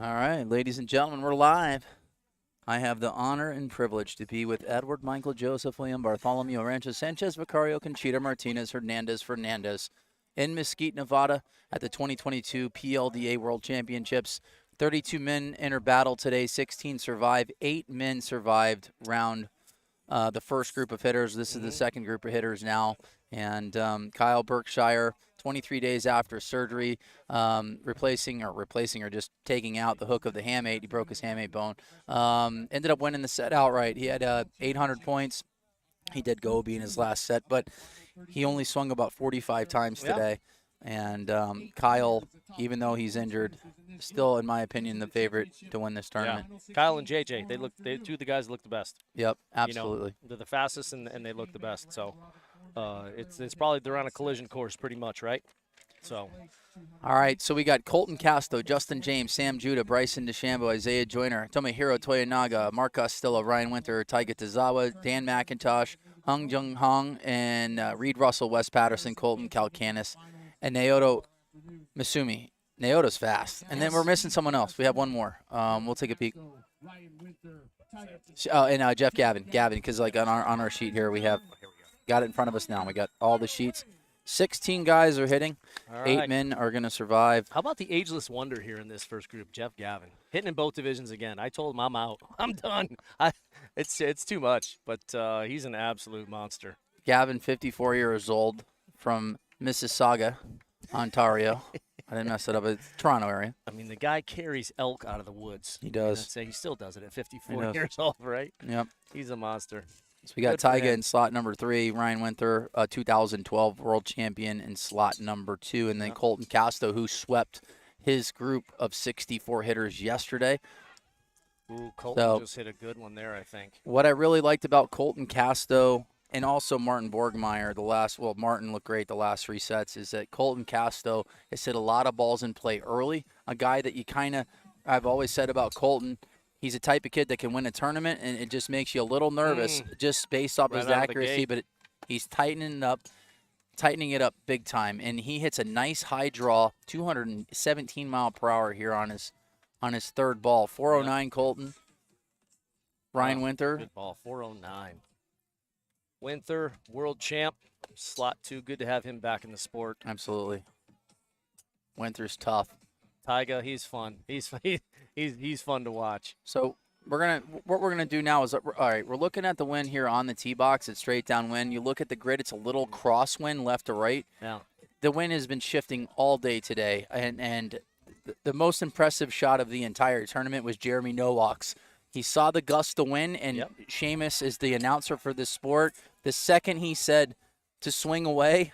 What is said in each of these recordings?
All right, ladies and gentlemen, we're live. I have the honor and privilege to be with Edward, Michael, Joseph, William, Bartholomew, Rancho, Sanchez, Vicario, Conchita, Martinez, Fernandez in Mesquite, Nevada at the 2022 PLDA World Championships. 32 men enter battle today, 16 survive, 8 men survived round the first group of hitters. This is the second group of hitters now. And Kyle Berkshire, 23 days after surgery, replacing or just taking out the hook of the hamate. He broke his hamate bone. Ended up winning the set outright. He had 800 points. He did go in his last set, but he only swung about 45 times today. And Kyle, even though he's injured, still, in my opinion, the favorite to win this tournament. Yeah. Kyle and JJ, they two of the guys that look the best. Yep, absolutely. They're the fastest and they look the best. So it's probably they're on a collision course pretty much, right? So. All right, so we got Colton Casto, Justin James, Sam Judah, Bryson DeChambeau, Isaiah Joyner, Tomohiro Toyonaga, Mark Costello, Ryan Winther, Taiga Tazawa, Dan McIntosh, Hung Jung Hong, and Reed Russell, Wes Patterson, Colton Kalkanis, and Naoto Misumi. Naoto's fast. And then we're missing someone else. We have one more. We'll take a peek. And Jeff Gavin, because like on our sheet here, we have got it in front of us now. We got all the sheets. 16 guys are hitting. All right. 8 men are going to survive. How about the ageless wonder here in this first group, Jeff Gavin? Hitting in both divisions again. I told him I'm out. I'm done. It's too much, but he's an absolute monster. Gavin, 54 years old, from Mississauga, Ontario. I didn't mess it up. It's Toronto area. I mean, the guy carries elk out of the woods. He does. I'd say he still does it at 54 years old, right? Yep. He's a monster. So we got Taiga in slot number 3, Ryan Winther, 2012 world champion, in slot number 2, and then Colton Casto, who swept his group of 64 hitters yesterday. Ooh, Colton just hit a good one there, I think. What I really liked about Colton Casto and also Martin Borgmeyer, Martin looked great the last 3 sets, is that Colton Casto has hit a lot of balls in play early. A guy that I've always said about Colton, he's a type of kid that can win a tournament, and it just makes you a little nervous just based off his accuracy. But he's tightening it up big time, and he hits a nice high draw, 217 mile per hour here on his third ball. 409 Colton. Ryan Winther. Good ball, 409. Winther, world champ, slot 2. Good to have him back in the sport. Absolutely. Winther's tough. Taiga, he's fun. He's fun to watch. So what we're gonna do now is, all right, we're looking at the wind here on the tee box. It's straight down wind. You look at the grid; it's a little crosswind left to right. Yeah. The wind has been shifting all day today, and the most impressive shot of the entire tournament was Jeremy Nowak's. He saw the gust of wind, and Seamus is the announcer for this sport. The second he said to swing away,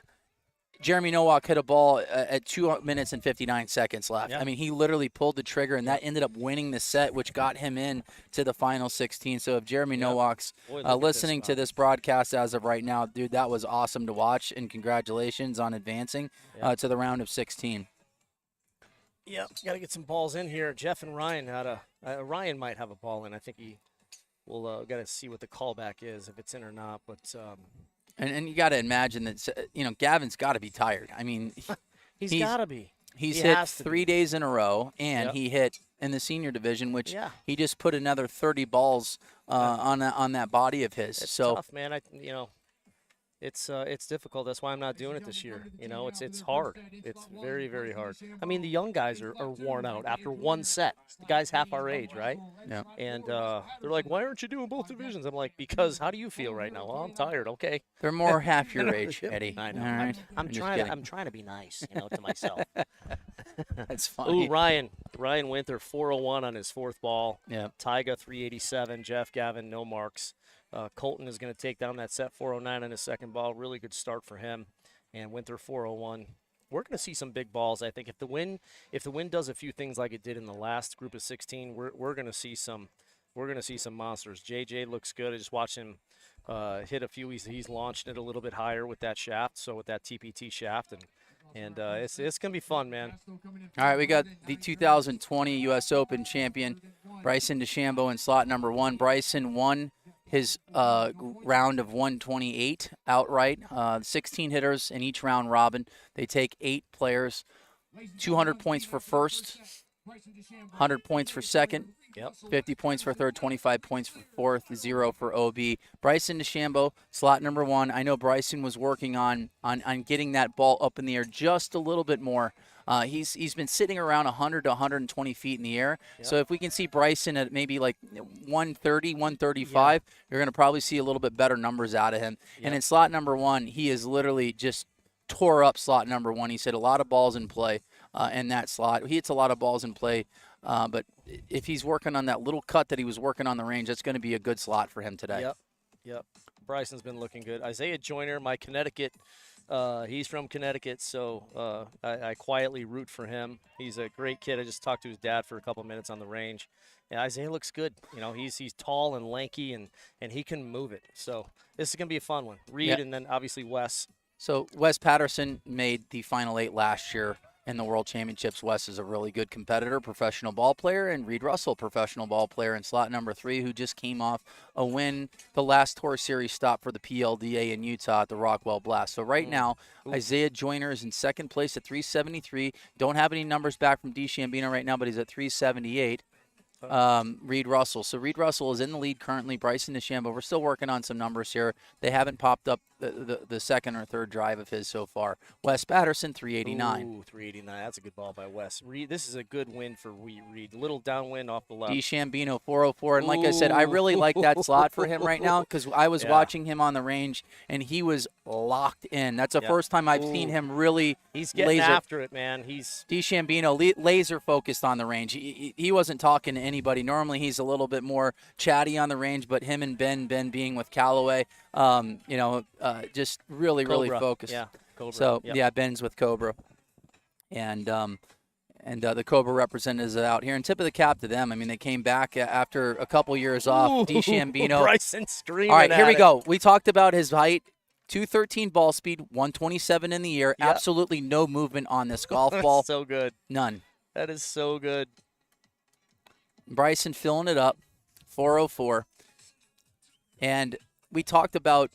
Jeremy Nowak hit a ball at 2 minutes and 59 seconds left. Yep. I mean, he literally pulled the trigger, and that ended up winning the set, which got him in to the final 16. So if Jeremy Nowak's listening to this broadcast as of right now, dude, that was awesome to watch, and congratulations on advancing to the round of 16. Yep, got to get some balls in here. Jeff and Ryan Ryan might have a ball in. I think we'll got to see what the callback is, if it's in or not. But and you got to imagine that Gavin's got to be tired. I mean, he's got to be. He's hit 3 days in a row, and he hit in the senior division, which he just put another 30 balls on that body of his. It's tough, man. It's difficult. That's why I'm not doing it this year. It's hard. It's very, very hard. I mean, the young guys are worn out after one set. The guys half our age, right? Yeah. And they're like, "Why aren't you doing both divisions?" I'm like, "Because how do you feel right now?" "Well, I'm tired." "Okay." They're more half your age, Eddie. I know. All right. I'm trying to be nice, to myself. That's funny. Ooh, Ryan Winther, 401 on his 4th ball. Yeah. Taiga, 387. Jeff Gavin, no marks. Colton is going to take down that set, 409 on his 2nd ball. Really good start for him. And Winther, 401. We're going to see some big balls. I think if the wind does a few things like it did in the last group of 16, we're going to see some monsters. JJ looks good. I just watched him hit a few. He's launched it a little bit higher with that shaft, so with that TPT shaft, and it's going to be fun, man. All right, we got the 2020 U.S. Open champion, Bryson DeChambeau, in slot number 1. Bryson won his round of 128 outright. 16 hitters in each round robin. They take 8 players. 200 points for first, 100 points for second, 50 points for third, 25 points for fourth, 0 for OB. Bryson DeChambeau, slot number 1. I know Bryson was working on getting that ball up in the air just a little bit more. He's been sitting around 100 to 120 feet in the air. So if we can see Bryson at maybe like 130, 135, you're going to probably see a little bit better numbers out of him. And in slot number 1, he is literally just tore up slot number 1. He said a lot of balls in play in that slot. He hits a lot of balls in play, but if he's working on that little cut that he was working on the range, that's going to be a good slot for him today. Yep. Bryson's been looking good. Isaiah Joyner, my Connecticut, he's from Connecticut, so I quietly root for him. He's a great kid. I just talked to his dad for a couple minutes on the range. And Isaiah looks good. You know, he's tall and lanky, and he can move it. So this is going to be a fun one. Reed and then obviously Wes. So Wes Patterson made the Final 8 last year in the World Championships. Wes is a really good competitor, professional ball player, and Reed Russell, professional ball player in slot number 3, who just came off a win the last Tour Series stop for the PLDA in Utah at the Rockwell Blast. So right now, Isaiah Joyner is in second place at 373. Don't have any numbers back from DeChambeau right now, but he's at 378. Reed Russell. So Reed Russell is in the lead currently. Bryson DeChambeau. We're still working on some numbers here. They haven't popped up the second or third drive of his so far. Wes Patterson, 389. Ooh, 389. That's a good ball by Wes. Reed, this is a good win for Reed. A little downwind off the left. DeChambeau, 404. And like I said, I really like that slot for him right now because I was watching him on the range, and he was locked in. That's the first time I've seen him really He's getting after it, man. DeChambeau, laser focused on the range. He wasn't talking to anybody. Normally he's a little bit more chatty on the range, but him and Ben being with Callaway, just really focused. Yeah, Cobra. So Ben's with Cobra, and the Cobra representatives are out here. And tip of the cap to them. I mean, they came back after a couple years off. DeChambeau. Bryson screaming. All right, here we go. We talked about his height. 213 ball speed, 127 in the air. Absolutely no movement on this golf ball. So good. None. That is so good. Bryson filling it up, 404. And we talked about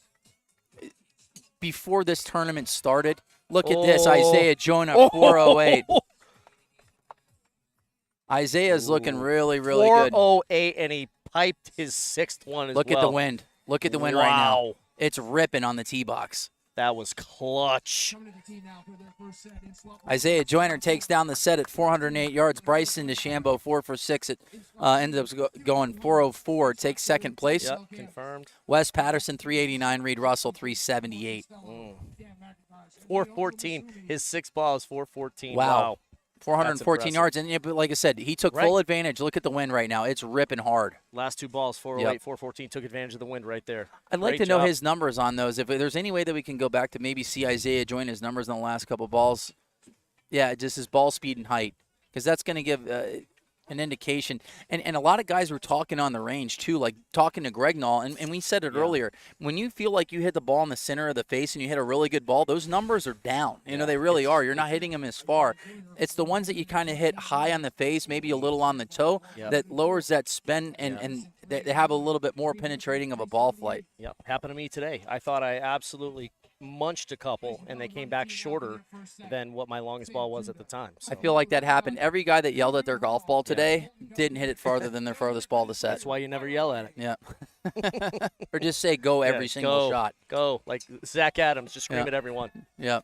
before this tournament started. Look at this, Isaiah Joyner, 408. Isaiah's looking really good. 408, and he piped his 6th one as well. Look at the wind. Look at the wind right now. It's ripping on the tee box. That was clutch. Isaiah Joyner takes down the set at 408 yards. Bryson DeChambeau, 4 for 6. It ended up going 404. Takes second place. Yep, confirmed. Wes Patterson, 389. Reed Russell, 378. 414. His 6th ball is 414. Wow. 414 yards. And like I said, he took full advantage. Look at the wind right now. It's ripping hard. Last 2 balls, 408, 414. Took advantage of the wind right there. I'd like to know his numbers on those. If there's any way that we can go back to maybe see Isaiah join his numbers on the last couple balls. Yeah, just his ball speed and height. Because that's going to give an indication. And a lot of guys were talking on the range, too, like talking to Greg Knoll. And we said it earlier. When you feel like you hit the ball in the center of the face and you hit a really good ball, those numbers are down. You know, they really are. You're not hitting them as far. It's the ones that you kind of hit high on the face, maybe a little on the toe, that lowers that spin and they have a little bit more penetrating of a ball flight. Yep, happened to me today. I thought I absolutely munched a couple, and they came back shorter than what my longest ball was at the time. So. I feel like that happened. Every guy that yelled at their golf ball today didn't hit it farther than their farthest ball to set. That's why you never yell at it. Yeah. Or just say go every single shot. Go. Like Zach Adams, just scream at everyone. Yeah.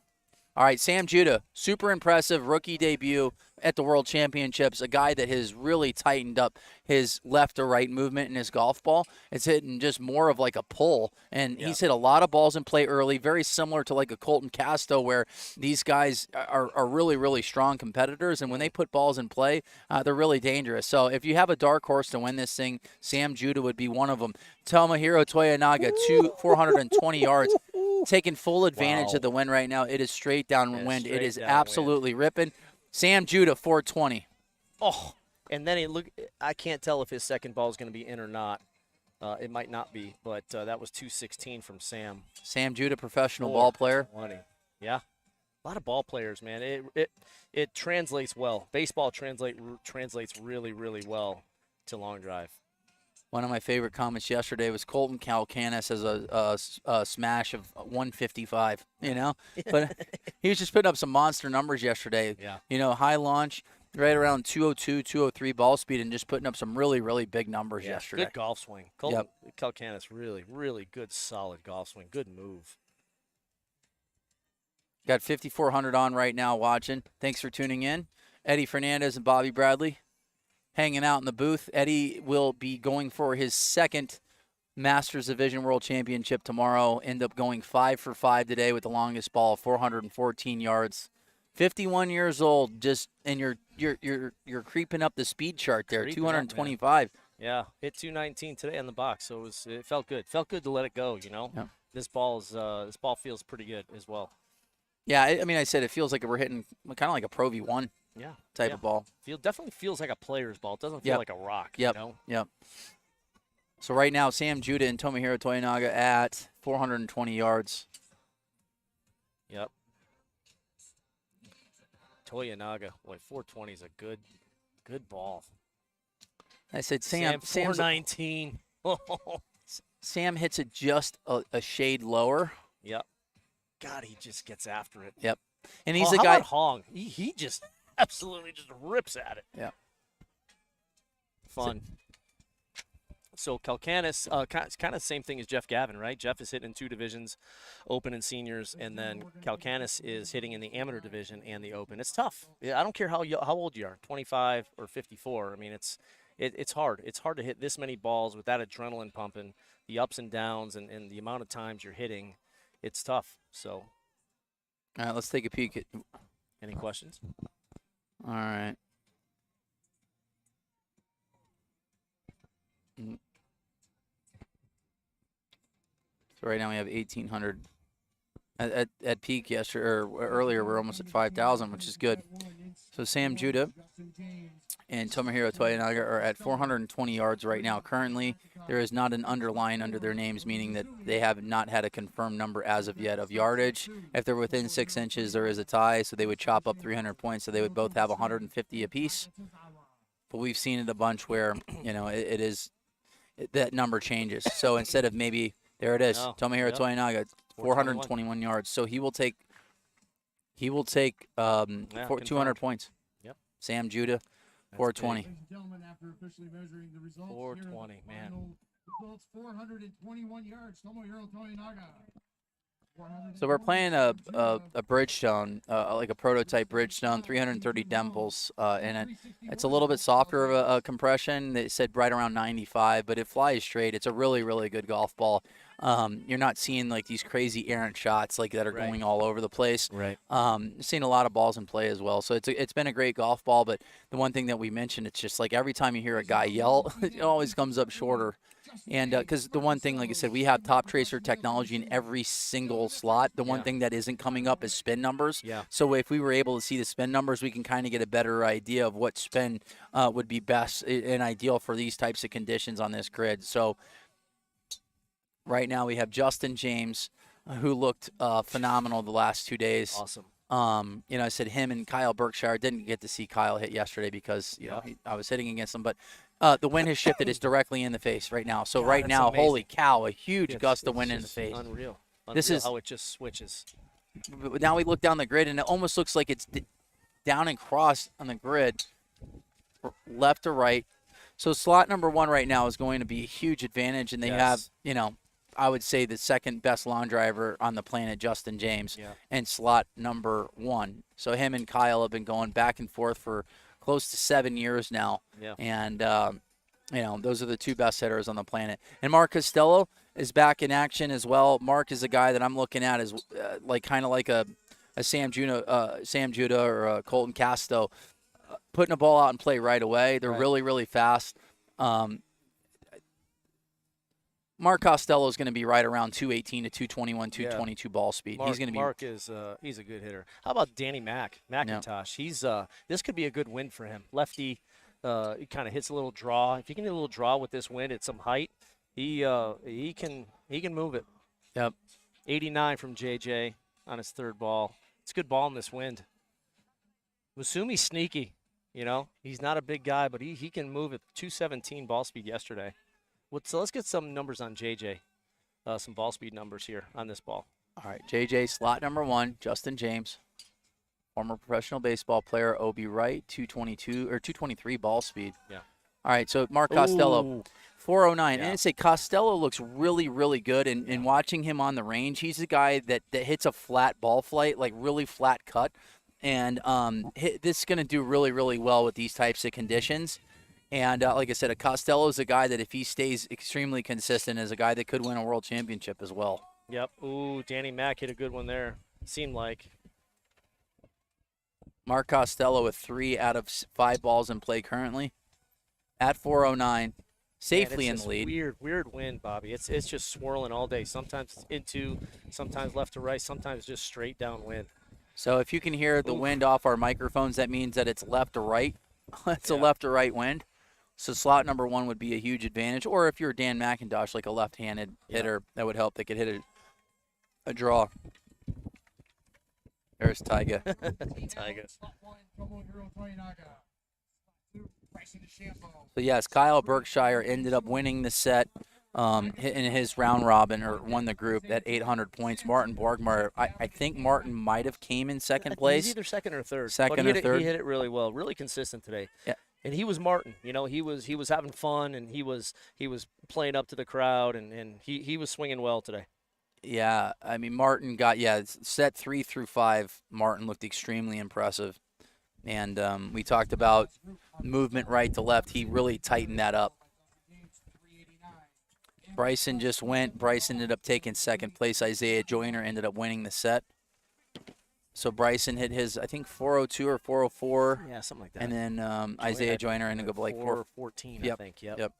All right, Sam Judah, super impressive rookie debut at the World Championships, a guy that has really tightened up his left to right movement in his golf ball. It's hitting just more of like a pull, and he's hit a lot of balls in play early, very similar to like a Colton Casto, where these guys are really strong competitors, and when they put balls in play, they're really dangerous. So if you have a dark horse to win this thing, Sam Judah would be one of them. Tomohiro Toyonaga, 420 yards. Taking full advantage of the wind right now. It is straight downwind. It is absolutely ripping. Sam Judah, 420. Oh, and then I can't tell if his second ball is going to be in or not. It might not be, but that was 216 from Sam. Sam Judah, professional ball player. 20. Yeah. A lot of ball players, man. It translates well. Baseball translates really well to long drive. One of my favorite comments yesterday was Colton Casto as a smash of 155, But he was just putting up some monster numbers yesterday. Yeah. High launch, right around 202, 203 ball speed, and just putting up some really, really big numbers yesterday. Good golf swing. Colton Casto, really, really good, solid golf swing. Good move. Got 5,400 on right now watching. Thanks for tuning in. Eddie Fernandez and Bobby Bradley hanging out in the booth. Eddie will be going for his second Masters Division World Championship tomorrow. End up going 5 for 5 today with the longest ball, 414 yards. 51 years old, and you're creeping up the speed chart there, 225. Yeah, hit 219 today on the box, so it felt good. Felt good to let it go. Yeah. This ball feels pretty good as well. Yeah, I said it feels like we're hitting kind of like a Pro V1 type of ball. Definitely feels like a player's ball. It doesn't feel like a rock. Yep. Yep. So right now, Sam Judah and Tomohiro Toyonaga at 420 yards. Yep. Toyonaga, 420 is a good ball. I said Sam's 419. Sam hits it just a shade lower. Yep. God, he just gets after it. Yep. And he's the how guy. About Hong? He just absolutely just rips at it. Yeah. Fun. So Calcanis, kind of the same thing as Jeff Gavin, right? Jeff is hitting in 2 divisions, Open and Seniors, and then Calcanis is hitting in the Amateur division and the Open. It's tough. I don't care how old you are, 25 or 54. It's hard. It's hard to hit this many balls with that adrenaline pumping, the ups and downs, and the amount of times you're hitting. It's tough. So. All right, let's take a peek at. Any questions? All right. So right now we have 1,800. At peak yesterday or earlier, we're almost at 5,000, which is good. So Sam Judah and Tomohiro Toyonaga are at 420 yards right now. Currently, there is not an underline under their names, meaning that they have not had a confirmed number as of yet of yardage. If they're within 6 inches, there is a tie, so they would chop up 300 points, so they would both have 150 apiece. But we've seen it a bunch where, that number changes. So instead of maybe, there it is, Tomohiro Toyonaga, 421 yards. So he will take 200 points. Yep. Sam Judah, 420. 420, man. Results 421 yards. Tomohiro Toyonaga. So we're playing a Bridgestone, like a prototype Bridgestone, 330 dimples, and it's a little bit softer of a compression. They said right around 95, but it flies straight. It's a really, really good golf ball. You're not seeing like these crazy errant shots like that are going all over the place. Right. Seeing a lot of balls in play as well. So it's been a great golf ball. But the one thing that we mentioned, it's just like every time you hear a guy yell, it always comes up shorter. And because the one thing, like I said, we have top tracer technology in every single slot. The one thing that isn't coming up is spin numbers. Yeah. So if we were able to see the spin numbers, we can kind of get a better idea of what spin would be best and ideal for these types of conditions on this grid. So right now we have Justin James, who looked phenomenal the last 2 days. Awesome. I said him and Kyle Berkshire. Didn't get to see Kyle hit yesterday because I was hitting against him, but the wind has shifted. It's directly in the face right now. So right now, amazing. Holy cow, a huge gust of wind in the face. Unreal. This is how it just switches. Now we look down the grid, and it almost looks like it's down and crossed on the grid, left to right. So slot number 1 right now is going to be a huge advantage, and they have, I would say the second best lawn driver on the planet, Justin James, and slot number 1. So him and Kyle have been going back and forth for close to 7 years now. Yeah. And, those are the 2 best hitters on the planet. And Mark Costello is back in action as well. Mark is a guy that I'm looking at as kind of like a Sam Judah or a Colton Casto, putting a ball out and play right away. They're really, really fast. Mark Costello is going to be right around 218 to 221, 222 ball speed. Mark is he's a good hitter. How about Danny McIntosh? He's this could be a good win for him. Lefty, he kind of hits a little draw. If he can get a little draw with this wind at some height, he can move it. Yep. 89 from JJ on his 3rd ball. It's a good ball in this wind. Musumi's sneaky. He's not a big guy, but he can move at 217 ball speed yesterday. So let's get some numbers on JJ, some ball speed numbers here on this ball. All right, JJ, slot number 1, Justin James, former professional baseball player, OB right, 222 or 223 ball speed. Yeah. All right, so Mark Costello, Ooh. 409. Yeah. And I say Costello looks really, really good. And watching him on the range, he's a guy that hits a flat ball flight, like really flat cut. And this is going to do really, really well with these types of conditions. And like I said, Costello is a guy that if he stays extremely consistent is a guy that could win a world championship as well. Yep. Ooh, Danny Mack hit a good one there. Seemed like. Mark Costello with 3 out of 5 balls in play currently at 409, safely in the lead. Weird wind, Bobby. It's just swirling all day. Sometimes into, sometimes left to right, sometimes just straight downwind. So if you can hear the wind off our microphones, that means that it's left to right. It's a left to right wind. So slot number 1 would be a huge advantage. Or if you're Dan McIntosh, like a left-handed hitter, that would help. They could hit a draw. There's Taiga. Taiga. Slot 1, Tomohiro Toyonaga. Slot 2, Bryson DeChambeau. So yes, Kyle Berkshire ended up winning the set in his round robin, or won the group at 800 points. Martin Borgmeyer, I think Martin might have came in second place. He's either second or third. Second but or third. He hit it really well, really consistent today. Yeah. And he was Martin. You know, he was having fun, and he was playing up to the crowd, and he was swinging well today. Yeah, I mean, Martin got, set 3 through 5. Martin looked extremely impressive. And we talked about movement right to left. He really tightened that up. Bryson just went. Bryson ended up taking second place. Isaiah Joyner ended up winning the set. So Bryson hit his, I think, 402 or 404. Yeah, something like that. And then Isaiah Joyner ended up like 414, Yep. I think. Yep. Yep.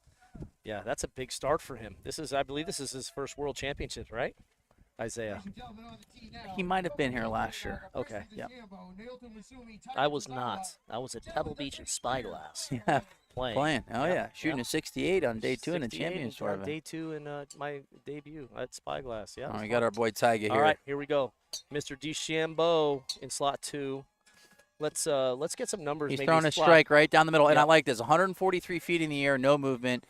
Yeah, that's a big start for him. I believe this is his first World Championship, right? Isaiah. He might have been here last year. Okay. Yep. I was not. I was at Pebble Beach and Spyglass. Yeah. Playing. Oh, yeah. Shooting a 68 on day 2 in the 68 Champions and, Tournament. Day 2 in my debut at Spyglass. Yeah. We got our boy Taiga here. All right, here we go. Mr. DeChambeau in slot 2. Let's get some numbers. He's maybe throwing a slot. strike right down the middle, and Yep. I like this. 143 feet in the air, no movement,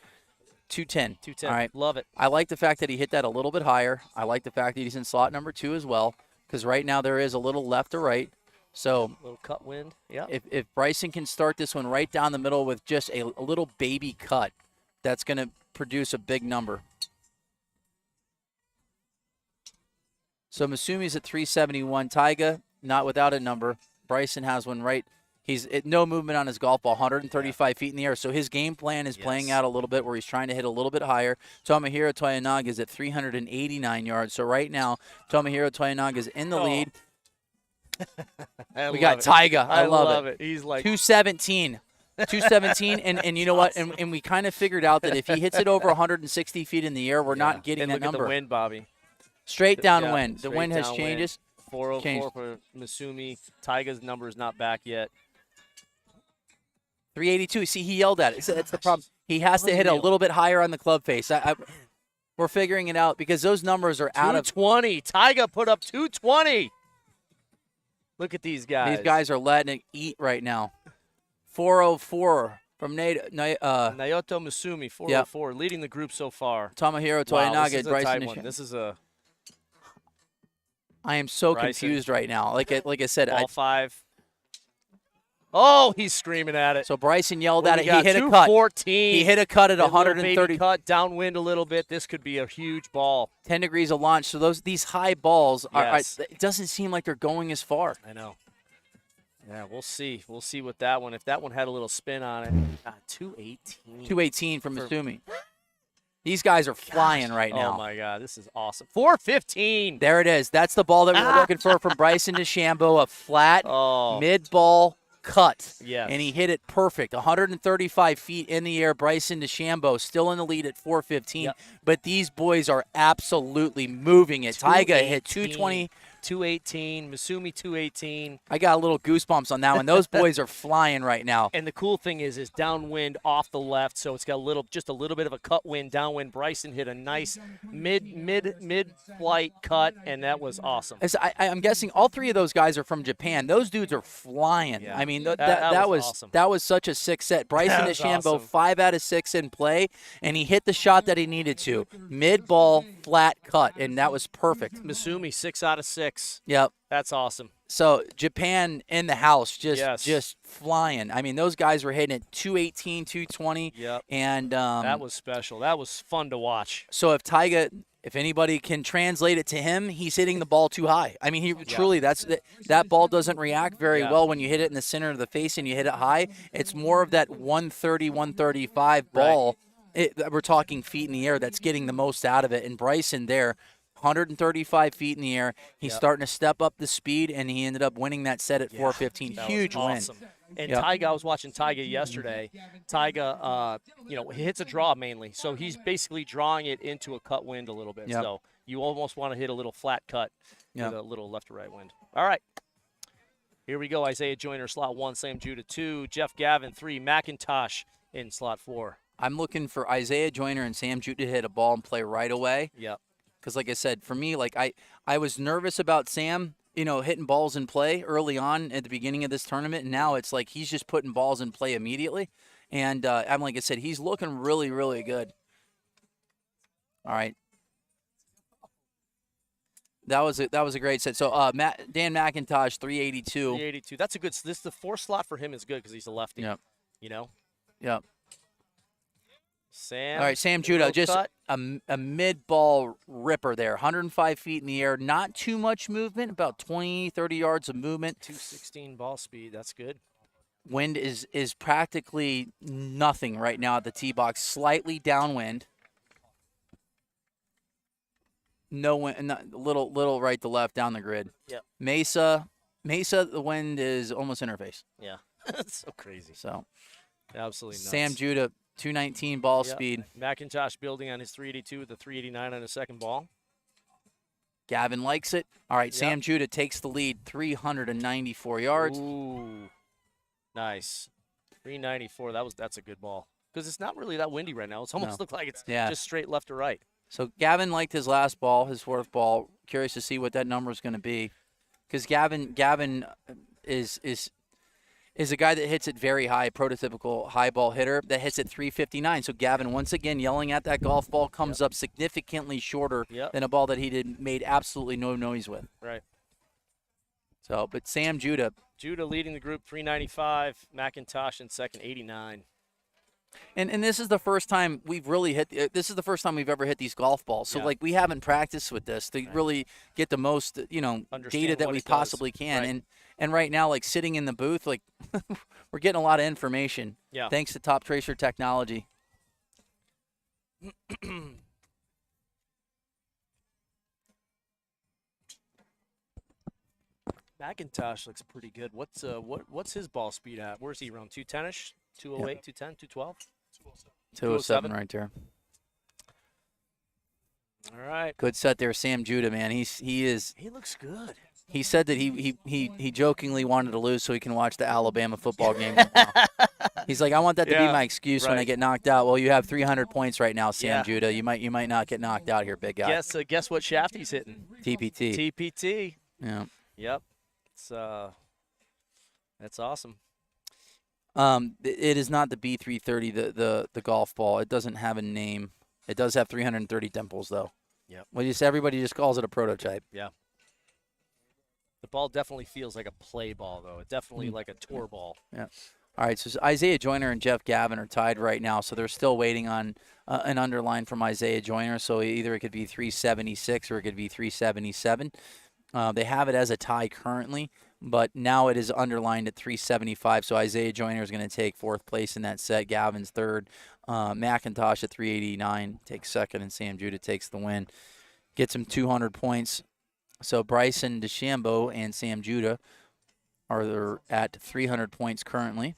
210. 210. All right. Love it. I like the fact that he hit that a little bit higher. I like the fact that he's in slot number 2 as well, because right now there is a little left to right. So Little cut wind. Yeah. if Bryson can start this one right down the middle with just a little baby cut, that's going to produce a big number. So Masumi's at 371. Taiga, not without a number. Bryson has one right. He's no movement on his golf ball, 135 feet in the air. So his game plan is playing out a little bit where he's trying to hit a little bit higher. Tomohiro Toyonaga is at 389 yards. So right now, Tomohiro Toyonaga is in the lead. We got Taiga. I love it. He's like 217. 217, and you know what? And we kind of figured out that if he hits it over 160 feet in the air, we're not getting and that look number. At the wind, Bobby. Straight downwind. The straight wind has downwind. changes. 404 Changed. for Masumi. Taiga's number is not back yet. 382. See, he yelled at it. That's the problem. He has to hit a little bit higher on the club face. We're figuring it out because those numbers are out of. 220. Taiga put up 220. Look at these guys. These guys are letting it eat right now. 404 from Naoto Masumi, 404, leading the group so far. Tomohiro Wow, Toyonaga, this is a Bryson tight one. This is a I am so Bryson. confused right now. Like I said, ball 5. Oh, he's screaming at it. so Bryson yelled What at do it. we He got? hit a cut. 214. He hit a cut at A little 130. baby cut, downwind a little bit. This could be a huge ball. 10 degrees of launch. So these high balls Yes. it doesn't seem like they're going as far. I know. Yeah, we'll see. We'll see with that one. If that one had a little spin on it. 218. 218 from Masumi. These guys are flying right now. Oh, my God. This is awesome. 415. There it is. That's the ball that we were looking for from Bryson DeChambeau, a flat mid-ball cut. Yes. And he hit it perfect. 135 feet in the air. Bryson DeChambeau still in the lead at 415. Yep. But these boys are absolutely moving it. Taiga hit 220 218. Masumi 218. I got a little goosebumps on that one. Those boys are flying right now. And the cool thing is downwind off the left, so it's got just a little bit of a cut wind downwind. Bryson hit a nice mid flight cut, and that was awesome. I'm guessing all three of those guys are from Japan. Those dudes are flying. Yeah. I mean, that was awesome. That was such a sick set. Bryson DeChambeau, awesome. 5 out of 6 in play, and he hit the shot that he needed to. Mid ball, flat cut, and that was perfect. Masumi 6 out of 6. Yep. That's awesome. So Japan in the house, Yes. just flying. I mean, those guys were hitting it 218, 220. Yep. And that was special. That was fun to watch. So if anybody can translate it to him, he's hitting the ball too high. I mean, truly, that ball doesn't react very well when you hit it in the center of the face and you hit it high. It's more of that 130, 135 ball. We're talking feet in the air that's getting the most out of it. And Bryson there, 135 feet in the air. He's starting to step up the speed, and he ended up winning that set at 415. Huge win. Awesome. And Tyga, I was watching Tyga yesterday. Tyga, he hits a draw mainly, so he's basically drawing it into a cut wind a little bit. Yep. So you almost want to hit a little flat cut with a little left to right wind. All right. Here we go. Isaiah Joyner, slot 1. Sam Judah, 2. Jeff Gavin, 3. McIntosh in slot 4. I'm looking for Isaiah Joyner and Sam Judah to hit a ball and play right away. Yep. Because, like I said, for me, I was nervous about Sam, hitting balls in play early on at the beginning of this tournament, and now it's like he's just putting balls in play immediately. And like I said, he's looking really, really good. All right. That was a great set. So Dan McIntosh, 382. 382. That's a good. The 4 slot for him is good because he's a lefty. Yep. Yep. Sam. All right, Sam Judah, just a mid-ball ripper there. 105 feet in the air, not too much movement, about 20, 30 yards of movement. 216 ball speed, that's good. Wind is practically nothing right now at the tee box, slightly downwind. No wind, little right to left down the grid. Yep. Mesa, the wind is almost in her face. Yeah, that's so crazy. So, absolutely nuts. Sam Judah, 219 ball speed. McIntosh building on his 382 with the 389 on his second ball. Gavin likes it. All right, Sam Judah takes the lead, 394 yards. Ooh, nice. 394. That's a good ball because it's not really that windy right now. It's almost looked like it's just straight left to right. So Gavin liked his last ball, his 4th ball. Curious to see what that number is going to be, because Gavin is a guy that hits it very high, prototypical high ball hitter that hits it 359. So Gavin, once again, yelling at that golf ball, comes up significantly shorter than a ball that he made absolutely no noise with. Right. So, but Sam Judah. Judah leading the group, 395. McIntosh in second, 89. And this is the first time we've really this is the first time we've ever hit these golf balls. So, we haven't practiced with this to really get the most, data that we possibly can. Right. And right now, sitting in the booth, we're getting a lot of information. Yeah. Thanks to Top Tracer technology. McIntosh looks pretty good. What's his ball speed at? Where's he around 210ish? 208, 210, 212? 207 right there. All right. Good set there, Sam Judah, man. He looks good. He said that he jokingly wanted to lose so he can watch the Alabama football game. He's like, I want that to be my excuse when I get knocked out. Well, you have 300 points right now, Sam Judah. You might not get knocked out here, big guy. Guess what shaft he's hitting? TPT. TPT. Yeah. Yep. That's awesome. It is not the B330, the golf ball. It doesn't have a name. It does have 330 dimples, though. Yep. Well, everybody just calls it a prototype. Yeah. The ball definitely feels like a play ball, though. It definitely like a tour ball. Yeah. All right, so Isaiah Joyner and Jeff Gavin are tied right now, so they're still waiting on an underline from Isaiah Joyner, so either it could be 376 or it could be 377. They have it as a tie currently, but now it is underlined at 375, so Isaiah Joyner is going to take 4th place in that set. Gavin's 3rd. McIntosh at 389 takes 2nd, and Sam Judah takes the win. Gets him 200 points. So Bryson DeChambeau and Sam Judah are at 300 points currently.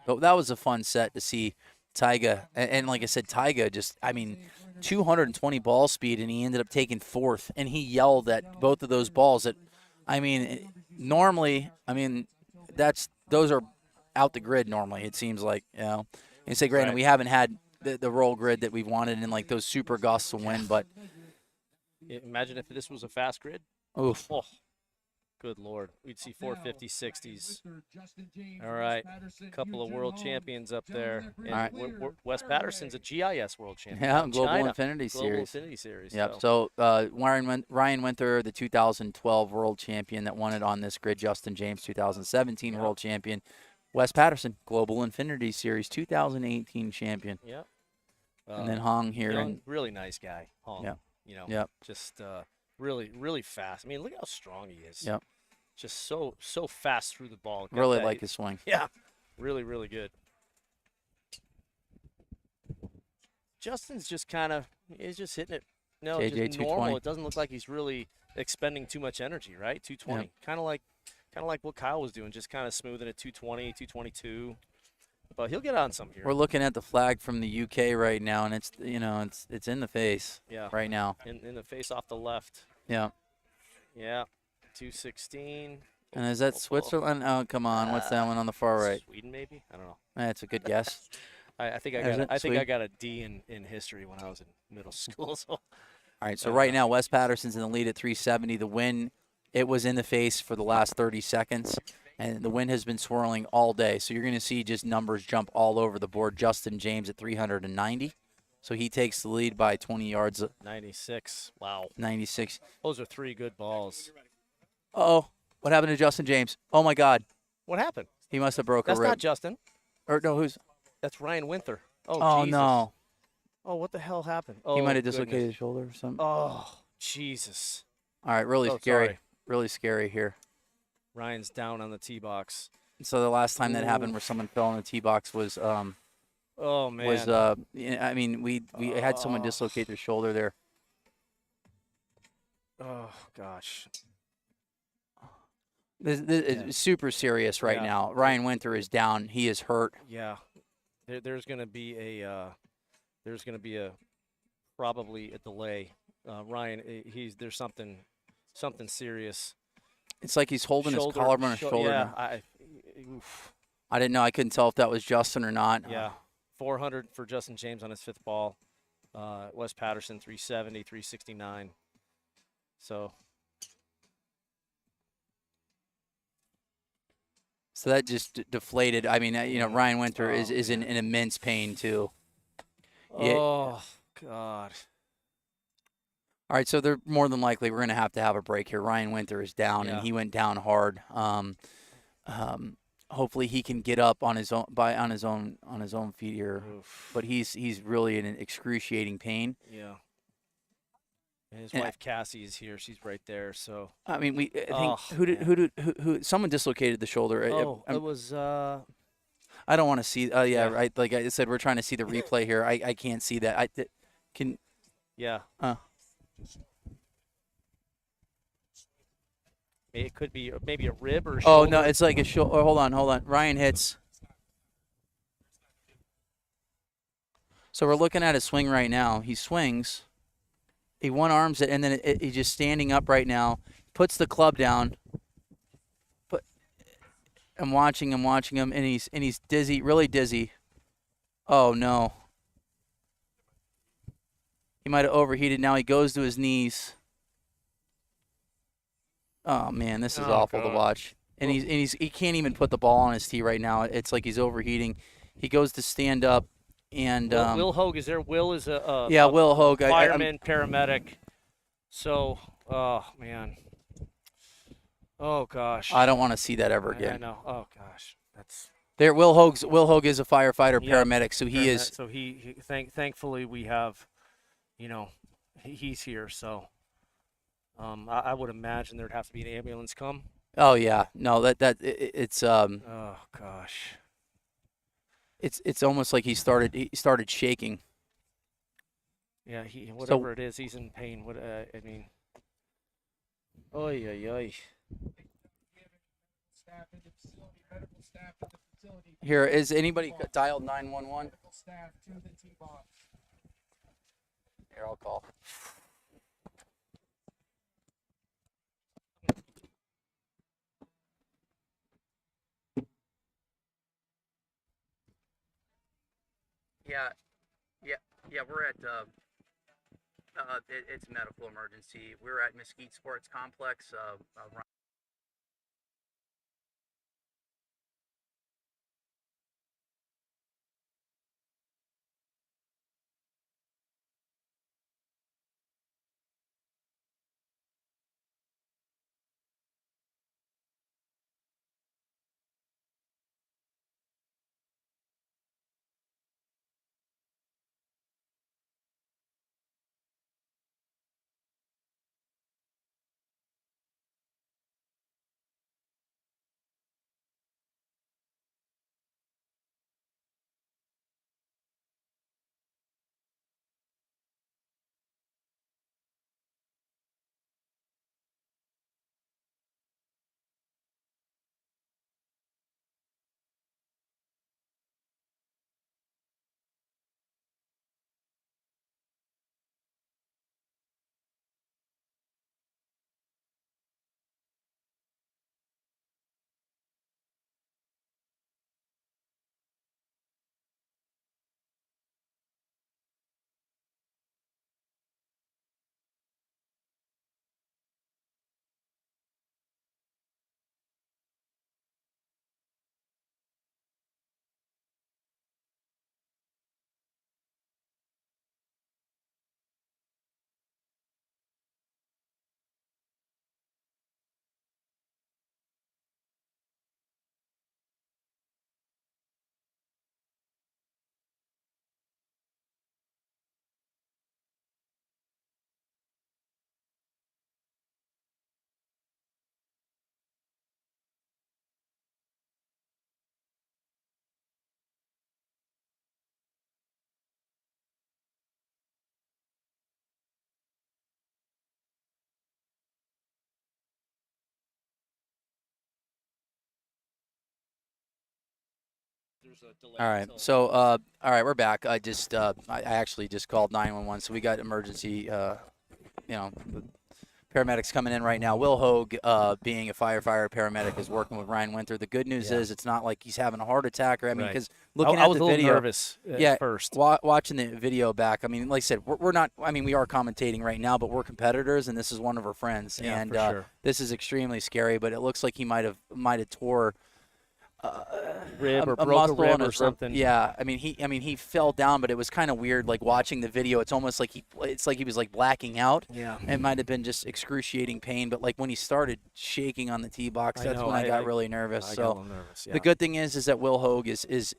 But that was a fun set to see Tyga. And like I said, Tyga just, 220 ball speed, and he ended up taking fourth. And he yelled at both of those balls. Normally, those are out the grid normally, it seems like. And say, granted, Right. we haven't had the roll grid that we've wanted in like those super gusts of wind, but Imagine if this was a fast grid. oof. Oh, good Lord. We'd see 450, 60s. All right. A couple of world champions up there. And All right. Wes Patterson's a GIS world champion. Yeah, out in Global China. Infinity Global Series. Infinity Series. Yep. So Ryan Winther, the 2012 world champion that won it on this grid. Justin James, 2017 world champion. Wes Patterson, Global Infinity Series 2018 champion. Yep. And then Hong here. Young, And really nice guy. Hong. Yep. Yep. Just really, really fast. I mean, look how strong he is. Yep. Just so fast through the ball. Got really that- like his swing. Yeah. Really, really good. Justin's just he's just hitting it. No, JJ just normal. 220. It doesn't look like he's really expending too much energy, right? 220. Yep. Kind of like what Kyle was doing, just kind of smoothing at 220, 222. But he'll get on some here. We're looking at the flag from the UK right now, and it's it's in the face Yeah. right now. In the face off the left. Yeah. Yeah. 216. And is that Switzerland? Oh, come on. What's that one on the far right? Sweden, maybe? I don't know. That's a good guess. I think Is it? I think I Sweden? got a D in history when I was in middle school. So All right, so right now, Wes Patterson's in the lead at 370. The wind, it was in the face for the last 30 seconds, and the wind has been swirling all day. So you're going to see just numbers jump all over the board. Justin James at 390. So he takes the lead by 20 yards, 96. Wow. 96. Those are three good balls. Uh-oh, what happened to Justin James? Oh, my God. What happened? He must have broke That's a rib. not Justin. Or no, who's? That's Ryan Winther. Oh, Oh, Jesus. no. Oh, what the hell happened? Oh, He might have goodness. dislocated his shoulder or something. Oh, Jesus. All right, really Oh, scary. sorry. Really scary here. Ryan's down on the tee box. So the last time that happened Ooh. where someone fell on the tee box was Oh, man. we had someone dislocate their shoulder there. Oh, gosh. This is super serious right Yeah. now. Ryan Winther is down. He is hurt. Yeah. There's going to be probably a delay. Ryan, there's something serious. It's like he's holding his collarbone or shoulder. Yeah, now. I didn't know. I couldn't tell if that was Justin or not. Yeah. 400 for Justin James on his fifth ball. Wes Patterson 370, 369. So that just deflated. I mean, Ryan Winther is in immense pain too. Yeah. Oh, God. All right, so they're more than likely we're going to have a break here. Ryan Winther is down, Yeah. and he went down hard. Hopefully he can get up on his own feet here, Oof. but he's really in an excruciating pain. Yeah. And his And wife Cassie is here. She's right there. So. I mean, I think Oh, who someone dislocated the shoulder. It was. I don't want to see. Yeah. Right. Like I said, we're trying to see the replay here. I can't see that. Can. Yeah. It could be maybe a rib or. Oh shoulder. no, it's like a shoulder. Oh, hold on. Ryan hits. So we're looking at his swing right now. He swings. He one arms it, and then he's just standing up right now. Puts the club down. But I'm watching him, and he's dizzy, really dizzy. Oh no. He might have overheated. Now he goes to his knees. Oh man, this is awful to watch. And he can't even put the ball on his tee right now. It's like he's overheating. He goes to stand up, and Will Hogue is there. Will is a Will Hogue, fireman, paramedic. So, oh man. Oh gosh. I don't want to see that ever I again. know. Oh gosh, that's. There, Will Hogue is a firefighter, Yeah, paramedic, so he is. So thankfully we have, he's here. So, I would imagine there'd have to be an ambulance come. Oh yeah, no, it's Oh gosh. it's almost like he started shaking. Yeah, whatever it is, he's in pain. What I mean. Oy oy oy. Staff in the facility, medical staff in the facility. Here, is anybody dialed 911? Medical staff to the tee box. Here, I'll call. Yeah, we're at, it's medical emergency. We're at Mesquite Sports Complex. There's a delay. All right. So, all right, we're back. I actually just called 911, so we got emergency, paramedics coming in right now. Will Hogue, being a firefighter paramedic, is working with Ryan Winther. The good news is it's not like he's having a heart attack, or I mean, Right. because looking I at was the a little video, nervous at first. watching the video back. I mean, like I said, we're not. I mean, we are commentating right now, but we're competitors, and this is one of our friends, Yeah, and for sure. this is extremely scary. But it looks like he might have tore Rib or a broke a muscle rib in or his rib. something. Yeah, I mean he fell down, but it was kind of weird. Like watching the video, it's almost like he was like blacking out. Yeah. It might have been just excruciating pain, but like when he started shaking on the tee box, I that's know, when I got really nervous. I So got a little nervous. Yeah. the good thing is that Will Hogue sees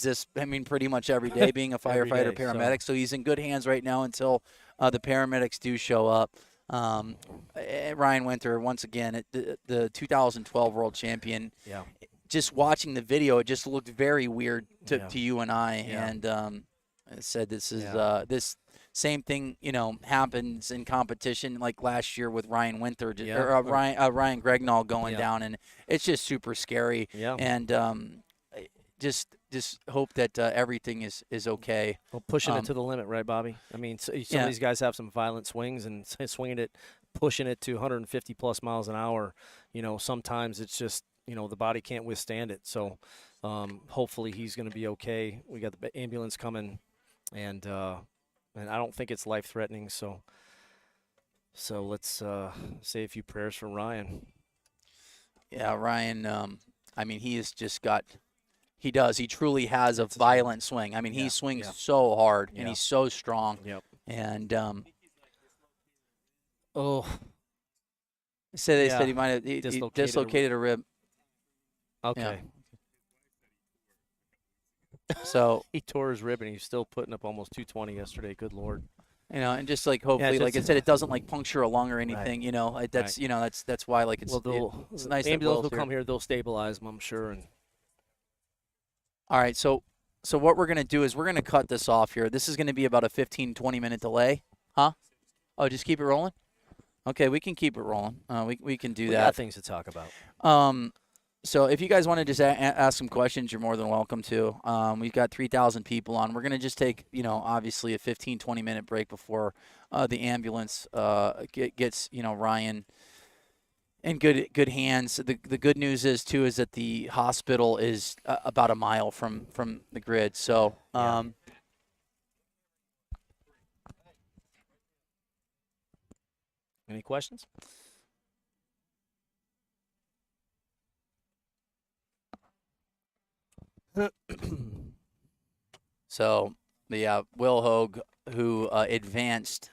this. I mean, pretty much every day, being a Every firefighter day, paramedic. So he's in good hands right now until the paramedics do show up. Ryan Winther, once again, the 2012 world champion. Yeah. Just watching the video, it just looked very weird to you and I. Yeah. And I said this is this same thing, happens in competition like last year with Ryan Winther or Ryan Gregnall going down, and it's just super scary. Yeah. And just hope that everything is okay. Well, pushing it to the limit, right, Bobby? I mean, some of these guys have some violent swings, and swinging it, pushing it to 150 plus miles an hour. Sometimes it's just the body can't withstand it. So hopefully he's going to be okay. We got the ambulance coming, and I don't think it's life threatening. So let's say a few prayers for Ryan. Yeah, Ryan. I mean, he has just got. He does. He truly has a violent swing. I mean, he swings so hard, and he's so strong. Yep. And they said he might have dislocated a rib. Okay. Yeah. So he tore his rib, and he's still putting up almost 220 yesterday. Good Lord. And just like hopefully, like I said, it doesn't like puncture a lung or anything. Right. That's why like it's nice. The ambulance will come here. They'll stabilize him, I'm sure. And all right, so what we're going to do is we're going to cut this off here. This is going to be about a 15, 20-minute delay. Huh? Oh, just keep it rolling? Okay, we can keep it rolling. We can do that. We got things to talk about. So if you guys want to just ask some questions, you're more than welcome to. We've got 3,000 people on. We're going to just take, obviously a 15, 20-minute break before the ambulance gets, Ryan in good hands. The good news is, too, is that the hospital is about a mile from the grid. So Any questions? So the Will Hogue, who advanced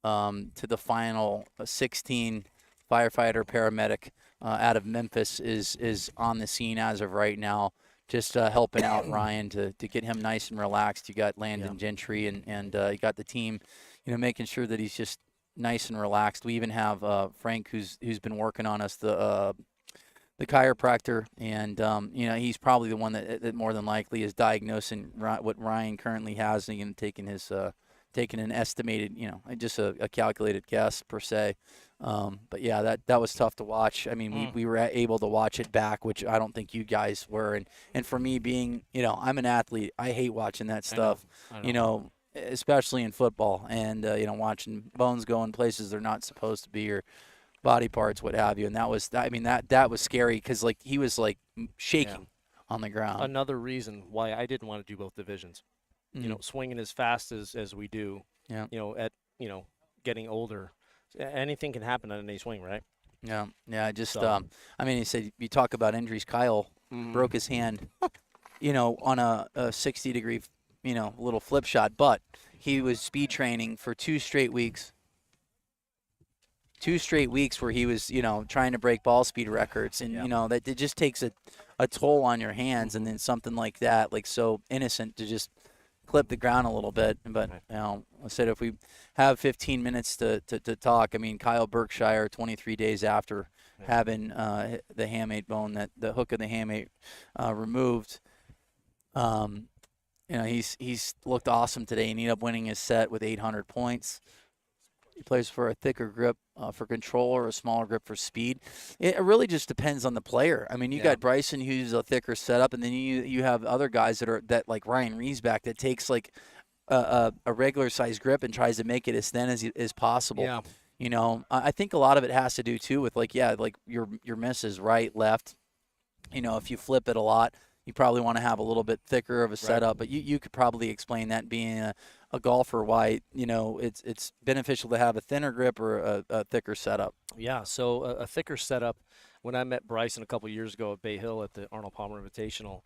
to the final 16 firefighter paramedic out of Memphis, is on the scene as of right now, just helping out Ryan to get him nice and relaxed. You got Landon Gentry and you got the team, making sure that he's just nice and relaxed. We even have Frank, who's been working on us, the chiropractor, and he's probably the one that more than likely is diagnosing what Ryan currently has, and taking an estimated, just a calculated guess per se. But yeah, that was tough to watch. I mean, we were able to watch it back, which I don't think you guys were. And for me, being, I'm an athlete, I hate watching that stuff. I know. Especially in football, and watching bones going places they're not supposed to be, or body parts, what have you. And that was scary, because he was shaking on the ground. Another reason why I didn't want to do both divisions. Swinging as fast as we do. Yeah. At getting older, anything can happen on any swing, right? Yeah. He said, you talk about injuries. Kyle broke his hand, on a 60-degree, little flip shot, but he was speed training for 2 straight weeks. 2 straight weeks where he was, trying to break ball speed records. And, that it just takes a toll on your hands. And then something like that, so innocent, to just clip the ground a little bit. But, I said, if we have 15 minutes to talk, Kyle Berkshire, 23 days after having the hamate bone, the hook of the hamate removed, he's looked awesome today. He ended up winning his set with 800 points. He plays for a thicker grip for control, or a smaller grip for speed. It really just depends on the player. You got Bryson, who's a thicker setup, and then you have other guys that like Ryan Riesback, that takes a regular size grip and tries to make it as thin as possible. Yeah. I think a lot of it has to do too with your misses, right, left. If you flip it a lot, you probably want to have a little bit thicker of a setup. But you could probably explain that, being a golfer, why it's beneficial to have a thinner grip or a thicker setup. Yeah, so a thicker setup. When I met Bryson a couple years ago at Bay Hill at the Arnold Palmer Invitational,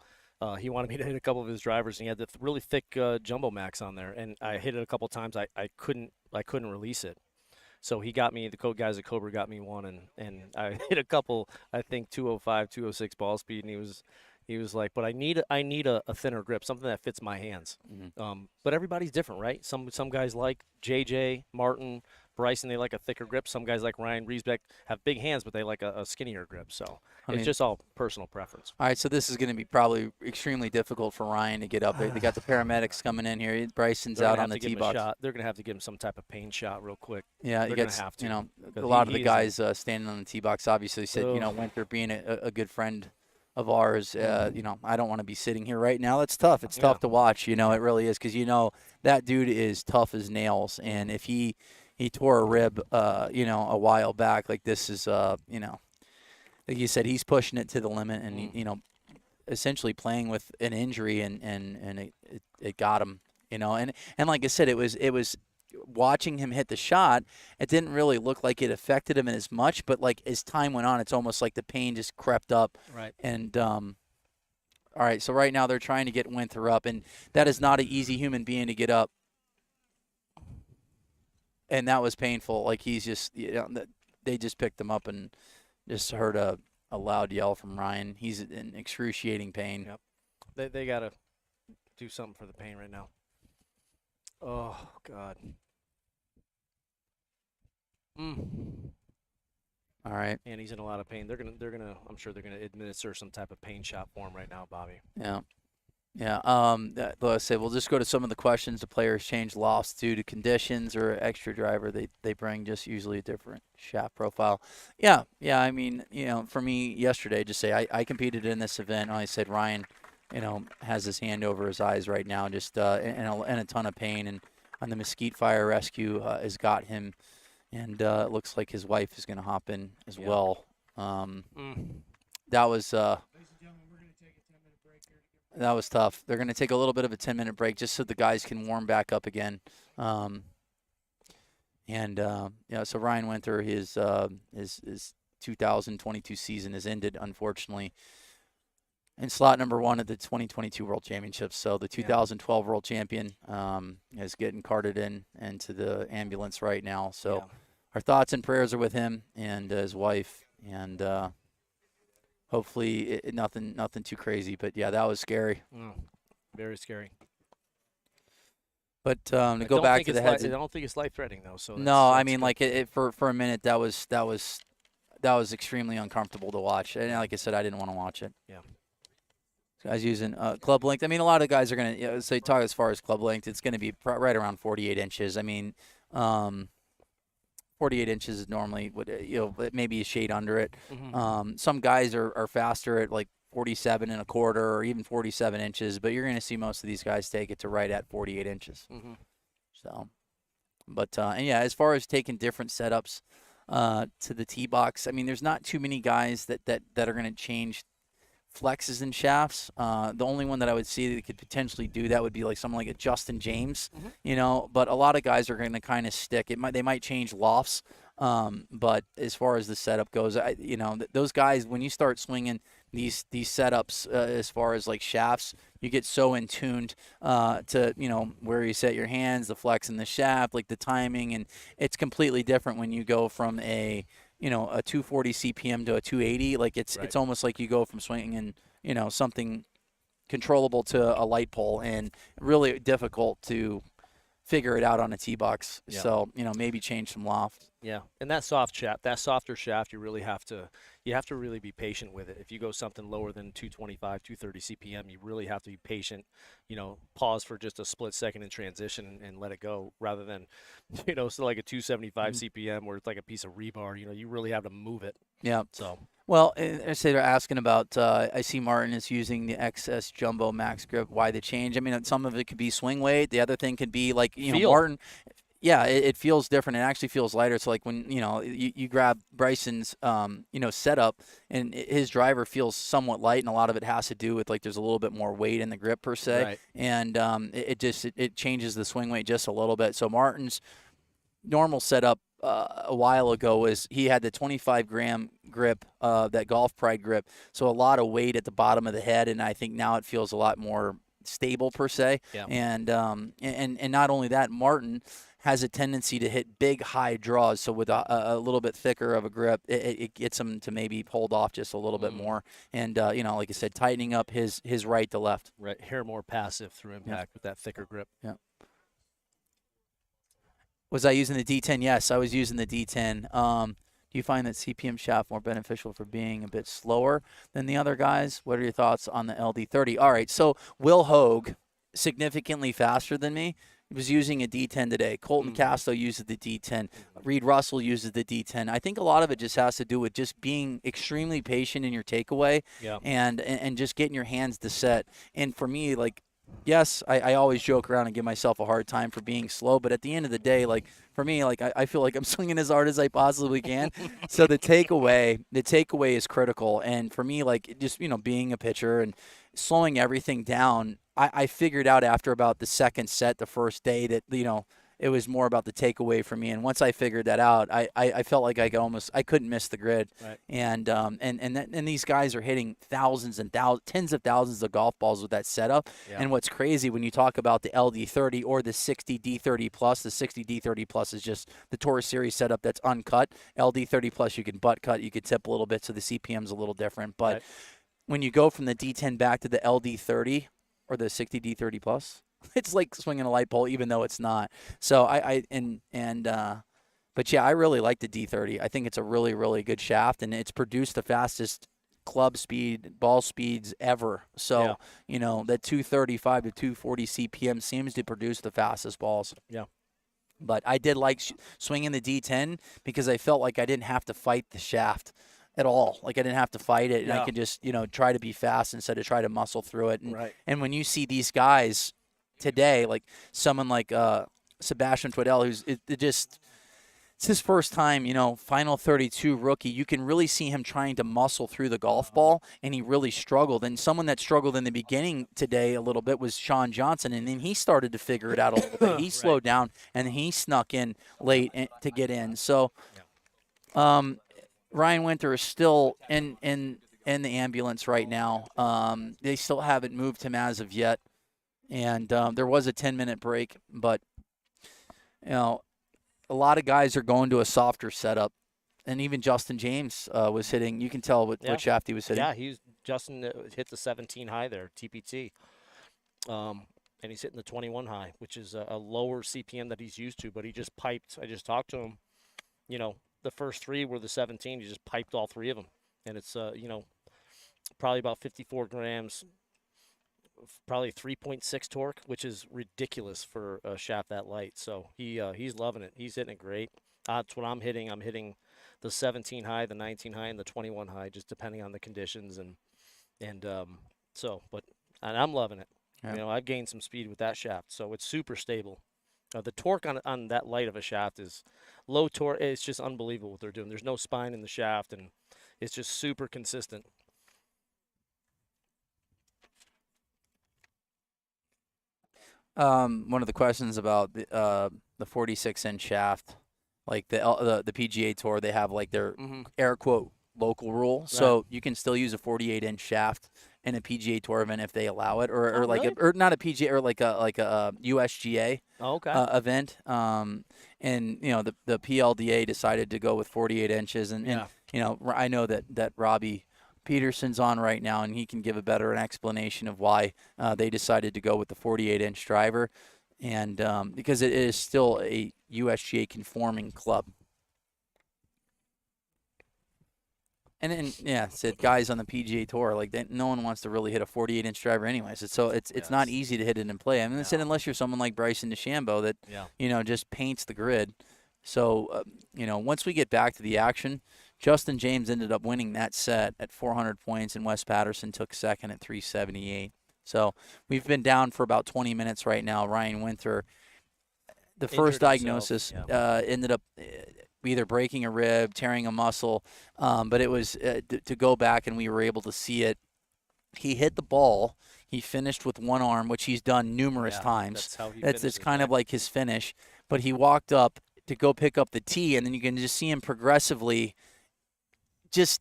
he wanted me to hit a couple of his drivers, and he had the really thick Jumbo Max on there, and I hit it a couple times. I couldn't release it. So he got me, the guys at Cobra got me one, and I hit a couple, I think 205, 206 ball speed, and he was like, but I need a thinner grip, something that fits my hands. But everybody's different, right? Some guys like JJ, Martin, Bryson, they like a thicker grip. Some guys like Ryan Riesbeck have big hands, but they like a skinnier grip. So it's just all personal preference. All right, so this is going to be probably extremely difficult for Ryan to get up there. They got the paramedics coming in here. Bryson's out on the tee box. They're going to have to give him some type of pain shot real quick. Yeah, they're going to have to. A lot of the guys standing on the tee box obviously said, Winther being a good friend of ours, I don't want to be sitting here right now. That's tough. It's tough to watch. It really is, because that dude is tough as nails. And if he tore a rib, a while back, this is, like you said, he's pushing it to the limit, and essentially playing with an injury, and it got him. And like I said, it was. Watching him hit the shot, it didn't really look like it affected him as much, but as time went on, it's almost like the pain just crept up. Right. And all right, so right now they're trying to get Winther up, and that is not an easy human being to get up. And that was painful. He's just, they just picked him up, and just heard a loud yell from Ryan. He's in excruciating pain. Yep. They got to do something for the pain right now. Oh, God. All right. And he's in a lot of pain. I'm sure they're gonna administer some type of pain shot for him right now, Bobby. Yeah. Yeah. Let's say we'll just go to some of the questions. The players change lofts due to conditions or extra driver they bring, just usually a different shaft profile. Yeah. Yeah. I mean, for me yesterday, just say I competed in this event. I said Ryan, has his hand over his eyes right now, just in a ton of pain, and on the Mesquite Fire Rescue has got him, and it looks like his wife is going to hop in as well. That was. Ladies and gentlemen, we're going to take a 10-minute break here. That was tough. They're going to take a little bit of a 10-minute break just so the guys can warm back up again. So Ryan Winther, his 2022 season has ended, unfortunately, in slot number 1 at the 2022 World Championships. So the 2012 World Champion is getting carted into the ambulance right now. So our thoughts and prayers are with him and his wife, and hopefully nothing too crazy. But, yeah, that was scary. Very scary. But to go back to the heads, I don't think it's life-threatening though. So no, I mean, like for a minute, that was extremely uncomfortable to watch. And like I said, I didn't want to watch it. Yeah. Guys using club length. I mean, a lot of guys are gonna say talk as far as club length. It's gonna be right around 48 inches. I mean, 48 inches is normally maybe a shade under it. Some guys are faster at like 47 and a quarter or even 47 inches, but you're going to see most of these guys take it to right at 48 inches. So, but as far as taking different setups to the tee box, I mean, there's not too many guys that are going to change flexes and shafts. The only one that I would see that could potentially do that would be like someone like a Justin James, but a lot of guys are going to kind of stick. They might change lofts, but as far as the setup goes, those guys, when you start swinging these setups as far as like shafts, you get so in tuned to where you set your hands, the flex in the shaft, like the timing, and it's completely different when you go from a 240 CPM to a 280. Like it's almost like you go from swinging something controllable to a light pole, and really difficult to figure it out on a tee box. So maybe change some loft. Yeah, and that softer shaft, you have to really be patient with it. If you go something lower than 225, 230 CPM, you really have to be patient. Pause for just a split second in transition and let it go, rather than, so like a 275 CPM where it's like a piece of rebar. You really have to move it. Yeah. So. Well, I say they're asking about. I see Martin is using the XS Jumbo Max Grip. Why the change? I mean, some of it could be swing weight. The other thing could be like Martin. Yeah, it feels different. It actually feels lighter. It's like when you grab Bryson's setup, and his driver feels somewhat light, and a lot of it has to do with like there's a little bit more weight in the grip per se, right. And it changes the swing weight just a little bit. So Martin's normal setup a while ago was he had the 25-gram grip, that Golf Pride grip, so a lot of weight at the bottom of the head, and I think now it feels a lot more stable per se. Yeah. And not only that, Martin has a tendency to hit big high draws, so with a little bit thicker of a grip, it gets him to maybe hold off just a little bit more, and like I said, tightening up his right to left. Right, hair more passive through impact with that thicker grip. Yeah. Was I using the D10? Yes, I was using the D10. Do you find that CPM shaft more beneficial for being a bit slower than the other guys? What are your thoughts on the LD30? All right, so Will Hogue, significantly faster than me, was using a D10 today. Colton Casto uses the D10. Reed Russell uses the D10. I think a lot of it just has to do with just being extremely patient in your takeaway, and just getting your hands to set. And for me, like, yes, I always joke around and give myself a hard time for being slow, but at the end of the day, like, for me, like, I feel like I'm swinging as hard as I possibly can. So the takeaway is critical. And for me, like, just, being a pitcher and slowing everything down, I figured out after about the second set, the first day, that, it was more about the takeaway for me. And once I figured that out, I felt like I couldn't miss the grid. Right. And these guys are hitting thousands and tens of thousands of golf balls with that setup. Yeah. And what's crazy when you talk about the LD30 or the 60 D30 Plus, the 60 D30 Plus is just the Tour Series setup that's uncut. LD30 Plus, you can butt cut, you can tip a little bit, so the CPM's a little different. But when you go from the D10 back to the LD30 or the 60 D30 Plus, it's like swinging a light pole, even though it's not. So but yeah, I really like the D30. I think it's a really, really good shaft, and it's produced the fastest club speed, ball speeds ever. So, Yeah. That 235 to 240 CPM seems to produce the fastest balls. Yeah. But I did like swinging the D10 because I felt like I didn't have to fight the shaft at all. Like I didn't have to fight it, and I could just, try to be fast instead of try to muscle through it. And, Right. and when you see these guys today, like someone like Sebastian Twiddell, it's his first time, final 32 rookie. You can really see him trying to muscle through the golf ball, and he really struggled. And someone that struggled in the beginning today a little bit was Sean Johnson, and then he started to figure it out a little bit. He slowed down, and he snuck in late to get in. So Ryan Winther is still in the ambulance right now. They still haven't moved him as of yet, and there was a 10-minute break, but, a lot of guys are going to a softer setup, and even Justin James was hitting. You can tell what shaft he was hitting. Yeah, Justin hit the 17 high there, TPT, and he's hitting the 21 high, which is a lower CPM that he's used to. But he just piped. I just talked to him. The first three were the 17. He just piped all three of them, and it's probably about 54 grams. Probably 3.6 torque, which is ridiculous for a shaft that light. So he's loving it. He's hitting it great. That's what I'm hitting. I'm hitting the 17 high, the 19 high, and the 21 high, just depending on the conditions. And I'm loving it. Yeah. I've gained some speed with that shaft, so it's super stable. The torque on that light of a shaft is low torque. It's just unbelievable what they're doing. There's no spine in the shaft, and it's just super consistent. One of the questions about the 46-inch shaft, like the PGA Tour, they have like their air quote local rule, so you can still use a 48-inch shaft in a PGA Tour event if they allow it, or like really? or not a PGA, or like a USGA event. And the PLDA decided to go with 48 inches, and I know that Robbie Peterson's on right now, and he can give a better explanation of why they decided to go with the 48-inch driver, and because it is still a USGA conforming club. And then said guys on the PGA Tour, like no one wants to really hit a 48-inch driver anyways. It's not easy to hit it in play. I mean, said unless you're someone like Bryson DeChambeau that just paints the grid. So once we get back to the action, Justin James ended up winning that set at 400 points, and Wes Patterson took second at 378. So we've been down for about 20 minutes right now. Ryan Winther, the first diagnosis, ended up either breaking a rib, tearing a muscle, but it was to go back, and we were able to see it. He hit the ball. He finished with one arm, which he's done numerous times. That's how he It's kind of like his finish. But he walked up to go pick up the tee, and then you can just see him progressively just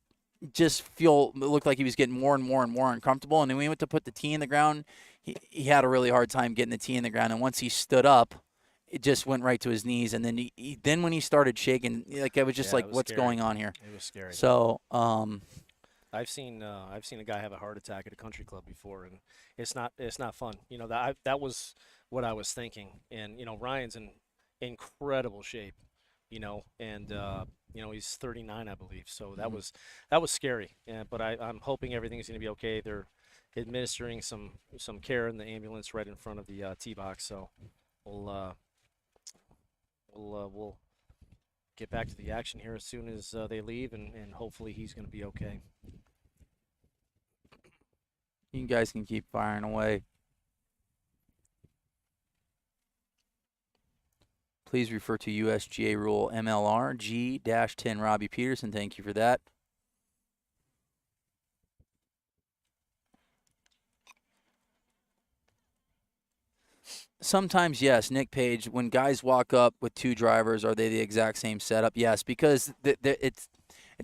looked like he was getting more and more and more uncomfortable. And then when he went to put the tee in the ground, he had a really hard time getting the tee in the ground. And once he stood up, it just went right to his knees. And then then when he started shaking, like I was just like, what's going on here? It was scary. So I've seen a guy have a heart attack at a country club before, and it's not fun. That was what I was thinking. And Ryan's in incredible shape, and he's 39, I believe. So that was scary. Yeah, but I'm hoping everything's going to be okay. They're administering some care in the ambulance right in front of the tee box. So we'll get back to the action here as soon as they leave, and hopefully he's going to be okay. You guys can keep firing away. Please refer to USGA rule MLR G-10. Robbie Peterson, thank you for that. Sometimes, yes, Nick Page, when guys walk up with two drivers, are they the exact same setup? Yes, because it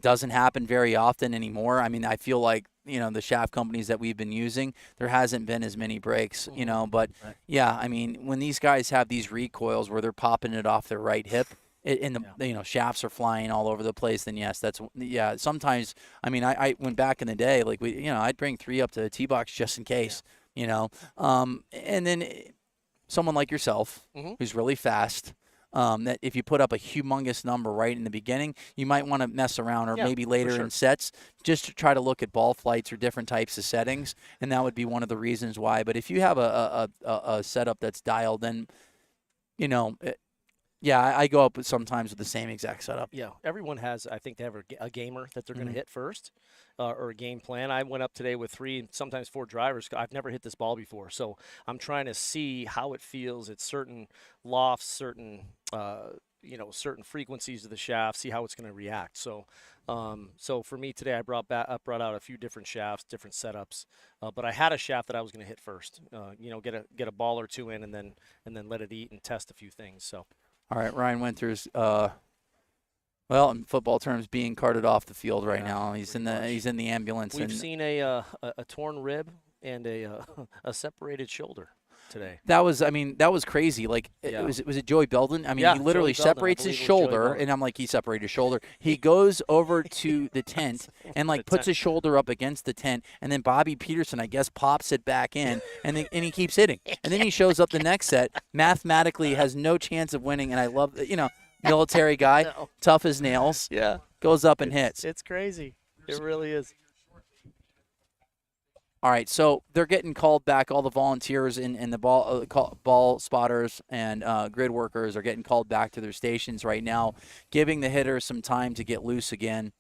doesn't happen very often anymore. I mean, I feel like, the shaft companies that we've been using, there hasn't been as many breaks, but yeah, I mean, when these guys have these recoils where they're popping it off their right hip, and the shafts are flying all over the place, then yes, sometimes, I mean, I went back in the day, like I'd bring 3 up to the tee box just in case, and then someone like yourself who's really fast, that if you put up a humongous number right in the beginning, you might want to mess around or maybe later in sets just to try to look at ball flights or different types of settings, and that would be one of the reasons why. But if you have a setup that's dialed, then, I go up sometimes with the same exact setup. Yeah, everyone has, I think they have a gamer that they're going to hit first or a game plan. I went up today with 3, sometimes 4 drivers. I've never hit this ball before, so I'm trying to see how it feels at certain lofts, certain certain frequencies of the shaft, see how it's going to react. So for me today, I brought out a few different shafts, different setups, but I had a shaft that I was going to hit first. Get a ball or 2 in, and then let it eat and test a few things. So. All right, Ryan Winther's, in football terms, being carted off the field right now. He's in the ambulance. We've seen a torn rib and a separated shoulder today. That was crazy. Like, was it Joey Belden? I mean, he literally separates his shoulder, and I'm like, he separated his shoulder. He goes over to the tent and puts his shoulder up against the tent, and then Bobby Peterson, I guess, pops it back in, and he keeps hitting. And then he shows up the next set, mathematically has no chance of winning, and I love, military guy, tough as nails. Yeah. Goes up and hits. It's crazy. It really is. All right, so they're getting called back. All the volunteers and the ball spotters and grid workers are getting called back to their stations right now, giving the hitters some time to get loose again.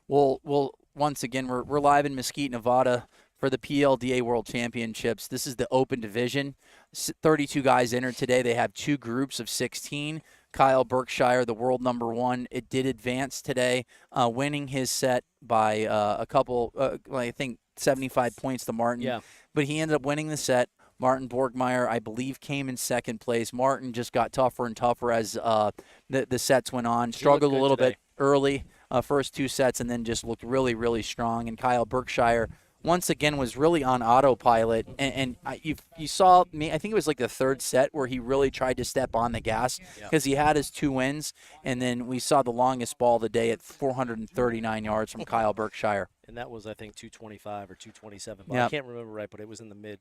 We'll once again, we're live in Mesquite, Nevada for the PLDA World Championships. This is the open division. 32 guys entered today. They have 2 groups of 16. Kyle Berkshire, the world number 1, it did advance today, winning his set by a couple, I think 75 points to Martin. Yeah. But he ended up winning the set. Martin Borgmeyer, I believe, came in second place. Martin just got tougher and tougher as the sets went on. Struggled a little bit early, first 2 sets, and then just looked really, really strong. And Kyle Berkshire, once again, was really on autopilot. And you saw me, I think it was like the 3rd set where he really tried to step on the gas because he had his 2 wins. And then we saw the longest ball of the day at 439 yards from Kyle Berkshire. And that was, I think, 225 or 227. Yeah. I can't remember right, but it was in the mid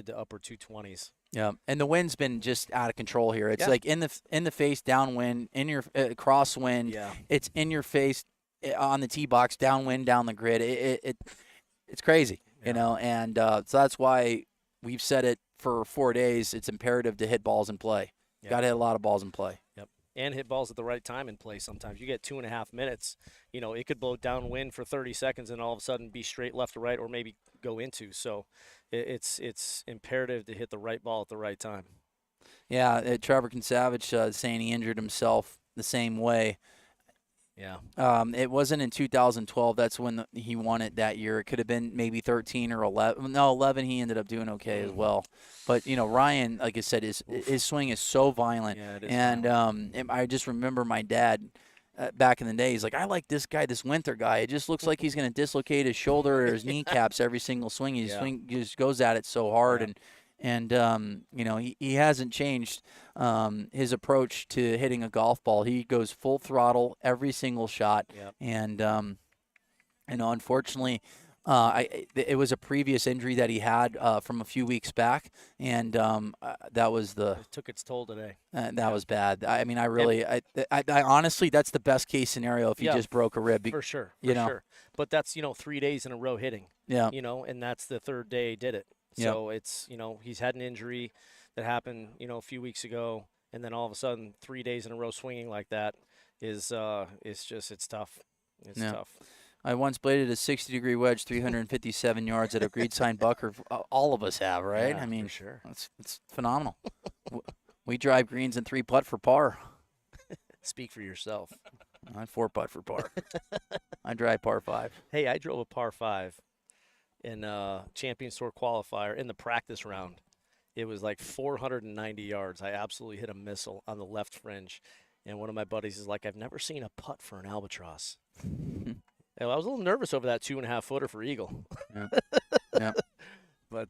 to upper 220s. Yeah, and the wind's been just out of control here. It's like in the face, downwind, in your crosswind. Yeah. It's in your face on the tee box, downwind, down the grid. It's crazy, and so that's why we've said it for 4 days. It's imperative to hit balls in play. Got to hit a lot of balls in play. Yep. And hit balls at the right time in play sometimes. You get 2.5 minutes. It could blow downwind for 30 seconds and all of a sudden be straight left to right or maybe go into. So it's imperative to hit the right ball at the right time. Yeah, Trevor Kinsavage saying he injured himself the same way. Yeah. It wasn't in 2012. That's when he won it that year. It could have been maybe 13 or 11. No, 11 he ended up doing okay as well. But, Ryan, like I said, his swing is so violent. Yeah, it is and violent. I just remember my dad back in the day. He's like, I like this guy, this Winther guy. It just looks like he's going to dislocate his shoulder or his kneecaps every single swing. He just goes at it so hard. Yeah. And he hasn't changed his approach to hitting a golf ball. He goes full throttle every single shot. Yep. And unfortunately, it was a previous injury that he had from a few weeks back, and that was it took its toll today. That was bad. I mean, I honestly, that's the best case scenario if he just broke a rib. For sure. Sure. But that's 3 days in a row hitting. Yeah. And that's the 3rd day he did it. So it's, he's had an injury that happened, a few weeks ago, and then all of a sudden 3 days in a row swinging like that it's tough. It's tough. I once bladed a 60-degree wedge, 357 yards at a green sign bunker. All of us have, right? Yeah, I mean, for sure. It's phenomenal. We drive greens and 3-putt for par. Speak for yourself. I 4-putt for par. I drive par 5. Hey, I drove a par 5 in Champions Tour qualifier in the practice round. It was like 490 yards. I absolutely hit a missile on the left fringe. And one of my buddies is like, I've never seen a putt for an albatross. And I was a little nervous over that 2.5-footer for eagle. Yeah. But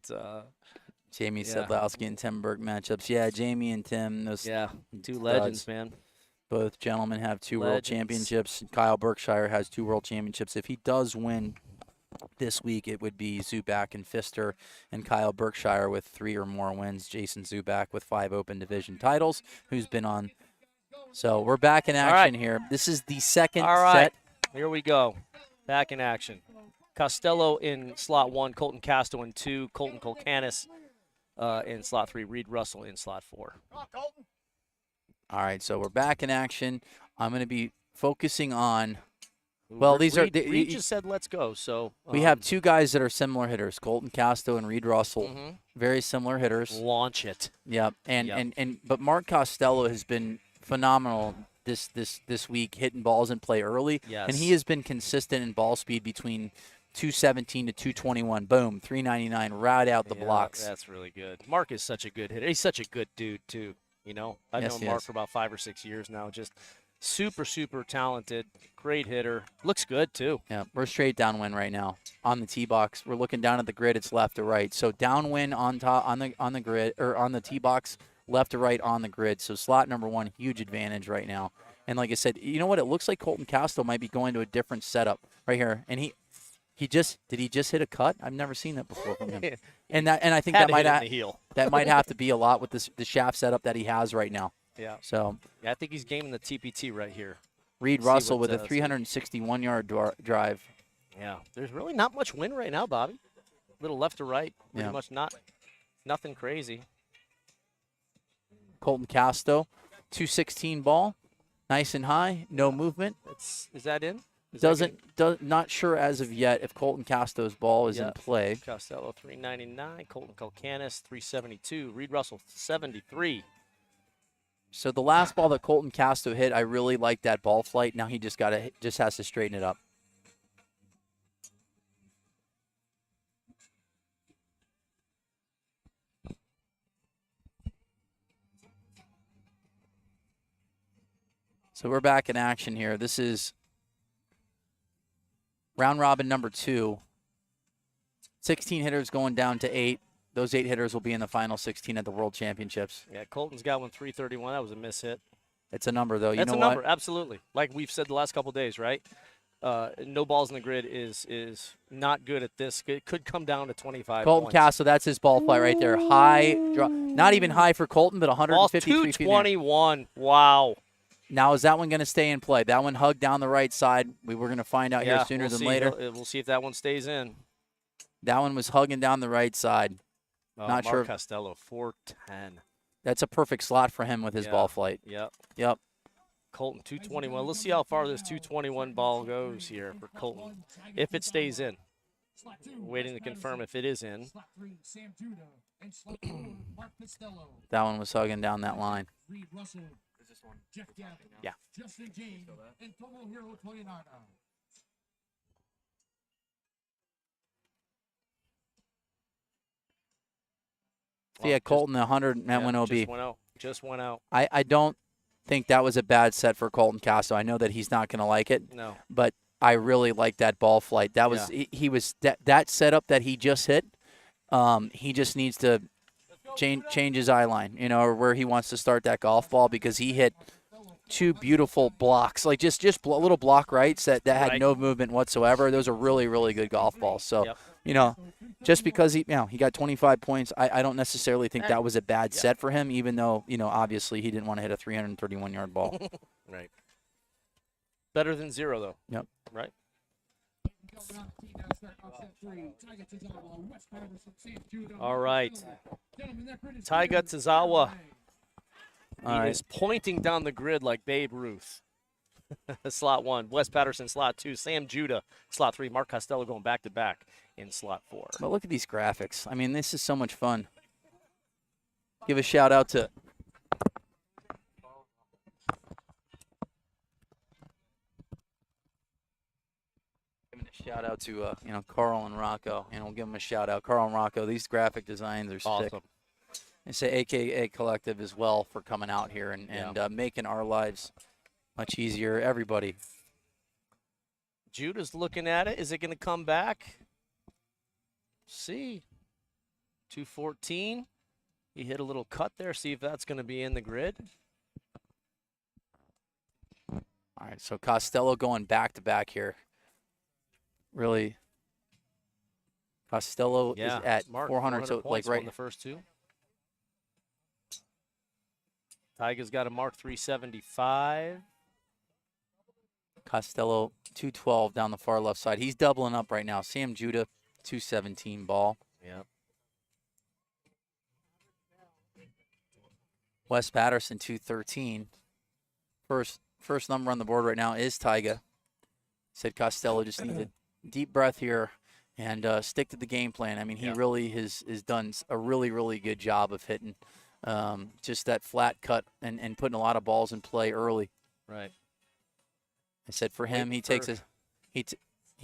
Jamie Sedlowski and Tim Burke matchups. Yeah, Jamie and Tim. Those 2 legends, man. Both gentlemen have 2 world Legends. championships. Kyle Berkshire has 2 world championships. If he does win This week it would be Zubak and Pfister and Kyle Berkshire with 3 or more wins. Jason Zubak with 5 open division titles, who's been on. So we're back in action here. This is the second set. Here we go. Back in action. Costello in slot 1, Colton Casto in 2, Colton Casto in slot 3, Reed Russell in slot 4. All right, so we're back in action. I'm going to be focusing on, well, these are... Reed just said let's go, so... we have 2 guys that are similar hitters, Colton Casto and Reed Russell. Very similar hitters. Launch it. Yep, but Mark Costello has been phenomenal this week, hitting balls in play early. Yes. And he has been consistent in ball speed between 217 to 221. Boom, 399 right out the blocks. That's really good. Mark is such a good hitter. He's such a good dude, too. You know, I've known Mark for about 5 or 6 years now. Just super, super talented, great hitter. Looks good, too. Yeah, we're straight downwind right now on the tee box. We're looking down at the grid. It's left to right. So downwind on top on the grid or on the tee box, left to right on the grid. So slot number 1, huge advantage right now. And like I said, you know what? It looks like Colton Casto might be going to a different setup right here. And he just hit a cut? I've never seen that before from him. And I think that might have to be a lot with the shaft setup that he has right now. Yeah. So I think he's gaming the TPT right here. Reed Russell with a 361-yard drive. Yeah. There's really not much wind right now, Bobby. Little left to right. Pretty much nothing crazy. Colton Casto, 216 ball, nice and high, no movement. Is that in? Not sure as of yet if Colton Casto's ball is in play. Costello 399, Colton Casto 372, Reed Russell 73. So the last ball that Colton Casto hit, I really like that ball flight. Now he just has to straighten it up. So we're back in action here. This is round robin number 2. 16 hitters going down to 8. Those 8 hitters will be in the final 16 at the World Championships. Yeah, Colton's got one 331. That was a miss hit. It's a number, though. That's a number, absolutely. Like we've said the last couple of days, right? No balls in the grid is not good at this. It could come down to 25 Colton points. Casto, that's his ball flight right there. High, not even high for Colton, but 153 Ball's feet. 221. Wow. Now, is that one going to stay in play? That one hugged down the right side. We were going to find out here sooner than later. We'll see if that one stays in. That one was hugging down the right side. Not sure. Mark Costello, 410. That's a perfect slot for him with his ball flight. Yep. Colton, 221. Let's see how far this 221 ball goes here for Colton. If it stays in. Waiting to confirm if it is in. That one was hugging down that line. Yeah. So yeah, Colton, 100, that went OB. Just went out. I don't think that was a bad set for Colton Casto. I know that he's not going to like it. No. But I really like that ball flight. That was he was that setup that he just hit. He just needs to change his eye line, or where he wants to start that golf ball, because he hit 2 beautiful blocks, like just little block rights that had no movement whatsoever. Those are really, really good golf balls. So, just because he got 25 points, I don't necessarily think that was a bad set for him, even though, obviously he didn't want to hit a 331-yard ball. Right. Better than 0, though. Yep. Right. All right. Taiga Tazawa. He is pointing down the grid like Babe Ruth. Slot 1. Wes Patterson, slot 2. Sam Judah, slot 3. Mark Costello going back-to-back in slot 4. But look at these graphics. I mean, this is so much fun. Give a shout-out to Carl and Rocco, and we'll give them a shout out. Carl and Rocco, these graphic designs are sick. Awesome. And say AKA Collective as well for coming out here and making our lives much easier. Everybody. Judah's looking at it. Is it going to come back? See. 214. He hit a little cut there. See if that's going to be in the grid. All right, so Costello going back-to-back here. Really Costello Yeah, is at smart. 400, so points, like right. won the first two. Tyga's got a mark 375. Costello 212 down the far left side. He's doubling up right now. Sam Judah 217 ball. Yep. Wes Patterson 213. First number on the board right now is Tyga. Said Costello just needs a deep breath here and stick to the game plan. I mean, he really has done a really good job of hitting just that flat cut and putting a lot of balls in play early. Right. I said for him, he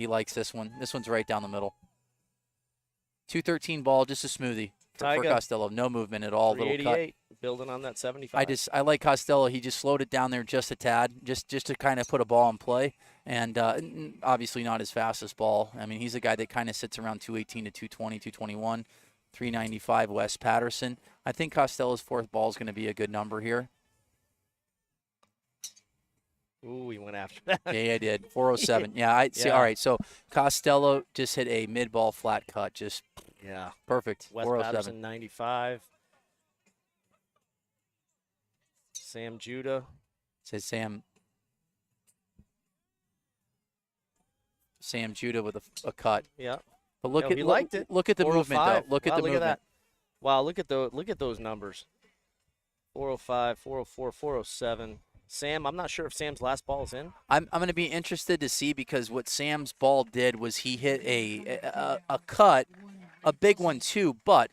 likes this one. This one's right down the middle. 213 ball, just a smoothie for Costello. No movement at all. Little cut. Building on that 75. I like Costello. He just slowed it down there just a tad, just to kind of put a ball in play, and obviously not his fastest ball. I mean, he's a guy that kind of sits around 218 to 220, 221, 395. Wes Patterson. I think Costello's fourth ball is going to be a good number here. Ooh, he went after that. Yeah, I did. 407. Yeah, I see. All right, so Costello just hit a mid-ball flat cut, just perfect. Wes 407. Patterson 95. Sam Judah. Says Sam Judah with a cut. Yeah. But look at he liked it. Look at the movement though. Look at the movement. At that. Wow, look at those numbers. 405, 404, 407. Sam, I'm not sure if Sam's last ball is in. I'm going to be interested to see, because what Sam's ball did was he hit a cut, a big one too, but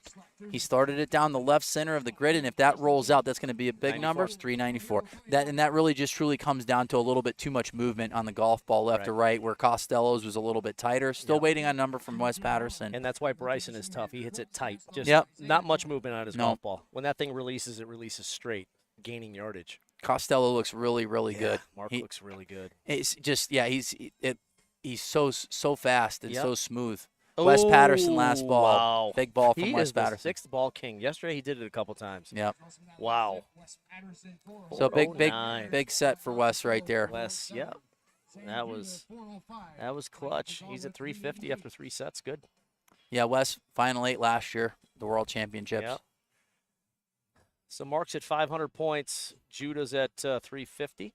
he started it down the left center of the grid, and if that rolls out, that's going to be a big number. It's 394. That really just truly comes down to a little bit too much movement on the golf ball left to right, where Costello's was a little bit tighter. Still waiting on a number from Wes Patterson. And that's why Bryson is tough. He hits it tight. Just not much movement on his golf ball. When that thing releases, it releases straight, gaining yardage. Costello looks really good. Mark looks really good. It's just he's so fast and so smooth. Wes Patterson last ball. Wow. Big ball from He Wes is the Patterson. sixth ball king. Yesterday he did it a couple times. Yep. Wow. So big set for Wes right there. Wes, that was clutch. He's at 350 after 3 sets. Good. Yeah, Wes final 8 last year, the World Championships. Yep. So Mark's at 500 points. Judah's at 350,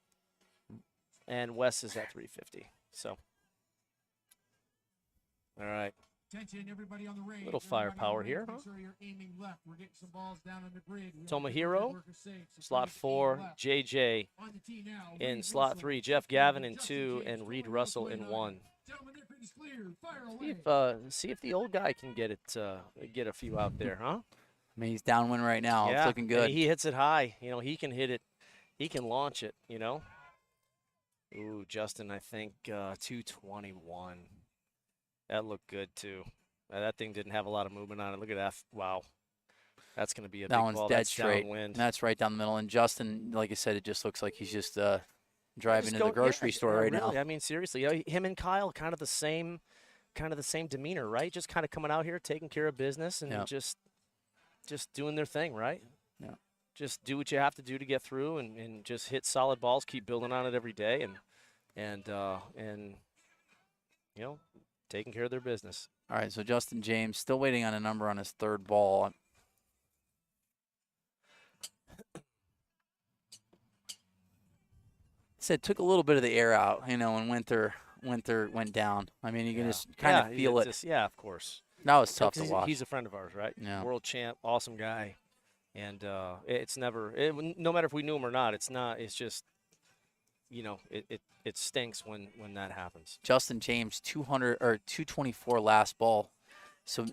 and Wes is at 350. So, all right. Everybody on the range. Little firepower here, huh? Sure you're aiming left. We're getting some balls down on the grid. Tomohiro, slot 4, JJ in slot 3, Jeff Gavin in 2, and Reed Russell in 1. See if the old guy can get a few out there, huh? I mean, he's downwind right now. It's looking good. And he hits it high. You know, he can hit it. He can launch it, you know. Ooh, Justin, I think 221. That looked good, too. That thing didn't have a lot of movement on it. Look at that. Wow. That's going to be a big ball. That one's dead straight. Downwind. That's right down the middle. And Justin, like I said, it just looks like he's just driving to the grocery store right now. I mean, seriously, him and Kyle kind of the same demeanor, right? Just kind of coming out here, taking care of business, and just doing their thing, right? Yeah. Just do what you have to do to get through, and just hit solid balls, keep building on it every day, and you know, taking care of their business. All right, so Justin James still waiting on a number on his third ball. Said took a little bit of the air out, you know, when Winther went down. I mean, you can just kind of feel it. Of course. That was tough to watch. He's a friend of ours, right? Yeah. World champ, awesome guy. And it's never, no matter if we knew him or not, it's not, it's just, you know, it stinks when that happens. Justin James, 224 last ball. So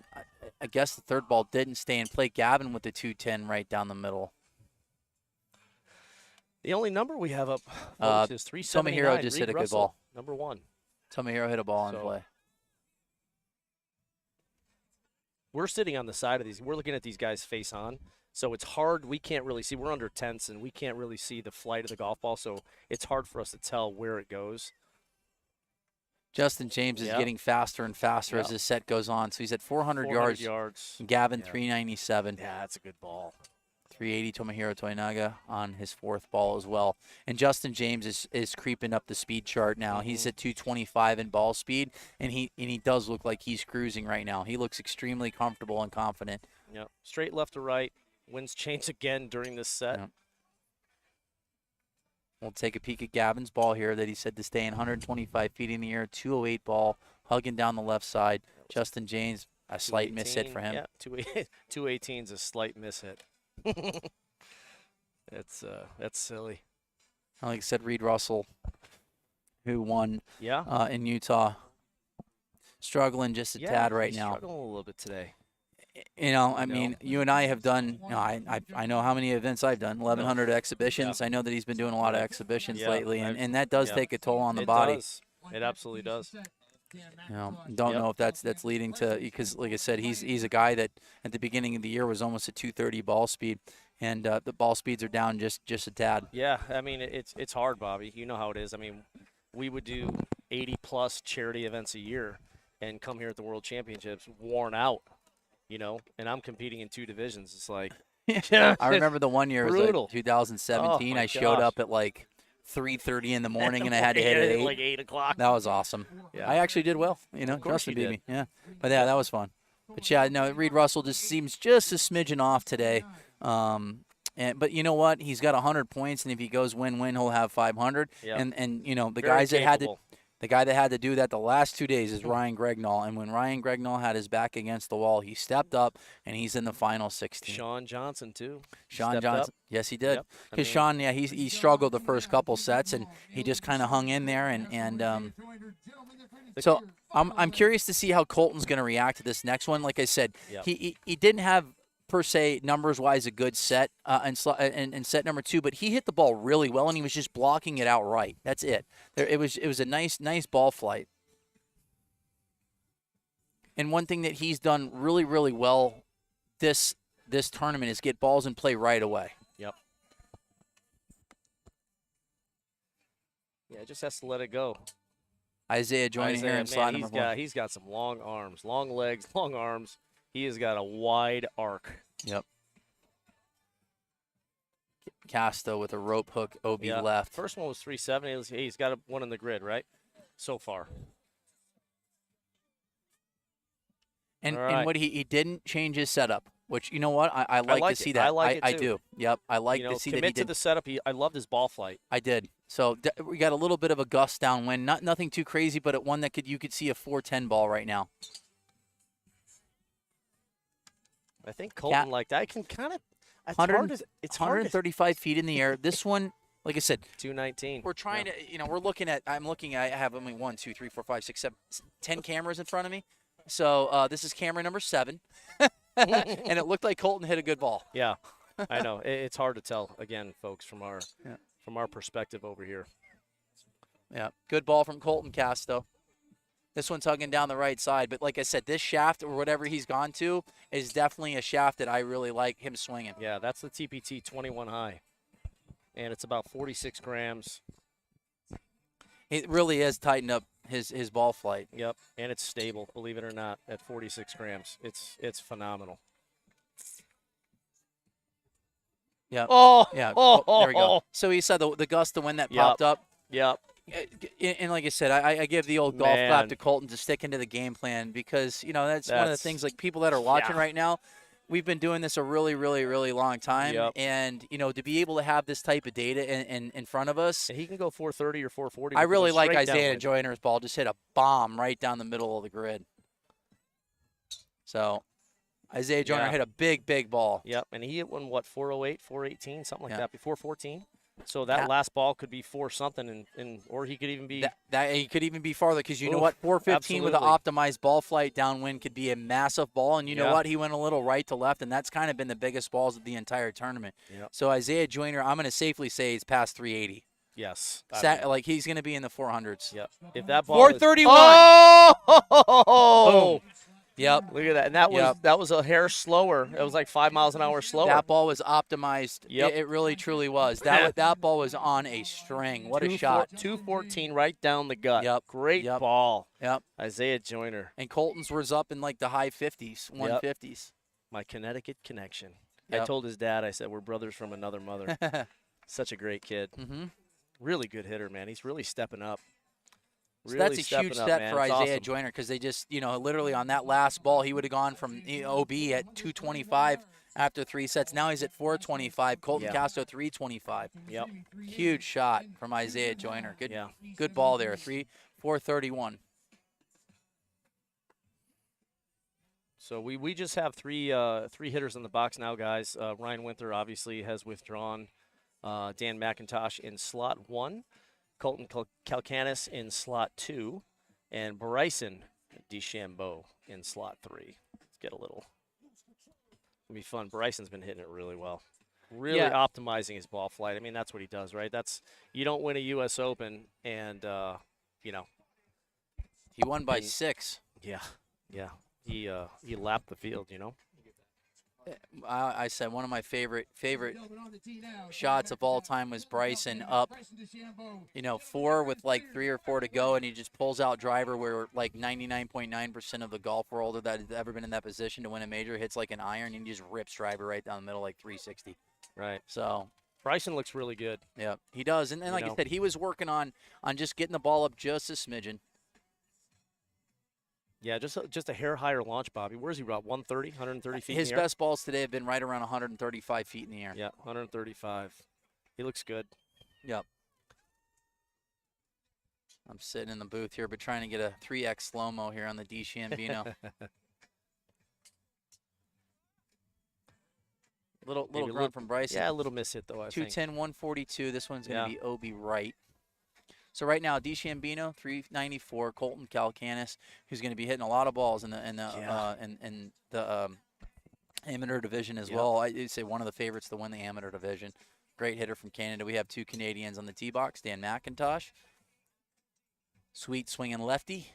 I guess the third ball didn't stay in play. Gavin with the 210 right down the middle. The only number we have up is 379. Tomohiro just hit a good ball. Number 1. Tomohiro hit a ball in play. We're sitting on the side of these. We're looking at these guys face on. So it's hard. We can't really see. We're under tents, and we can't really see the flight of the golf ball. So it's hard for us to tell where it goes. Justin James is getting faster and faster as this set goes on. So he's at 400 yards. Gavin, 397. Yeah, that's a good ball. 380 Tomohiro Toinaga on his 4th ball as well. And Justin James is creeping up the speed chart now. He's at 225 in ball speed, and he does look like he's cruising right now. He looks extremely comfortable and confident. Yep. Straight left to right. Winds change again during this set. Yep. We'll take a peek at Gavin's ball here that he said to stay in 125 feet in the air, 208 ball, hugging down the left side. Justin James, a slight miss hit for him. Yeah, 218 is a slight miss hit. That's silly. Like I said, Reed Russell, who won in Utah, struggling just a tad right now. Struggling a little bit today. You know, I mean, you and I have done, you know, I know how many events I've done, 1,100 exhibitions. I know that he's been doing a lot of exhibitions lately, and that does take a toll on the body. Does. It absolutely does. You know, don't know if that's leading to, because like I said, he's a guy that at the beginning of the year was almost at 230 ball speed, and the ball speeds are down just a tad. Yeah, I mean, it's hard, Bobby. You know how it is. I mean, we would do 80-plus charity events a year and come here at the World Championships worn out. You know, and I'm competing in 2 divisions. It's like, I remember the one year, it was like 2017. Oh, I showed up at like 3:30 in the morning, and I had to hit at 8. Like 8 o'clock. That was awesome. Yeah. I actually did well. You know, Justin beat me. Yeah, but yeah, that was fun. But yeah, no, Reed Russell just seems just a smidgen off today. But you know what? He's got 100 points, and if he goes win-win, he'll have 500. Yep. And you know the Very guys that had to. capable. The guy that had to do that the last 2 days is Ryan Gregnall, and when Ryan Gregnall had his back against the wall, he stepped up, and he's in the final 16. Sean Johnson, too. Sean Stepped Johnson, up. yes, he did. Yep. Because Sean, yeah, he struggled the first couple sets, and he just kind of hung in there, and so I'm curious to see how Colton's going to react to this next one. Like I said, he didn't have per se numbers-wise a good set in set number 2, but he hit the ball really well, and he was just blocking it outright. That's it. It was a nice ball flight. And one thing that he's done really, really well this tournament is get balls in play right away. Yep. Yeah, just has to let it go. Isaiah Joyner here in slot number 4. He's got some long arms, long legs, long arms. He has got a wide arc. Yep. Casto with a rope hook OB left. First one was 370. He's got one in the grid, right? So far. And what he didn't change his setup, which, you know what, I like to see that. I like it too. I do. Yep, I like to see that he commit did. to the setup. I loved his ball flight. I did. So we got a little bit of a gust downwind. Nothing too crazy, but at one that you could see a 410 ball right now. I think Colton like that. I can kind of. It's 135 feet in the air. This one, like I said, 219. We're trying to, we're looking at. I have only 1, 2, 3, 4, 5, 6, 7, 10 cameras in front of me. So this is camera number 7, and it looked like Colton hit a good ball. Yeah, I know. It's hard to tell again, folks, from our perspective over here. Yeah, good ball from Colton Casto. This one's hugging down the right side, but like I said, this shaft or whatever he's gone to is definitely a shaft that I really like him swinging. Yeah, that's the TPT 21 high, and it's about 46 grams. It really has tightened up his ball flight. Yep, and it's stable, believe it or not, at 46 grams. It's phenomenal. Yeah. Oh, yeah. Oh, there we go. So he said the gust of wind that popped up. Yep. And like I said, I give the old golf clap to Colton to stick into the game plan because, that's one of the things, like, people that are watching right now, we've been doing this a really, really, really long time. Yep. And, to be able to have this type of data in front of us. And he can go 430 or 440. I really like Isaiah Joyner's ball. Just hit a bomb right down the middle of the grid. So Isaiah Joyner hit a big ball. Yep, and he hit one, 408, 418, something like that, before 14. So that last ball could be 4 something, or he could even be that he could even be farther because you know what, 415 with an optimized ball flight downwind could be a massive ball, and you know what, he went a little right to left, and that's kind of been the biggest balls of the entire tournament. Yep. So Isaiah Joyner, I'm going to safely say he's past 380. Yes, like he's going to be in the 400s. Yep. If that ball 431. Oh! Boom. Yep. Look at that. And that was a hair slower. It was like 5 miles an hour slower. That ball was optimized. Yep. It really, truly was. That ball was on a string. What a shot. 214 right down the gut. Yep. Great ball. Yep. Isaiah Joyner. And Colton's was up in like the high 50s, 150s. My Connecticut connection. I Yep. told his dad, I said, we're brothers from another mother. Such a great kid. Mm-hmm. Really good hitter, man. He's really stepping up. So Really that's a stepping huge up, step man. for It's Isaiah awesome. Joyner because they just, literally on that last ball, he would have gone from OB at 225 after 3 sets. Now he's at 425. Colton Yeah. Casto 325. Yep. Huge shot from Isaiah Joyner. Good, Yeah. good ball there. 431. So we just have three hitters in the box now, guys. Ryan Winther obviously has withdrawn. Dan McIntosh in slot 1, Colton Calcanis in slot 2, and Bryson DeChambeau in slot 3. Let's get a little. It'll be fun. Bryson's been hitting it really well. Really Yeah. optimizing his ball flight. I mean, that's what he does, right? You don't win a U.S. Open, and He won by 6. yeah. He lapped the field, I said one of my favorite shots of all time was Bryson up, 4 with like 3 or 4 to go, and he just pulls out driver where like 99.9% of the golf world that has ever been in that position to win a major hits like an iron, and he just rips driver right down the middle like 360. Right. So Bryson looks really good. yeah, he does, and like I said, he was working on just getting the ball up just a smidgen. Yeah, just a hair higher launch, Bobby. Where's he about 130, 130 feet His in the air? best balls today have been right around 135 feet in the air. Yeah, 135. He looks good. Yep. I'm sitting in the booth here, but trying to get a 3x slow-mo here on the DeChambeau. little Maybe a grunt little- from Bryson. Yeah, a little miss hit, though, I think. 210, 142. This one's going to Yeah. be OB right. So right now, DeChambeau 394, Colton Calcanis, who's going to be hitting a lot of balls in the amateur division as Yep. well. I'd say one of the favorites to win the amateur division. Great hitter from Canada. We have 2 Canadians on the tee box. Dan McIntosh, sweet swinging lefty.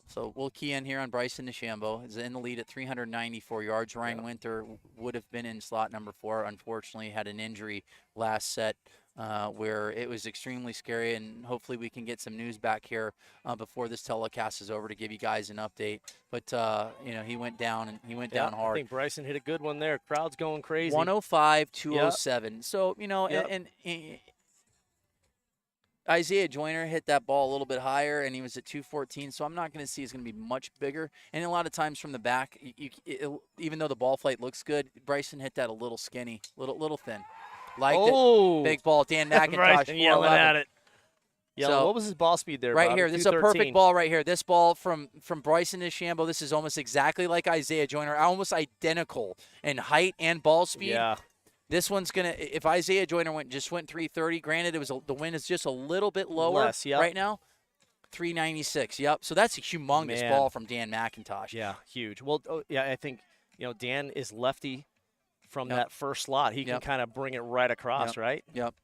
So we'll key in here on Bryson DeChambeau. Is in the lead at 394 yards. Ryan Winther would have been in slot number 4. Unfortunately, had an injury last set where it was extremely scary, and hopefully we can get some news back here before this telecast is over to give you guys an update. But, he went down, and he went down hard. I think Bryson hit a good one there. Crowd's going crazy. 105, 207. So, Yep. and Isaiah Joyner hit that ball a little bit higher, and he was at 214, so I'm not going to see it's going to be much bigger. And a lot of times from the back, even though the ball flight looks good, Bryson hit that a little skinny, little thin. Liked it. Big ball. Dan McIntosh, Bryson yelling 411. at it. So, what was his ball speed there, right Bobby? here, this is a 213. perfect ball right here. This ball from Bryson DeChambeau, this is almost exactly like Isaiah Joyner, almost identical in height and ball speed. Yeah. This one's going to, if Isaiah Joyner went 330, granted the wind is just a little bit lower Less, yep. right now, 396. Yep. So that's a humongous Man. ball from Dan McIntosh. Yeah, huge. Well, I think, Dan is lefty from Yep. that first slot. He can Yep. kind of bring it right across, Yep. right? Yep.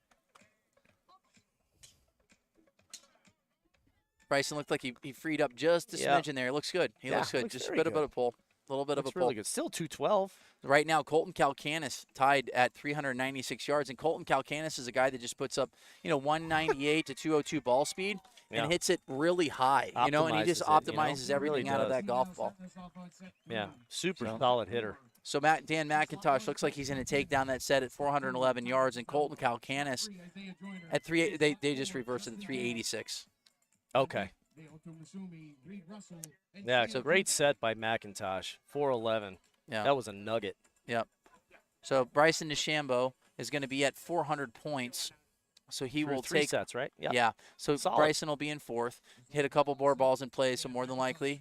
Bryson looked like he freed up just a Yeah. smidgen there. It looks good. He Yeah, looks good. looks Just a very bit of good. a pull. A little bit of a Looks pull. really good. Still 212. Right now, Colton Calcanis tied at 396 yards, and Colton Calcanis is a guy that just puts up, 198 to 202 ball speed Yeah. and hits it really high, and he just Optimizes it, optimizes He everything really out of does. that golf ball. Yeah, super So- solid hitter. So Dan McIntosh looks like he's going to take down that set at 411 yards, and Colton Calcanis at they just reversed it at 386. Okay. Yeah, so great set by McIntosh. 411. Yeah. That was a nugget. Yep. So Bryson DeChambeau is going to be at 400 points. So he Through will 3 take sets, right? Yeah. So Solid. Bryson will be in 4th. Hit a couple more balls in play, so more than likely,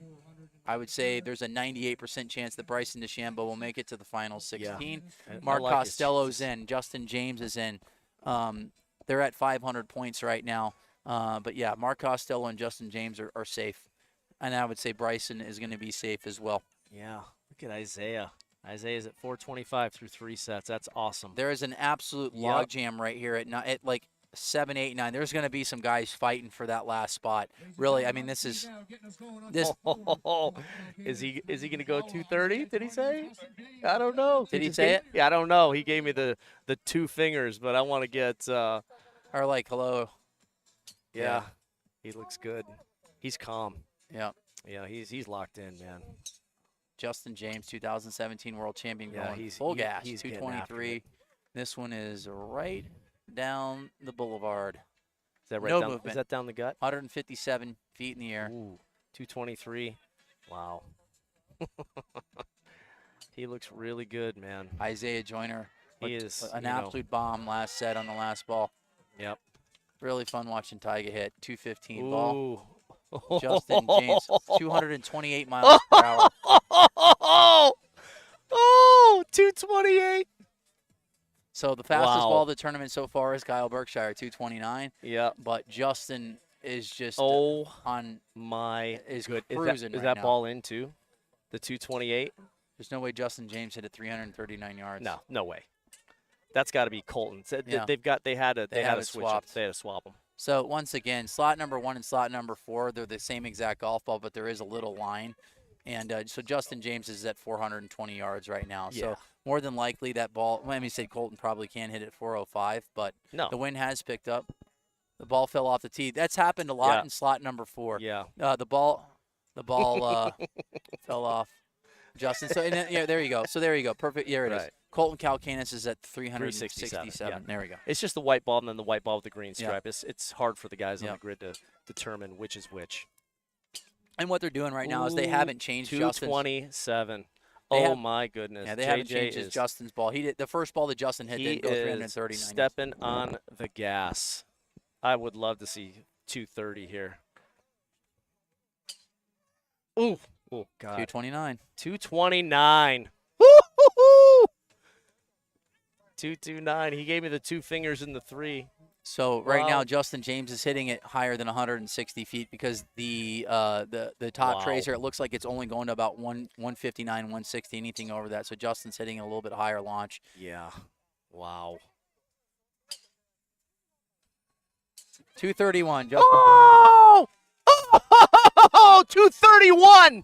I would say there's a 98% chance that Bryson DeChambeau will make it to the final 16. I Mark like his Costello's chances. in. Justin James is in. They're at 500 points right now. But, yeah, Mark Costello and Justin James are safe. And I would say Bryson is going to be safe as well. Yeah, look at Isaiah. Isaiah's at 425 through 3 sets. That's awesome. There is an absolute Yep. logjam right here at like 7, 8, 9. There's going to be some guys fighting for that last spot. Really, I mean, this. Is he going to go 230? Did he say? I don't know. Did he just say gave- it? Yeah, I don't know. He gave me the 2 fingers, but I want to get. Or like, hello. Yeah, he looks good. He's calm. Yeah. Yeah, he's locked in, man. Justin James, 2017 world champion, Yeah, going he's- full he- gas, he's getting after 223. it. This one is right down the boulevard. Is that right No down? movement. Is that down the gut? 157 feet in the air. Ooh, 223. Wow. He looks really good, man. Isaiah Joyner, He looked is an absolute bomb last set on the last ball. Yep. Really fun watching Tiger hit. 215 ball. Ooh. Justin James, 228 miles per hour. Oh, 228. So the fastest Wow. ball of the tournament so far is Kyle Berkshire, 229. Yep. But Justin is just Oh on. my Is good. cruising Is right that now. ball into the 228? There's no way Justin James hit it 339 yards. No, no way. That's got to be Colton. Yeah. They had They to have it switch 'em. swapped. They had to swap them. So once again, slot number 1 and slot number 4, they're the same exact golf ball, but there is a little line. And so Justin James is at 420 yards right now. Yeah. So more than likely that ball, well, let me say Colton probably can hit it 405, but No. the wind has picked up. The ball fell off the tee. That's happened a lot Yeah. in slot number 4. Yeah. The ball fell off. Justin. So and then, yeah, there you go. So there you go. Perfect. There it is. Right. Colton Calcanis is at 367. 367, yeah. There we go. It's just the white ball and then the white ball with the green Yeah. stripe. It's hard for the guys on Yeah. the grid to determine which is which. And what they're doing right now is they Ooh, haven't changed Justin's. 227. They Oh have- my goodness. Yeah, they haven't JJ changed his is, Justin's ball. He did the first ball that Justin hit he didn't go is 339. stepping on the gas. I would love to see 230 here. Ooh. Oh God. 229. 229. Woo-hoo-hoo! 229. He gave me the 2 fingers and the 3. So right now Wow. Justin James is hitting it higher than 160 feet because the top Wow. tracer, it looks like it's only going to about 159, 160, anything over that. So Justin's hitting a little bit higher launch. Yeah. Wow. 231. Justin. Oh! Oh! 231.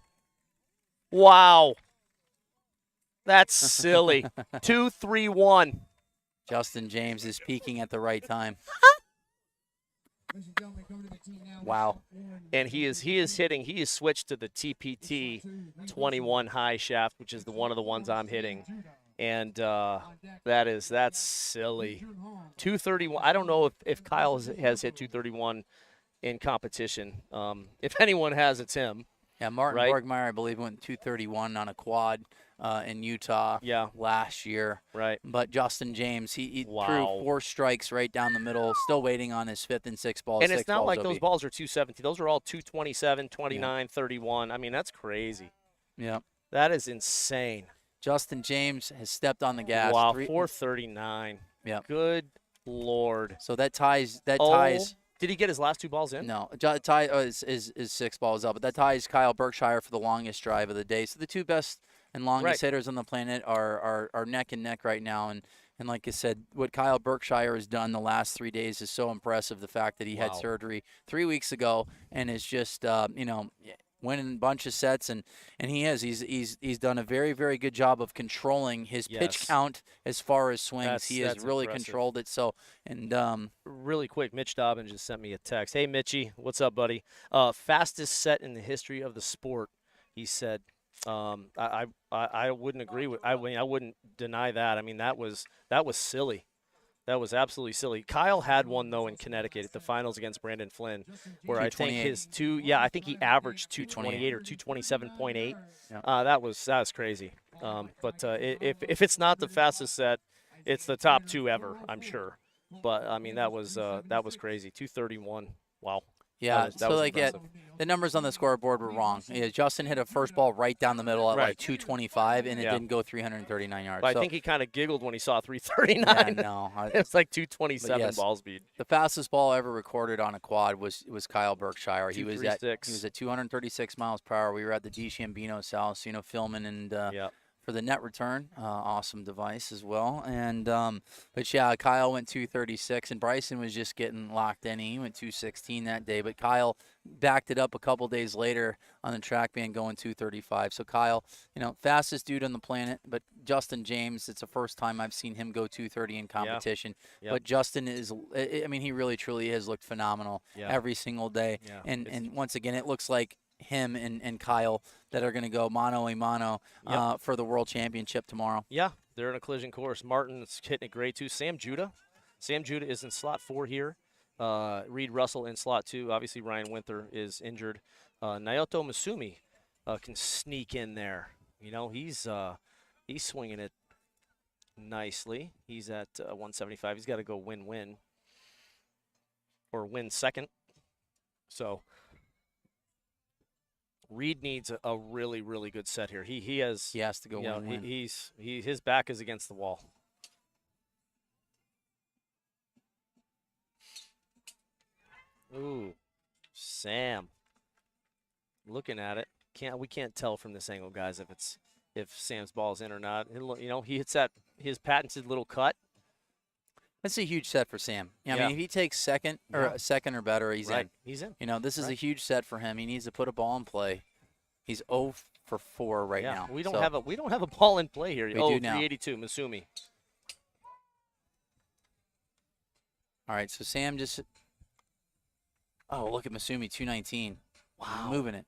Wow. That's silly. 231. Justin James is peaking at the right time. Ladies and gentlemen, coming to the team now. Wow. And he is hitting. He is switched to the TPT 21 high shaft, which is one of the ones I'm hitting. And that's silly. 231. I don't know if Kyle has hit 231 in competition. If anyone has, it's him. Yeah, Martin Right. Borgmeyer, I believe, went 231 on a quad in Utah Yeah. last year. Right. But Justin James, he threw Wow. 4 strikes right down the middle, still waiting on his 5th and 6th balls. And it's 6 not balls like OB. those balls are 217. Those are all 227, 29, 31. I mean, that's crazy. Yeah. That is insane. Justin James has stepped on the gas. Wow, 3 439. Yeah. Good Lord. So that ties. Oh, did he get his last 2 balls in? No, is 6 balls up, but that ties Kyle Berkshire for the longest drive of the day. So the 2 best and longest Right. hitters on the planet are neck and neck right now. And like I said, what Kyle Berkshire has done the last 3 days is so impressive. The fact that he had Wow. surgery 3 weeks ago and is just winning a bunch of sets, and he's done a very, very good job of controlling his pitch Yes. count as far as swings. That's- He has that's really impressive. controlled it. So Really quick, Mitch Dobbins just sent me a text. Hey, Mitchie, what's up, buddy? Fastest set in the history of the sport, he said. I wouldn't agree with. I mean, I wouldn't deny that. I mean, that was silly. That was absolutely silly. Kyle had one though in Connecticut at the finals against Brandon Flynn, where I think 228. I think he averaged 228 or 227.8. Yeah. That was crazy. But if it's not the fastest set, it's the top 2 ever, I'm sure. But I mean, that was crazy. 231. Wow. Yeah, That so was like impressive. the numbers on the scoreboard were wrong. Yeah, Justin hit a first ball right down the middle at Right. like 225, and it Yeah. didn't go 339 yards. But So, I think he kind of giggled when he saw 339. yeah, no, It was like 227 yes. ball speed. the fastest ball ever recorded on a quad was Kyle Berkshire. He was at 236 miles per hour. We were at the DeChambeau's house, filming and Yeah. for the net return, awesome device as well. And but yeah, Kyle went 236, and Bryson was just getting locked in. He went 216 that day, but Kyle backed it up a couple days later on the track band going 235. So Kyle, fastest dude on the planet. But Justin James, it's the first time I've seen him go 230 in competition. Yep. But Justin is, I mean, he really truly has looked phenomenal Yeah. every single day. Yeah. And once again, it looks like him and Kyle that are going to go mano a mano for the World Championship tomorrow. Yeah, they're in a collision course. Martin's hitting it great, too. Sam Judah is in slot 4 here. Reed Russell in slot 2. Obviously, Ryan Winther is injured. Naoto Masumi can sneak in there. You know, he's swinging it nicely. He's at 175. He's got to go win-win or win second. So Reed needs a really, really good set here. He has to go win-win. His back is against the wall. Ooh, Sam. Looking at it, we can't tell from this angle, guys, if Sam's ball is in or not. You know, he hits his patented little cut. That's a huge set for Sam. I mean, if he takes second or better, he's in. He's in. You know, this is a huge set for him. He needs to put a ball in play. He's 0 for 4 right now. We don't have a ball in play here. We do now. 382, Masumi. All right, so Sam just. Oh, look at Masumi, 219. Wow, moving it.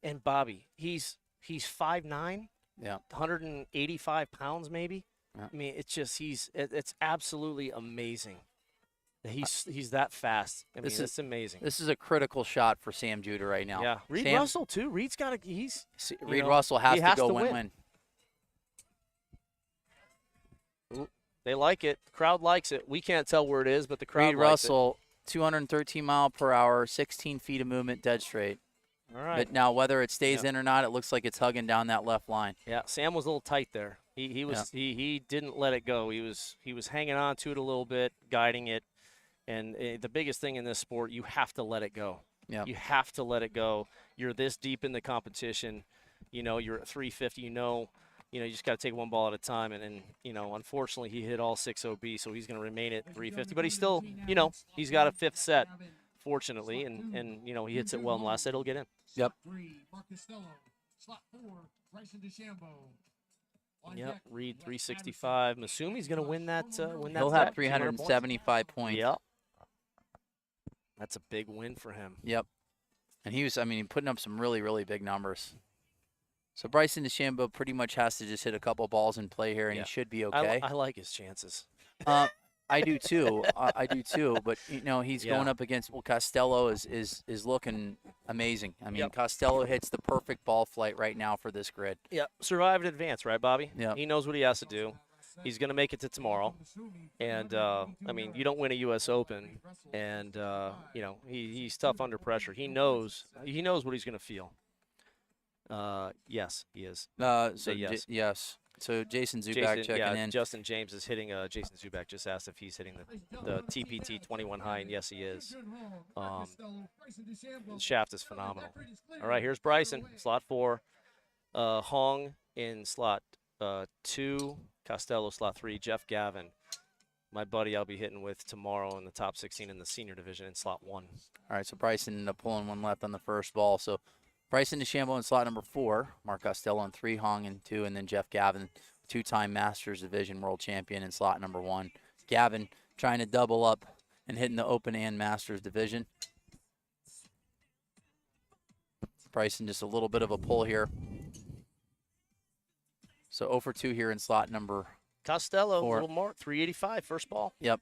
And Bobby, he's 5'9". Yeah, 185 pounds maybe. Yeah. I mean, it's just it's absolutely amazing. He's that fast. I mean, it's amazing. This is a critical shot for Sam Judah right now. Yeah, Reed Russell too. Reed's got Reed Russell has to go win-win. They like it. The crowd likes it. We can't tell where it is, but the crowd Reed likes Russell, 213 mile per hour, 16 feet of movement, dead straight. All right. But now whether it stays in or not, it looks like it's hugging down that left line. Yeah, Sam was a little tight there. He didn't let it go. He was hanging on to it a little bit, guiding it. And the biggest thing in this sport, you have to let it go. Yeah. You have to let it go. You're this deep in the competition. You know, you're at 350. You know, you just got to take one ball at a time. And you know, unfortunately, he hit all 6 OB, so he's going to remain at 350. But he's still, you know, he's got a 5th set, fortunately. And you know, he hits it well in the last set. He'll get in. Yep. Costello, slot 4, Bryson DeChambeau. Yep, Reed 365. Masumi's going to win that. He'll have 375 points. Yep. That's a big win for him. Yep. And he was, putting up some really, really big numbers. So Bryson DeChambeau pretty much has to just hit a couple balls in play here, and he should be okay. I like his chances. I do too. I do too. But you know, he's going up against Costello is looking amazing. I mean, Costello hits the perfect ball flight right now for this grid. Yeah, survive and advance, right, Bobby? Yeah. He knows what he has to do. He's going to make it to tomorrow. And I mean, you don't win a U.S. Open, and you know, he's tough under pressure. He knows what he's going to feel. Yes, he is. So yes. yes. So Jason Zubak checking in. Justin James is hitting. Jason Zubak just asked if he's hitting the TPT 21 high, and yes, he is. The shaft is phenomenal. All right, here's Bryson, slot 4. Hong in slot 2. Costello, slot 3. Jeff Gavin, my buddy I'll be hitting with tomorrow in the top 16 in the senior division in slot 1. All right, so Bryson ended up pulling one left on the first ball. So Bryson DeChambeau in slot number 4, Mark Costello in 3, Hong in 2, and then Jeff Gavin, 2-time Masters Division World Champion in slot number 1. Gavin trying to double up and hitting the Open and Masters Division. Bryson just a little bit of a pull here. So 0 for 2 here in slot number Costello, 4. a little more, 385, first ball. Yep.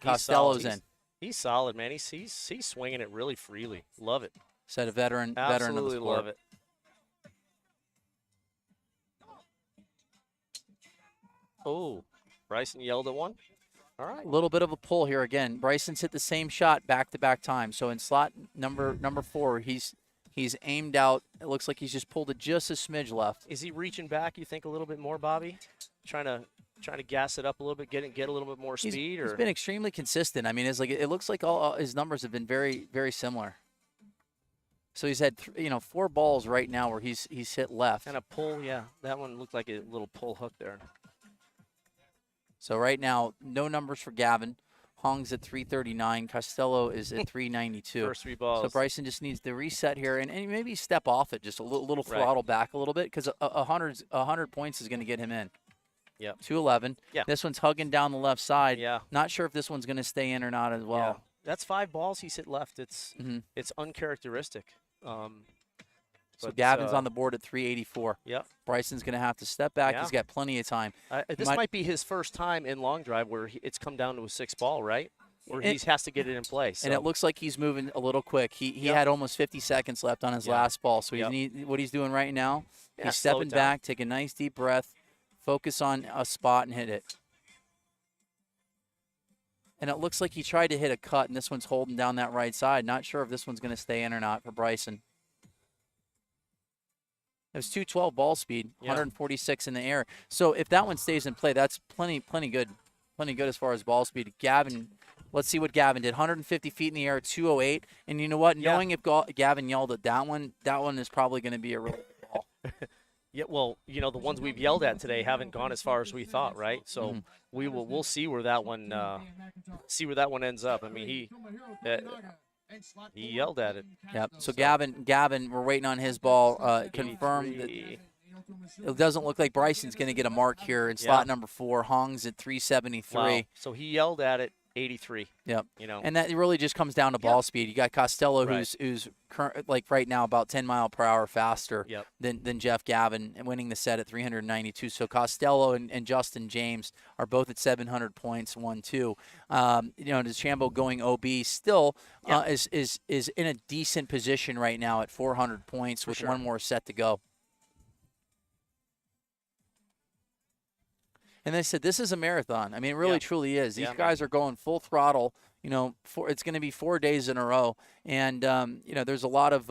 Costello's in. He's solid, man. He's swinging it really freely. Love it. Said a veteran of the Absolutely sport. love it. Oh, Bryson yelled at one. All right. A little bit of a pull here again. Bryson's hit the same shot back-to-back times. So in slot number 4, he's aimed out. It looks like he's just pulled it just a smidge left. Is he reaching back, you think, a little bit more, Bobby? Trying to gas it up a little bit, get a little bit more speed? He's been extremely consistent. I mean, it looks like all his numbers have been very, very similar. So he's had 4 balls right now where he's hit left. And a pull, yeah. That one looked like a little pull hook there. So right now, no numbers for Gavin. Hong's at 339. Costello is at 392. First 3 balls. So Bryson just needs to reset here and maybe step off it, just a little throttle back a little bit, because 100 points is going to get him in. Yeah. 211. Yeah. This one's hugging down the left side. Yeah. Not sure if this one's going to stay in or not as well. Yeah. That's 5 balls he's hit left. It's Mm-hmm. it's uncharacteristic. So But, Gavin's on the board at 384. Yep. Bryson's going to have to step back. Yeah. He's got plenty of time. This might be his first time in long drive where it's come down to a 6 ball, right? Where he has to get it in place. So. And it looks like he's moving a little quick. He Yep. had almost 50 seconds left on his last ball. So what he's doing right now, he's slow stepping it down. back, take a nice deep breath, focus on a spot and hit it. And it looks like he tried to hit a cut, and this one's holding down that right side. Not sure if this one's going to stay in or not for Bryson. It was 212 ball speed, 146 in the air. So if that one stays in play, that's plenty good. Plenty good as far as ball speed. Gavin, let's see what Gavin did. 150 feet in the air, 208. And you know what? Knowing if Gavin yelled at that one is probably going to be a really good ball. Yeah, well, you know, the ones we've yelled at today haven't gone as far as we thought, right? So we'll see where that one ends up. I mean, he yelled at it. Yep. So Gavin, we're waiting on his ball confirmed. That it doesn't look like Bryson's going to get a mark here in slot number 4. Hong's at 373. Wow. So he yelled at it 83. Yep. You know, and that really just comes down to ball speed. You got Costello, who's right now about 10 mile per hour faster than Jeff Gavin, and winning the set at 392. So Costello and Justin James are both at 700 points, 1-2. You know, DeChambeau going OB still is in a decent position right now at 400 points with one more set to go. And they said, this is a marathon. I mean, it really, truly is. These guys are going full throttle. You know, it's going to be 4 days in a row. And, you know, there's a lot of,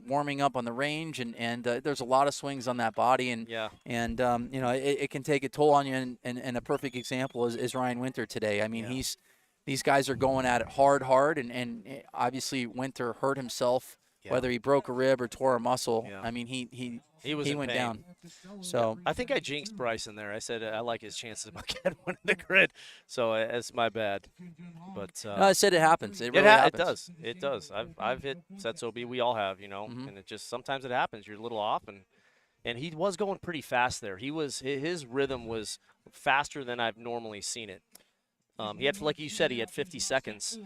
warming up on the range. And there's a lot of swings on that body. And, you know, it can take a toll on you. And a perfect example is Ryan Winther today. I mean, these guys are going at it hard. And obviously, Winther hurt himself, whether he broke a rib or tore a muscle. I mean, he went down. So I think I jinxed Bryson there. I said I like his chances of getting one in the grid. So it's my bad. But I said it happens. It really happens. It does. I've hit sets OB. We all have, you know. And it just sometimes it happens. You're a little off, and he was going pretty fast there. His rhythm was faster than I've normally seen it. He had, like you said, he had 50 seconds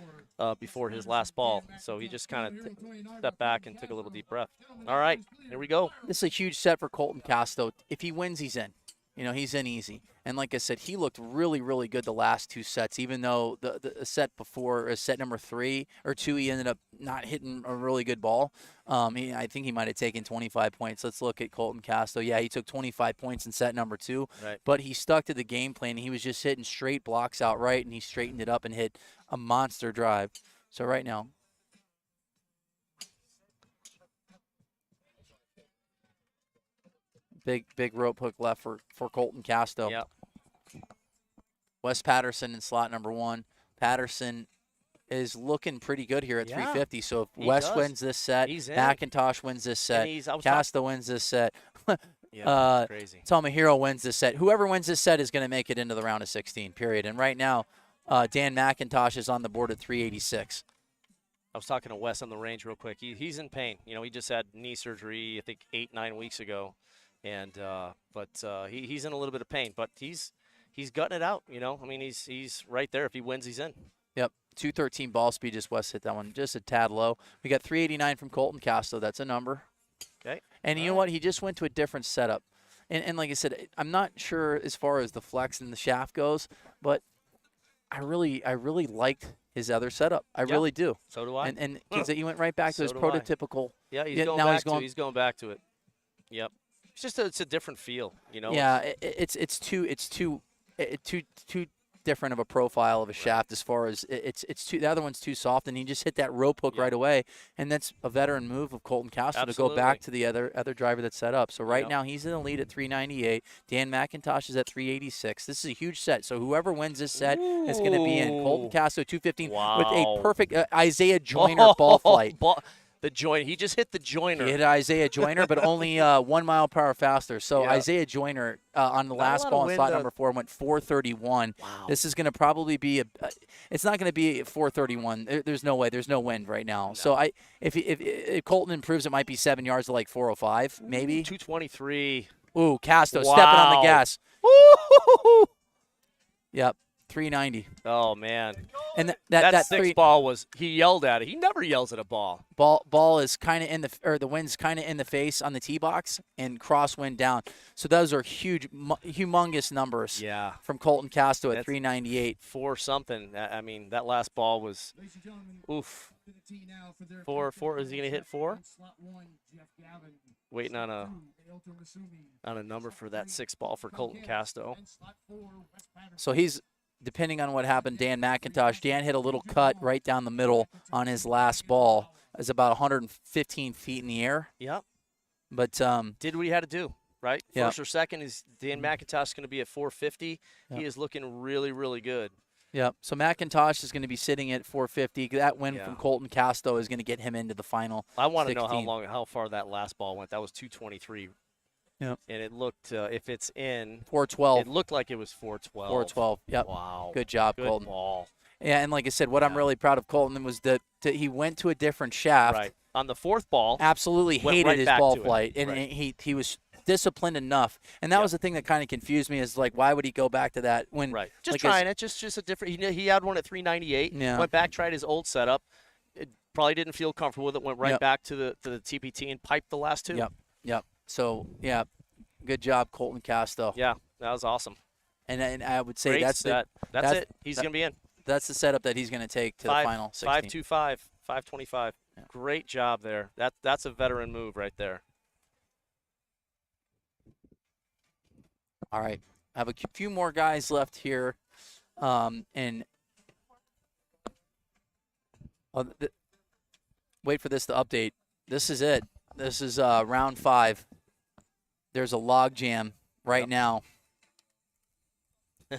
before his last ball. So he just kind of stepped back and took a little deep breath. All right, here we go. This is a huge set for Colton Casto. If he wins, he's in. You know, he's in easy. And like I said, he looked really, really good the last 2 sets, even though the set before, set number 3 or 2, he ended up not hitting a really good ball. I think he might have taken 25 points. Let's look at Colton Casto. Yeah, he took 25 points in set number 2, but he stuck to the game plan. He was just hitting straight blocks outright, and he straightened it up and hit a monster drive. So right now, big rope hook left for Colton Casto. Yep. Wes Patterson in slot number 1. Patterson is looking pretty good here at 350. So if Wes wins this set, McIntosh wins this set, Casto wins this set, crazy. Tomohiro wins this set. Whoever wins this set is going to make it into the round of 16, period. And right now, Dan McIntosh is on the board at 386. I was talking to Wes on the range real quick. He's in pain. You know, he just had knee surgery, I think 8-9 weeks ago. And but he's in a little bit of pain, but he's gutting it out. You know, I mean, he's right there. If he wins, he's in. Yep, 213 ball speed. Just West hit that one just a tad low. We got 389 from Colton Casto. That's a number. Okay. And you know what? He just went to a different setup. And like I said, I'm not sure as far as the flex and the shaft goes, but I really liked his other setup. I really do. So do I. And he went right back to his prototypical. Yeah, he's going back to it. Yep. It's a different feel, you know. Yeah, it's too different of a profile of a shaft as far as it's too. The other one's too soft, and he just hit that rope hook right away, and that's a veteran move of Colton Casto to go back to the other driver that's set up. So right now he's in the lead at 398. Dan McIntosh is at 386. This is a huge set. So whoever wins this set is going to be in. Colton Casto 215 with a perfect Isaiah Joyner ball flight. The Joyner. He just hit the Joyner. He hit Isaiah Joyner, but only 1 mile per hour faster. So Isaiah Joyner on the last ball in slot number 4 went 431. Wow. This is going to probably be it's not going to be 431. There's no way. There's no wind right now. No. So if Colton improves, it might be 7 yards to like 405, maybe. 223. Ooh, Casto stepping on the gas. Woo! Yep. 390. Oh, man. And That that sixth ball was, he yelled at it. He never yells at a ball. ball is kind of the wind's kind of in the face on the tee box and crosswind down. So those are huge, humongous numbers. Yeah. From Colton Casto at That's 398. 4 something. I mean, that last ball was, Ladies and gentlemen, oof. to the tee now for their 4. Is he going to hit 4? Slot 1, Jeff Gavin. Waiting on a number for that 6th ball for Colton Casto. So he's, depending on what happened, Dan McIntosh. Dan hit a little cut right down the middle on his last ball. It was about 115 feet in the air. Yep. But Did what he had to do, right? Yeah. First or second is Dan McIntosh going to be at 450. Yeah. He is looking really, really good. yeah, so McIntosh is going to be sitting at 450. That win Yeah. from Colton Casto is going to get him into the final. I want to know 16. how far that last ball went. That was 223. Yep. And it looked, if it's in, 412. it looked like it was 412. 412. Yep. Wow. Good job, Good Colton. ball. Yeah, and like I said, what I'm Yeah. really proud of Colton was that he went to a different shaft. Right. On the 4th ball, Absolutely Went hated right his back ball to it. flight, and Right. he was disciplined enough. And that Yep. was the thing that kind of confused me is like, why would he go back to that when right. Just like trying it. Just a different. He had one at 398. Yeah. Went back, tried his old setup. It probably didn't feel comfortable with it. Went right Yep. back to the TPT and piped the last 2. Yep. So yeah, good job, Colton Casto. Yeah, that was awesome. And I would say Great that's set. That's that's- it. He's going to be in. that's the setup that he's going to take to the final 16. 525, 525. Yeah. Great job there. That's a veteran move right there. All right, I have a few more guys left here, and wait for this to update. This is it. This is round 5. There's a log jam right Yep. now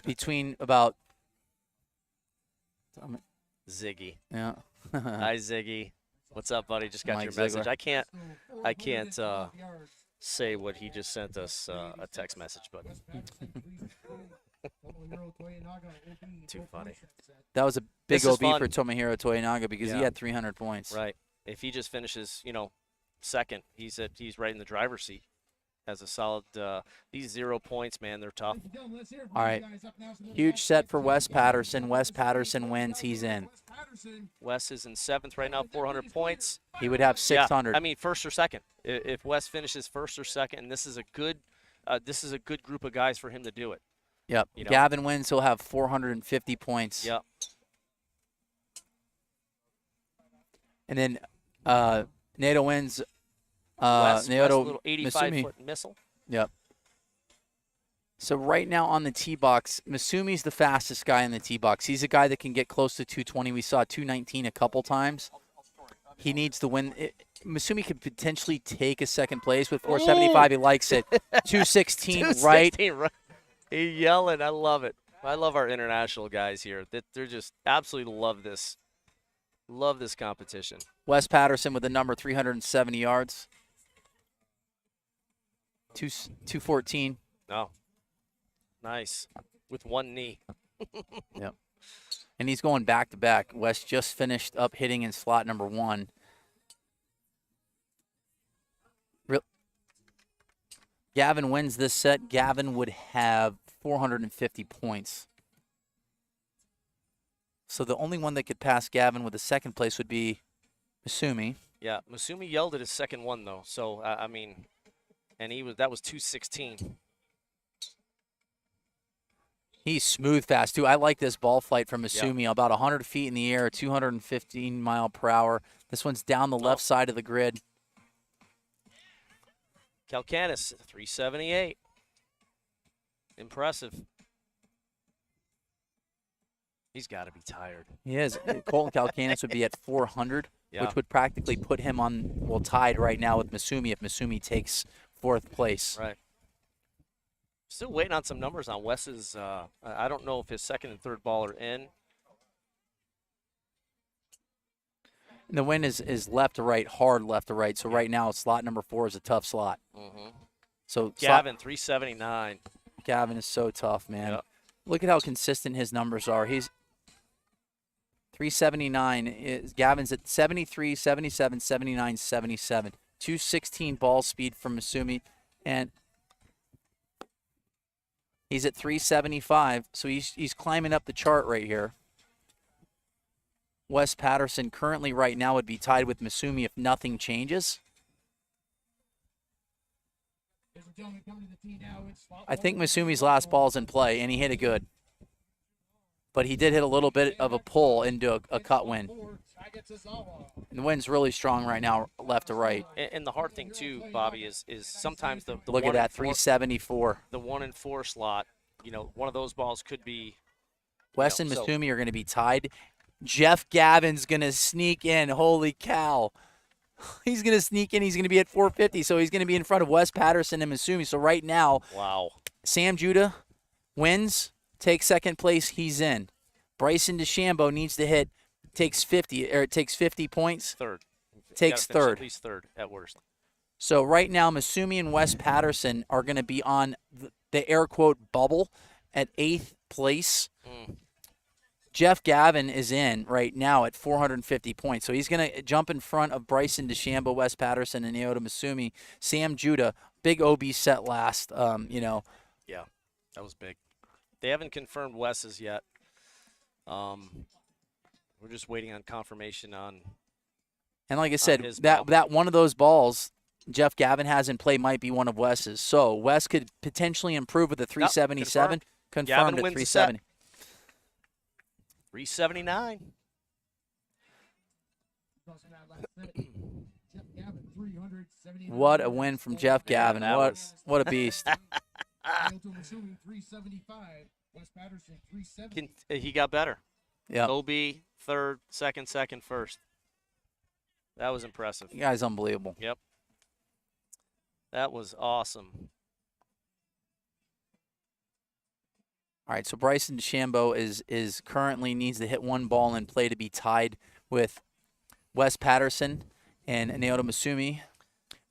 between about Ziggy. yeah. Hi, Ziggy. What's up, buddy? Just got Mike your message. Ziegler. I can't say what he just sent us a text message, but too funny. That was a big This is OB fun. for Tomohiro Toyonaga because he Yeah. had 300 points. Right. If he just finishes, second, he's right in the driver's seat. Has a solid. These 0 points, man, they're tough. All right. Huge set for Wes Patterson. Wes Patterson wins. He's in. Wes is in 7th right now, 400 points. He would have 600. Yeah, I mean, first or second. If Wes finishes first or second, and this is a good group of guys for him to do it. Yep. You know. Gavin wins. He'll have 450 points. Yep. And then Nato wins. Wes, Naoto little Misumi. 85-foot missile. Yep. So right now on the tee box, Masumi's the fastest guy in the tee box. He's a guy that can get close to 220. We saw 219 a couple times. He needs to win. Masumi could potentially take a second place with 475. He likes it. 216 right. 216 right. He's yelling. I love it. I love our international guys here. They're just absolutely love this. Love this competition. Wes Patterson with the number 370 yards. 214. Oh, nice. With one knee. Yep. And he's going back to back. Wes just finished up hitting in slot number 1. Gavin wins this set. Gavin would have 450 points. So the only one that could pass Gavin with the second place would be Masumi. Yeah, Masumi yelled at his second one though. So I mean, and that was 216. He's smooth fast too. I like this ball flight from Masumi. About 100 feet in the air, 215 mile per hour. This one's down the left side of the grid. Calcanis, 378. Impressive. He's got to be tired. He is. Colton Calcanis would be at 400, Yeah. which would practically put him tied right now with Masumi if Masumi takes 4th place. Right. Still waiting on some numbers on Wes's. I don't know if his second and third ball are in. And the win is left to right, hard left to right. So right now, slot number 4 is a tough slot. Mm-hmm. So Gavin, 379. Gavin is so tough, man. Yep. Look at how consistent his numbers are. He's 379. Gavin's at 73, 77, 79, 77. 216 ball speed from Masumi. And He's at 375, so he's climbing up the chart right here. Wes Patterson currently right now would be tied with Masumi if nothing changes. Ladies and gentlemen, coming to the tee now, it's I think Masumi's last ball's in play, and he hit it good. But he did hit a little bit of a pull into a cut win. And the wind's really strong right now, left to right. And the hard thing too, Bobby, is sometimes the Look at that, 374. The 1 and 4 slot. You know, one of those balls could be. Wes and Masumi are going to be tied. Jeff Gavin's going to sneak in. Holy cow. He's going to sneak in. He's going to be at 450, so he's going to be in front of Wes Patterson and Masumi. So right now, wow. Sam Judah wins, takes second place, he's in. Bryson DeChambeau needs to hit, takes 50 points. Third. Takes third. At least third at worst. So right now, Masumi and Wes Patterson are going to be on the air quote bubble at 8th place. Jeff Gavin is in right now at 450 points. So he's going to jump in front of Bryson DeChambeau, Wes Patterson, and Naoto Masumi. Sam Judah, big OB set last, Yeah, that was big. They haven't confirmed Wes's yet. We're just waiting on confirmation on. And like I said, that one of those balls Jeff Gavin has in play might be one of Wes's. So Wes could potentially improve with a 377. Confirmed at 370. 379. What a win from Jeff Gavin. What a beast. He got better. Yeah. OB, third, second, first. That was impressive. The guy's unbelievable. Yep. That was awesome. All right, so Bryson DeChambeau is currently needs to hit one ball in play to be tied with Wes Patterson and Naoto Masumi.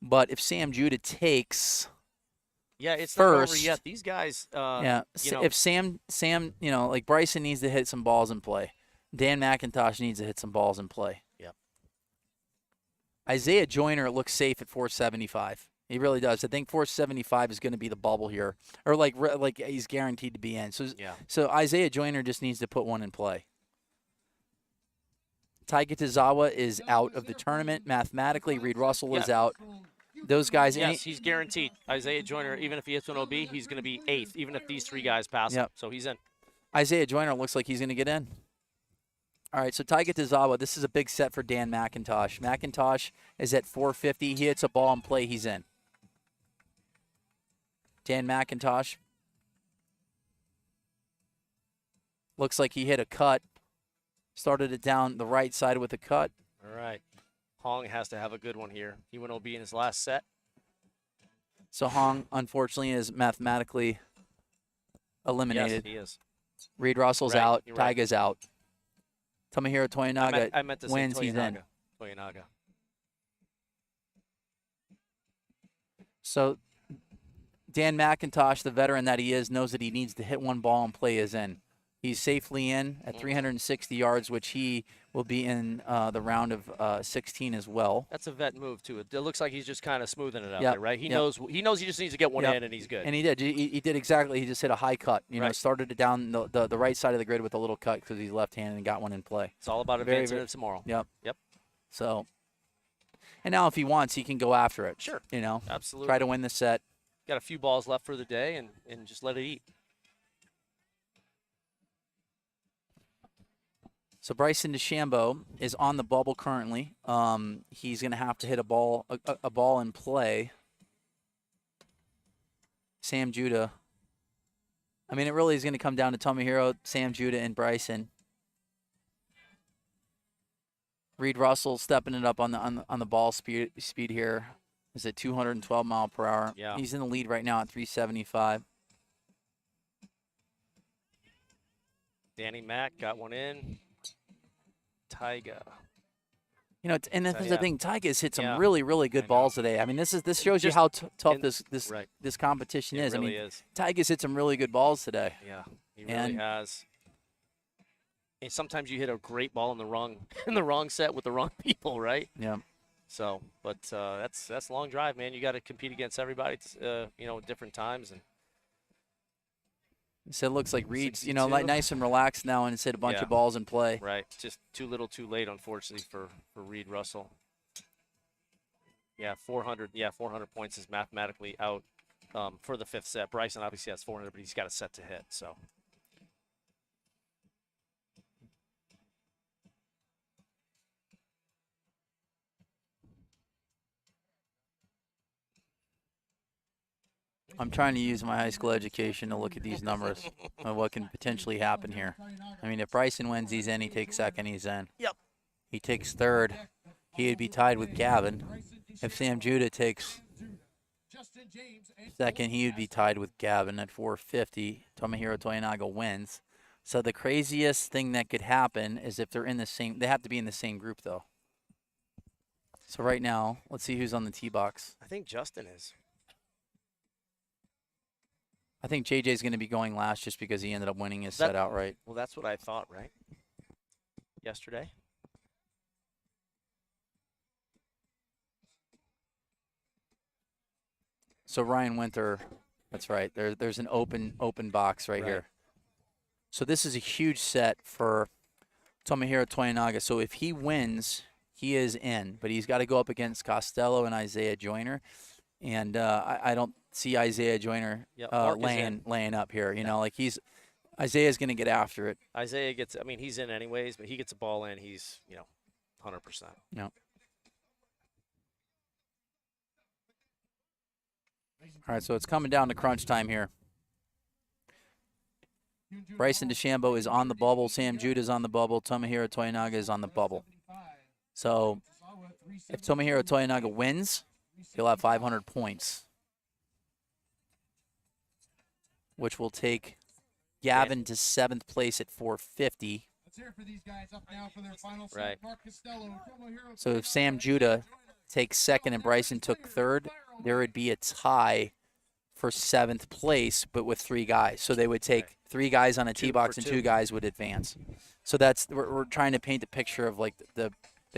But if Sam Judah takes it's first, not over yet. These guys, if Sam, like Bryson needs to hit some balls in play. Dan McIntosh needs to hit some balls in play. Yep. Isaiah Joyner looks safe at 475. He really does. I think 475 is going to be the bubble here, or like he's guaranteed to be in. So Isaiah Joyner just needs to put one in play. Taiga Tazawa is out of the tournament mathematically. Reed Russell is out. Those guys. Yes, he's guaranteed. Isaiah Joyner, even if he hits an OB, he's going to be 8th, even if these 3 guys pass him. So he's in. Isaiah Joyner looks like he's going to get in. All right, so Taiga Tazawa, this is a big set for Dan McIntosh. McIntosh is at 450. He hits a ball in play. He's in. Dan McIntosh looks like he hit a cut. Started it down the right side with a cut. All right. Hong has to have a good one here. He went OB in his last set. So Hong, unfortunately, is mathematically eliminated. Yes, he is. Reed Russell's out. Right. Taiga's out. Tomohiro Toyonaga I meant to say wins. He's in. Toyonaga. So Dan McIntosh, the veteran that he is, knows that he needs to hit one ball and play is in. He's safely in at 360 yards, which he will be in the round of 16 as well. That's a vet move, too. It looks like he's just kind of smoothing it out there, right? He knows he just needs to get one in, and he's good. And he did. He did exactly. He just hit a high cut. Started it down the right side of the grid with a little cut because he's left-handed and got one in play. It's all about advancing it tomorrow. Yep. Yep. So, and now if he wants, he can go after it. Sure. Absolutely. Try to win the set. Got a few balls left for the day, and just let it eat. So Bryson DeChambeau is on the bubble currently. He's going to have to hit a ball in play. Sam Judah. I mean, it really is going to come down to Tomohiro, Sam Judah, and Bryson. Reed Russell stepping it up on the ball speed here. Is at 212 mile per hour. Yeah. He's in the lead right now at 375. Danny Mack got one in. Taiga. And that's the thing. Taiga's hit some really, really good balls today. I mean, this shows you how tough this competition is. Really I mean, is. Taiga's hit some really good balls today. Yeah, he really has. And sometimes you hit a great ball in the wrong set with the wrong people, right? Yeah. So, but that's a long drive, man. You got to compete against everybody, at different times, and So it looks like Reed's, 62. like nice and relaxed now, and it's hit a bunch Yeah. of balls in play. Right. Just too little too late, unfortunately, for Reed Russell. Yeah, 400. Yeah, 400 points is mathematically out for the 5th set. Bryson obviously has 400, but he's got a set to hit. So. I'm trying to use my high school education to look at these numbers of what can potentially happen here. I mean, if Bryson wins, he's in. He takes second, he's in. Yep. He takes third, he'd be tied with Gavin. If Sam Judah takes second, he would be tied with Gavin at 450. Tomohiro Toyonaga wins. So the craziest thing that could happen is if they're in the same, they have to be in the same group though. So right now, let's see who's on the tee box. I think Justin is. I think JJ's going to be going last just because he ended up winning his set outright. Well, that's what I thought, right? Yesterday. So Ryan Winther, that's right. There's an open box right here. So this is a huge set for Tomohiro Toyonaga. So if he wins, he is in, but he's got to go up against Costello and Isaiah Joyner, and I don't see Isaiah Joyner laying up here. You know, like Isaiah's going to get after it. Isaiah gets. I mean, he's in anyways, but he gets a ball in. He's 100%. Yeah. All right, so it's coming down to crunch time here. Bryson DeChambeau is on the bubble. Sam Judah is on the bubble. Tomohiro Toyonaga is on the bubble. So if Tomohiro Toyonaga wins, he'll have 500 points, which will take Gavin to 7th place at 450. Right. So if Sam Judah takes second and Bryson took third, there would be a tie for 7th place, but with 3 guys. So they would take 3 guys on a tee box and 2 guys would advance. So that's we're trying to paint the picture of like the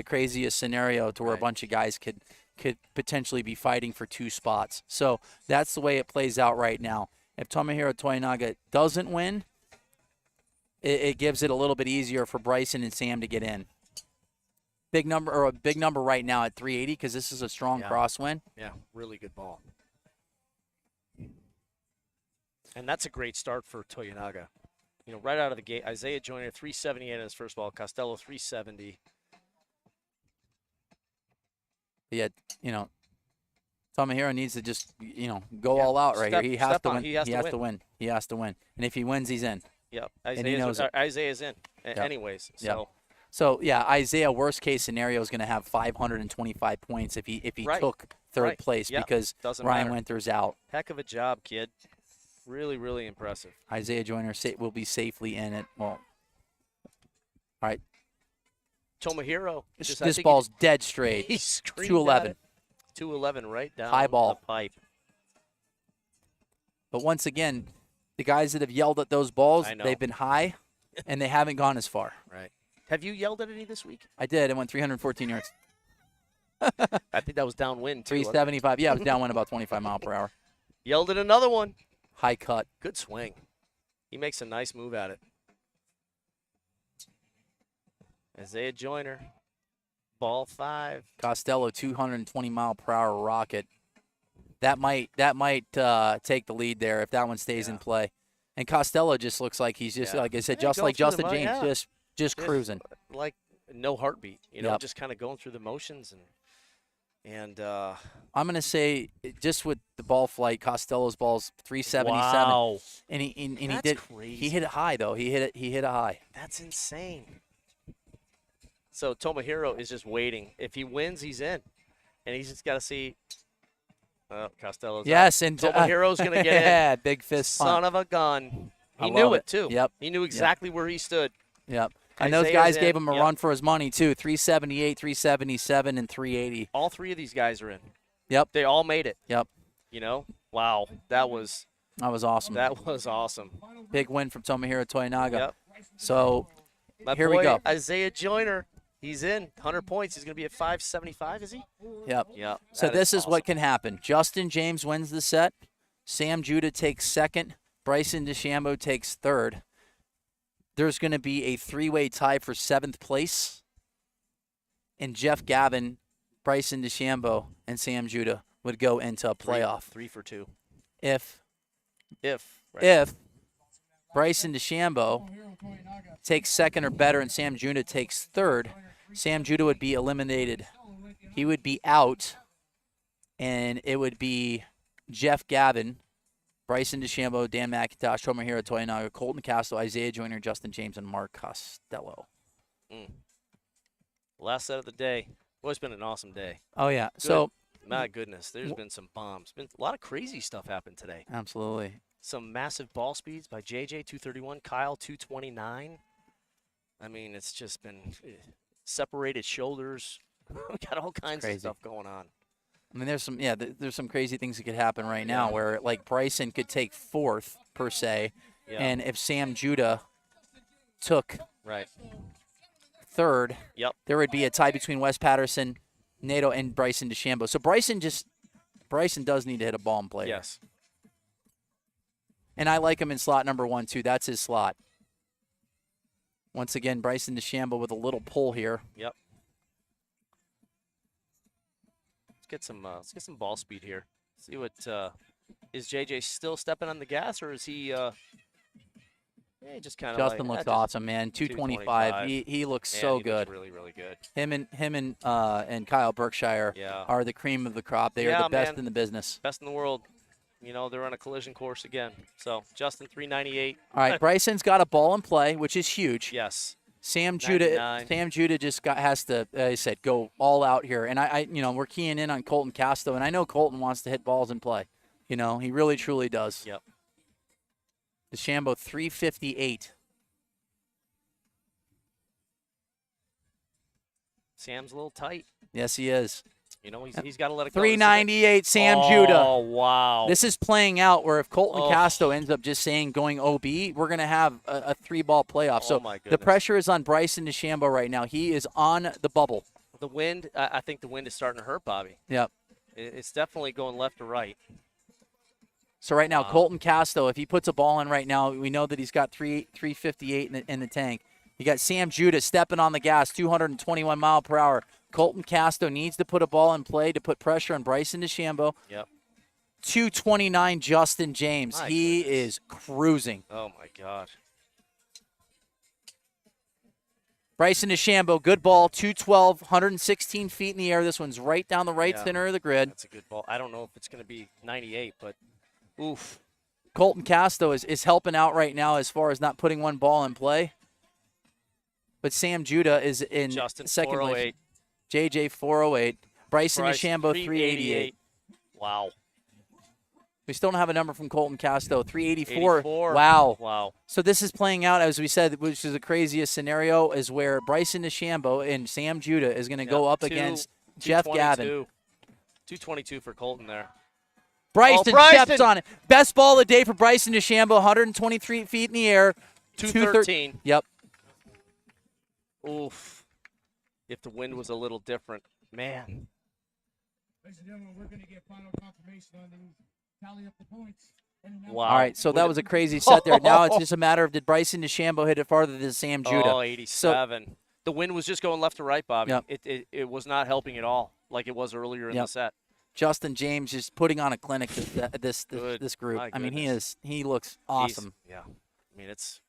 craziest scenario to where a bunch of guys could potentially be fighting for 2 spots. So that's the way it plays out right now. If Tomohiro Toyonaga doesn't win, it gives it a little bit easier for Bryson and Sam to get in. A big number right now at 380 because this is a strong crosswind. Yeah, really good ball. And that's a great start for Toyonaga. Right out of the gate, Isaiah Joyner 378 on his first ball, Costello 370. Yeah, Tomohiro needs to just, go all out right here. He has to win. He has to win. He has to win. And if he wins, he's in. Yep. Isaiah's in anyways. So. Yep. So, yeah, Isaiah, worst case scenario, is going to have 525 points if he took third place because Ryan Winther's out. Heck of a job, kid. Really, really impressive. Isaiah Joyner will be safely in it. Well, all right. Tomohiro. This ball's dead straight. He's 211. 211 right down high ball. the pipe. But once again, the guys that have yelled at those balls, they've been high, and they haven't gone as far. Right. Have you yelled at any this week? I did. I went 314 yards. I think that was downwind, too. 375. Yeah, I was downwind about 25 mile per hour. Yelled at another one. High cut. Good swing. He makes a nice move at it. Isaiah Joyner. Ball 5. Costello, 220 mile per hour rocket. That might take the lead there if that one stays in play. And Costello just looks like he's just, like I said, just like Justin James, just cruising. Like no heartbeat, just kind of going through the motions. And I'm going to say, just with the ball flight, Costello's ball's 377. Wow. And That's he crazy. He hit it high, though. He hit it high. That's insane. So Tomohiro is just waiting. If he wins, he's in. And he's just got to see. Costello's out. And Tomohiro's going to get in. Yeah, big fist Son punt. of a gun. He I knew love it, too. Yep. He knew exactly where he stood. Yep. And those guys gave him a run for his money, too. 378, 377, and 380. All 3 of these guys are in. Yep. They all made it. Yep. Wow. That was awesome. That was awesome. Big win from Tomohiro Toyonaga. Yep. So My here boy, we go. Isaiah Joyner. He's in. 100 points. He's going to be at 575, is he? Yep. Yep. So this is awesome. what can happen. Justin James wins the set. Sam Judah takes second. Bryson DeChambeau takes third, there's going to be a three-way tie for 7th place, and Jeff Gavin, Bryson DeChambeau, and Sam Judah would go into a playoff. 3 for 2. If Right. Bryson DeChambeau takes second or better and Sam Judah takes third, Sam Judah would be eliminated. He would be out, and it would be Jeff Gavin, Bryson DeChambeau, Dan McIntosh, Tomohiro Toyonaga, Colton Casto, Isaiah Joyner, Justin James, and Mark Costello. Last set of the day. Well, it's been an awesome day. Oh, yeah. Good. So, My goodness, there's been some bombs. Been a lot of crazy stuff happened today. absolutely. Some massive ball speeds by JJ 231, Kyle 229. I mean, it's just been separated shoulders. We got all kinds of crazy. stuff going on. I mean, there's some crazy things that could happen right now where, like, Bryson could take fourth, per se, and if Sam Judah took Right. third, Yep. there would be a tie between Wes Patterson, Nato, and Bryson DeChambeau. So Bryson does need to hit a ball in play. Yes. And I like him in slot number 1, too. That's his slot. Once again, Bryson DeChambeau with a little pull here. Yep. Let's get some ball speed here. See what is JJ still stepping on the gas, or is he? Just kind of. Justin looks awesome, man. 225. He looks so he good. looks really, really good. Him and Kyle Berkshire are the cream of the crop. They are the best in the business. Best in the world. You know, they're on a collision course again. So Justin 398. All right, Bryson's got a ball in play, which is huge. Yes. Sam Judah just has to, as I said, go all out here. And we're keying in on Colton Casto, and I know Colton wants to hit balls in play. You know, he really truly does. Yep. DeChambeau 358. Sam's a little tight. Yes, he is. You know, he's got to let it go. 398 Sam Judah. Oh, wow. This is playing out where if Colton Casto ends up just saying going OB, we're going to have a 3-ball playoff. So the pressure is on Bryson DeChambeau right now. He is on the bubble. The wind, I think the wind is starting to hurt Bobby. Yep. It's definitely going left to right. So right now, Colton Casto, if he puts a ball in right now, we know that he's got 358 in the tank. You got Sam Judah stepping on the gas, 221 mile per hour. Colton Casto needs to put a ball in play to put pressure on Bryson DeChambeau. Yep. 229 Justin James. He is cruising. Oh, my God. Bryson DeChambeau, good ball, 212, 116 feet in the air. This one's right down the right center of the grid. That's a good ball. I don't know if it's going to be 98, but oof. Colton Casto is helping out right now as far as not putting one ball in play. But Sam Judah is in Justin, second 408. place. JJ 408. Bryson DeChambeau 388. Wow. We still don't have a number from Colton Casto. 384. 84. Wow. Wow. So this is playing out, as we said, which is the craziest scenario, is where Bryson DeChambeau and Sam Judah is going to go up against Jeff Gavin. 222 for Colton there. Bryson steps on it. Best ball of the day for Bryson DeChambeau, 123 feet in the air. 213. Yep. Oof. If the wind was a little different. Man. Ladies and gentlemen, we're going to get final confirmation on these. Tally up the points. Wow. All right, so that was a crazy set there. Now it's just a matter of did Bryson DeChambeau hit it farther than Sam Judah. Oh, 87. So, the wind was just going left to right, Bobby. Yep. It was not helping at all like it was earlier in the set. Justin James is putting on a clinic this group. I mean, he looks awesome. I mean, it's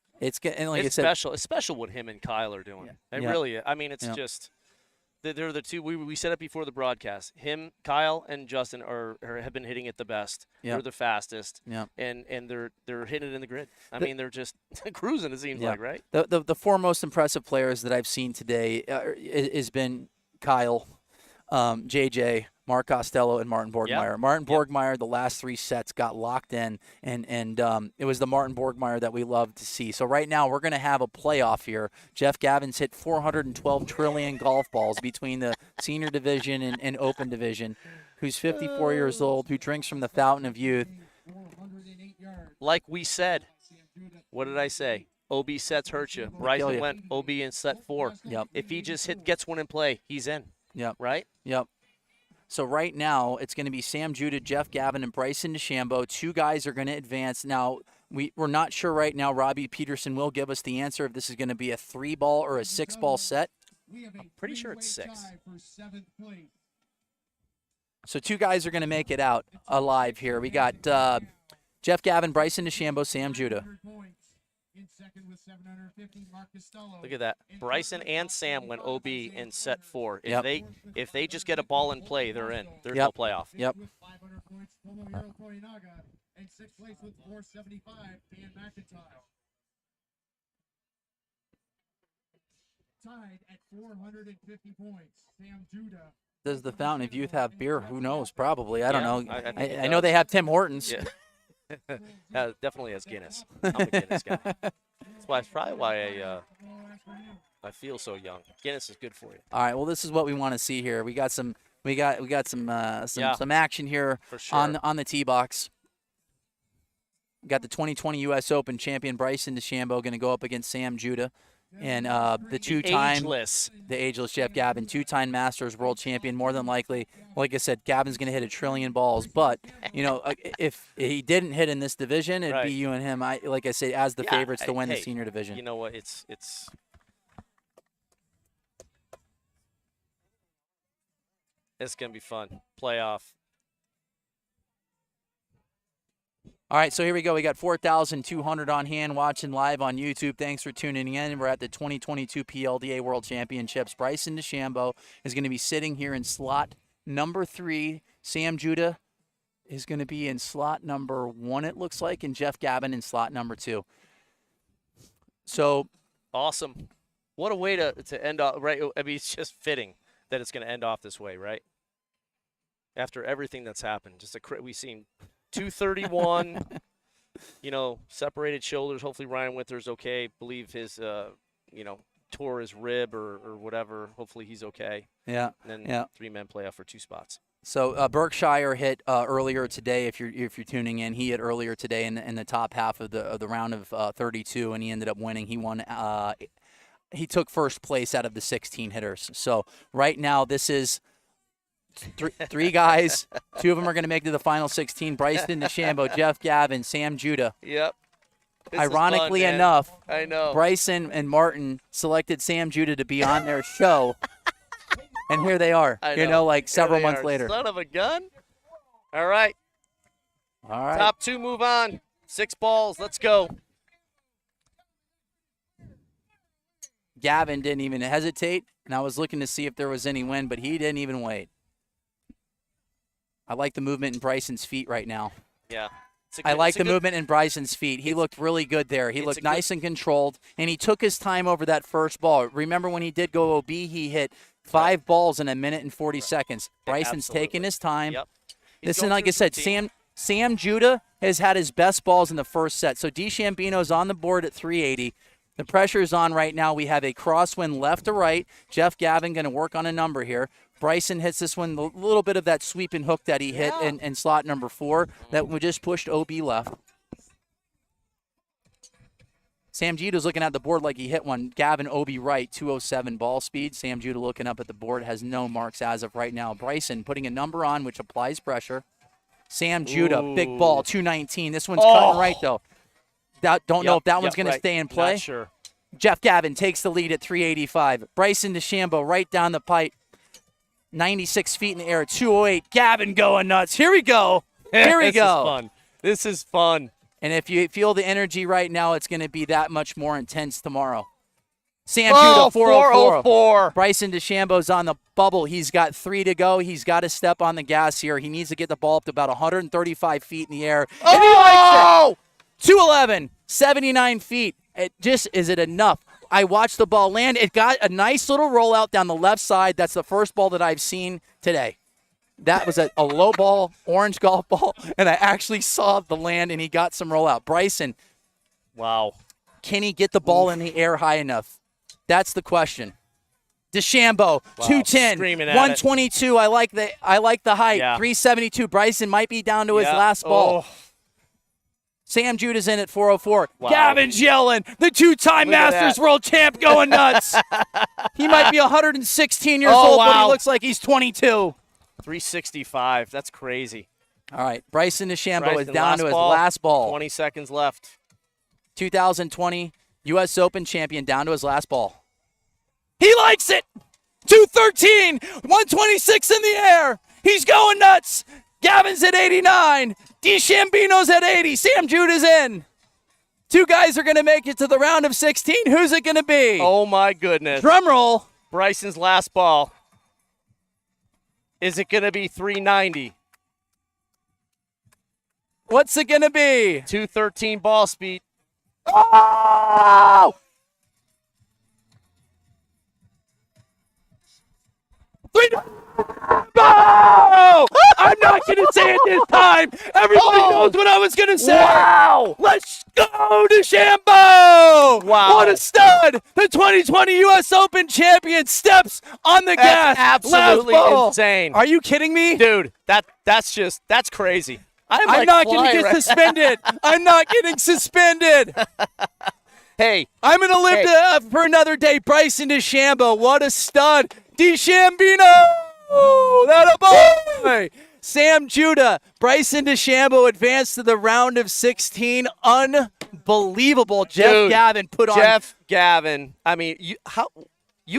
special. It's special what him and Kyle are doing. It really is. I mean, it's just they're the two. We said it before the broadcast. Him, Kyle, and Justin have been hitting it the best. They're the fastest. And they're hitting it in the grid. I mean, they're just cruising. It seems like, right? The four most impressive players that I've seen today has been Kyle, JJ, Mark Costello, and Martin Borgmeyer. Martin Borgmeyer, the last 3 sets got locked in, and it was the Martin Borgmeyer that we love to see. So right now we're going to have a playoff here. Jeff Gavin's hit 412 trillion golf balls between the senior division and open division, who's 54 years old, who drinks from the fountain of youth. Like we said, what did I say? OB sets hurt you. Bryson went OB in set 4. Yep. If he just gets one in play, he's in. Yep. Right? Yep. So right now, it's going to be Sam Judah, Jeff Gavin, and Bryson DeChambeau. 2 guys are going to advance. Now, We're not sure right now. Robbie Peterson will give us the answer if this is going to be a 3-ball or a 6-ball set. I'm pretty sure it's 6. So 2 guys are going to make it out alive here. We got Jeff Gavin, Bryson DeChambeau, Sam Judah. Look at that. Bryson and Sam went OB in set 4. If they just get a ball in play, they're in. There's no playoff. Yep. And 6th place with 475, Dan McIntyre. Tied at 450 points, Sam Judah. Does the Fountain of Youth have beer? Who knows? Probably. I don't know. I know they have Tim Hortons. Yeah. Definitely has Guinness. I'm a Guinness guy. That's probably why I feel so young. Guinness is good for you. All right. Well, this is what we want to see here. We got some action here for sure. on the tee box. We got the 2020 U.S. Open champion Bryson DeChambeau going to go up against Sam Judah, and the ageless Jeff Gavin, 2-time Masters world champion. More than likely, like I said, Gavin's going to hit 1 trillion balls. But if he didn't hit in this division, it'd be you and him. Like I said, as the favorites to win the senior division. You know what? It's going to be fun. Playoff. All right, so here we go. We got 4,200 on hand watching live on YouTube. Thanks for tuning in. We're at the 2022 PLDA World Championships. Bryson DeChambeau is going to be sitting here in slot number 3. Sam Judah is going to be in slot number 1, it looks like, and Jeff Gavin in slot number 2. So awesome. What a way to end off, right? I mean, it's just fitting that it's going to end off this way, right? After everything that's happened. We've seen 231, separated shoulders. Hopefully Ryan Winther's okay. Believe his, tore his rib or whatever. Hopefully he's okay. Yeah. And then 3-man playoff for 2 spots. So Berkshire hit earlier today. If you're tuning in, he hit earlier today in the top half of the round of 32, and he ended up winning. He won. He took first place out of the 16 hitters. So right now this is. 3 guys. 2 of them are going to make it to the final 16. Bryson DeChambeau, Jeff Gavin, Sam Judah. Yep. Ironically enough, I know. Bryson and Martin selected Sam Judah to be on their show. And here they are, several months later. Son of a gun. All right. Top 2 move on. 6 balls. Let's go. Gavin didn't even hesitate, and I was looking to see if there was any wind, but he didn't even wait. I like the movement in Bryson's feet right now. Yeah. I like the movement in Bryson's feet. He looked really good there. He looked nice and controlled, and he took his time over that first ball. Remember when he did go OB, he hit 5 balls in 1 minute and 40 seconds. Bryson's taking his time. Yep. Listen, like I said, Sam Judah has had his best balls in the first set. So DeChambeau's on the board at 380. The pressure is on right now. We have a crosswind left to right. Jeff Gavin going to work on a number here. Bryson hits this one, a little bit of that sweeping hook that he hit in slot number 4 that we just pushed OB left. Sam Judah's looking at the board like he hit one. Gavin OB right, 207 ball speed. Sam Judah looking up at the board, has no marks as of right now. Bryson putting a number on, which applies pressure. Sam Judah, big ball, 219. This one's cutting right, though. Don't know if that one's going to stay in play. Not sure. Jeff Gavin takes the lead at 385. Bryson DeChambeau right down the pipe. 96 feet in the air, 208. Gavin going nuts. Here we go. Here we go. This is fun. And if you feel the energy right now, it's going to be that much more intense tomorrow. Sam Judah, 404. Bryson DeChambeau's on the bubble. He's got 3 to go. He's got to step on the gas here. He needs to get the ball up to about 135 feet in the air. And he likes it. 211, 79 feet. Is it enough? I watched the ball land. It got a nice little rollout down the left side. That's the first ball that I've seen today. That was a low ball, orange golf ball, and I actually saw the land, and he got some rollout. Bryson, wow. Can he get the ball in the air high enough? That's the question. DeChambeau, 210, 122. I like the height. 372. Bryson might be down to his last ball. Sam Judah's in at 404. Wow. Gavin's yelling. The 2-time Masters world champ going nuts. He might be 116 years old, but he looks like he's 22. 365. That's crazy. All right. Bryson DeChambeau is down to his last ball. 20 seconds left. 2020 U.S. Open champion, down to his last ball. He likes it. 213, 126 in the air. He's going nuts. Gavin's at 89. DeChambeau's at 80. Sam Judah's in. Two guys are going to make it to the round of 16. Who's it going to be? Oh, my goodness. Drum roll. Bryson's last ball. Is it going to be 390? What's it going to be? 213 ball speed. Oh! Oh! I'm not going to say it this time. Everybody knows what I was going to say. Wow! Let's go, DeChambeau! Wow. What a stud! The 2020 U.S. Open champion steps on the gas. Absolutely Last ball. insane. Are you kidding me? Dude, that's crazy. I'm not going to get suspended. I'm not getting suspended. Hey. I'm going to live for another day. Bryson DeChambeau, what a stud. DeChambeau! That a boy! Sam Judah, Bryson DeChambeau advanced to the round of 16. Unbelievable. Jeff Gavin put on. Jeff Gavin. I mean, you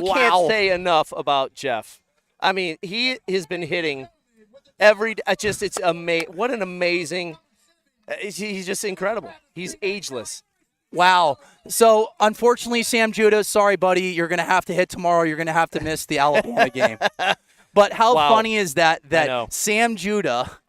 Wow. can't say enough about Jeff. I mean, he has been hitting it's amazing. What an amazing. He's just incredible. He's ageless. Wow. So, unfortunately, Sam Judah, sorry, buddy, you're going to have to hit tomorrow. You're going to have to miss the Alabama game. But how funny is that Sam Judah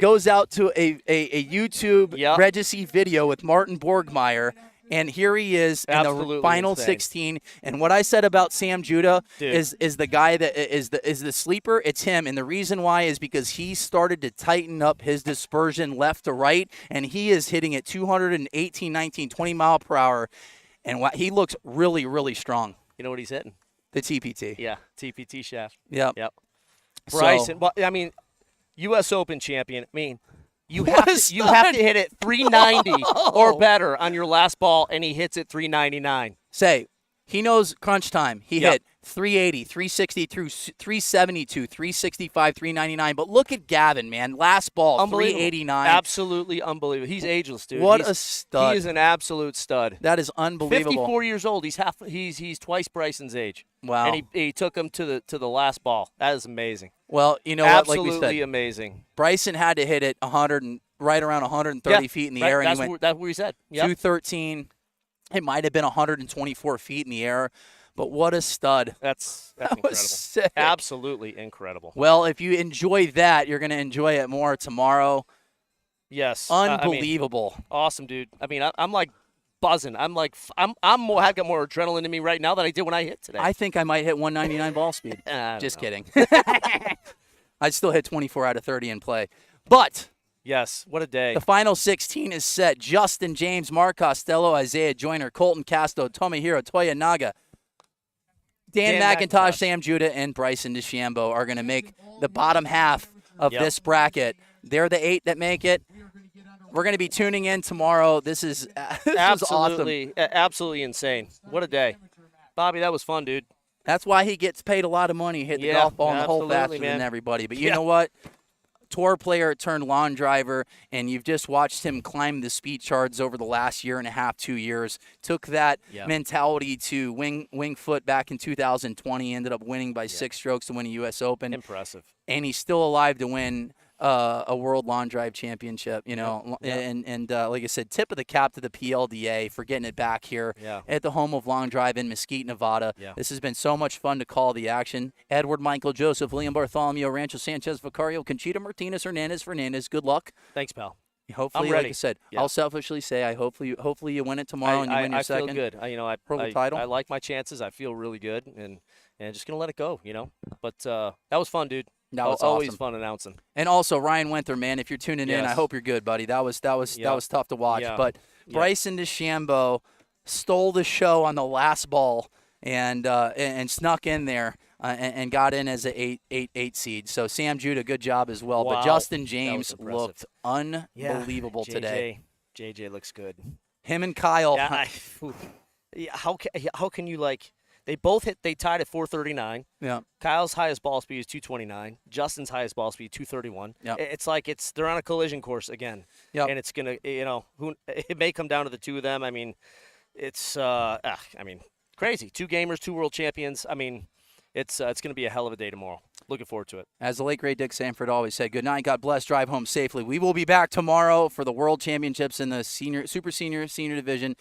goes out to a YouTube Regency video with Martin Borgmeyer, and here he is in the final insane. 16. And what I said about Sam Judah is the guy that is the sleeper. It's him. And the reason why is because he started to tighten up his dispersion left to right, and he is hitting at 218, 19, 20 mile per hour. And he looks really, really strong. You know what he's hitting? The TPT. Yeah, TPT shaft. Yep. Bryson, well, I mean, U.S. Open champion. I mean, you have to hit it 390 or better on your last ball, and he hits it 399. He knows crunch time. He hit 380, 360 through 372, 365, 399. But look at Gavin, man. Last ball, 389. Absolutely unbelievable. He's ageless, dude. What a stud. He is an absolute stud. That is unbelievable. 54 years old. He's twice Bryson's age. Wow. And he took him to the last ball. That is amazing. Well, you know absolutely what? Like we said, amazing. Bryson had to hit it right around 130 feet in the air. That's and he went what we said. 213. It might have been 124 feet in the air. But what a stud. That's that incredible. Was sick. Absolutely incredible. Well, if you enjoy that, you're going to enjoy it more tomorrow. Yes. Unbelievable. Awesome, dude. I mean, I'm like buzzing. I've got more adrenaline in me right now than I did when I hit today. I think I might hit 199 ball speed. Just kidding. I'd still hit 24 out of 30 in play. But yes, what a day. The final 16 is set. Justin James, Mark Costello, Isaiah Joyner, Colton Casto, Tomohiro Toyanaga, Dan McIntosh, Sam Judah, and Bryson DeChambeau are going to make the bottom half of this bracket. They're the 8 that make it. We're going to be tuning in tomorrow. This is awesome. Absolutely insane. What a day. Bobby, that was fun, dude. That's why he gets paid a lot of money, hit the golf ball in the hole faster than everybody. But you know what? Tour player turned lawn driver, and you've just watched him climb the speed charts over the last year and a half, 2 years. Took that mentality to wing foot back in 2020. Ended up winning by 6 strokes to win a U.S. Open. Impressive. And he's still alive to win a World Lawn Drive Championship, you know. And like I said, tip of the cap to the PLDA for getting it back here at the home of Long Drive in Mesquite, Nevada. This has been so much fun to call the action. Edward, Michael, Joseph, William Bartholomew, Rancho Sanchez, Vicario, Conchita, Martinez, Fernandez. Good luck. Thanks, pal. Hopefully, I'm ready. like I said, I'll selfishly say hopefully you win it tomorrow and you win your second. I feel good. Title. I like my chances. I feel really good, and just gonna let it go, you know. But that was fun, dude. That was always awesome. fun announcing. And also Ryan Winther, man, if you're tuning in, I hope you're good, buddy. That was tough to watch. But Bryson DeChambeau stole the show on the last ball and snuck in there and got in as an 8 seed. So Sam Judah, good job as well. Wow. But Justin James looked unbelievable today. JJ looks good. Him and Kyle. How can you like? They tied at 439. Yeah. Kyle's highest ball speed is 229. Justin's highest ball speed 231. Yep. It's like they're on a collision course again. Yep. And it's gonna, it may come down to the two of them. I mean, it's crazy. 2 gamers, 2 world champions. I mean, it's gonna be a hell of a day tomorrow. Looking forward to it. As the late great Dick Sanford always said, good night, God bless, drive home safely. We will be back tomorrow for the World Championships in the super senior division. And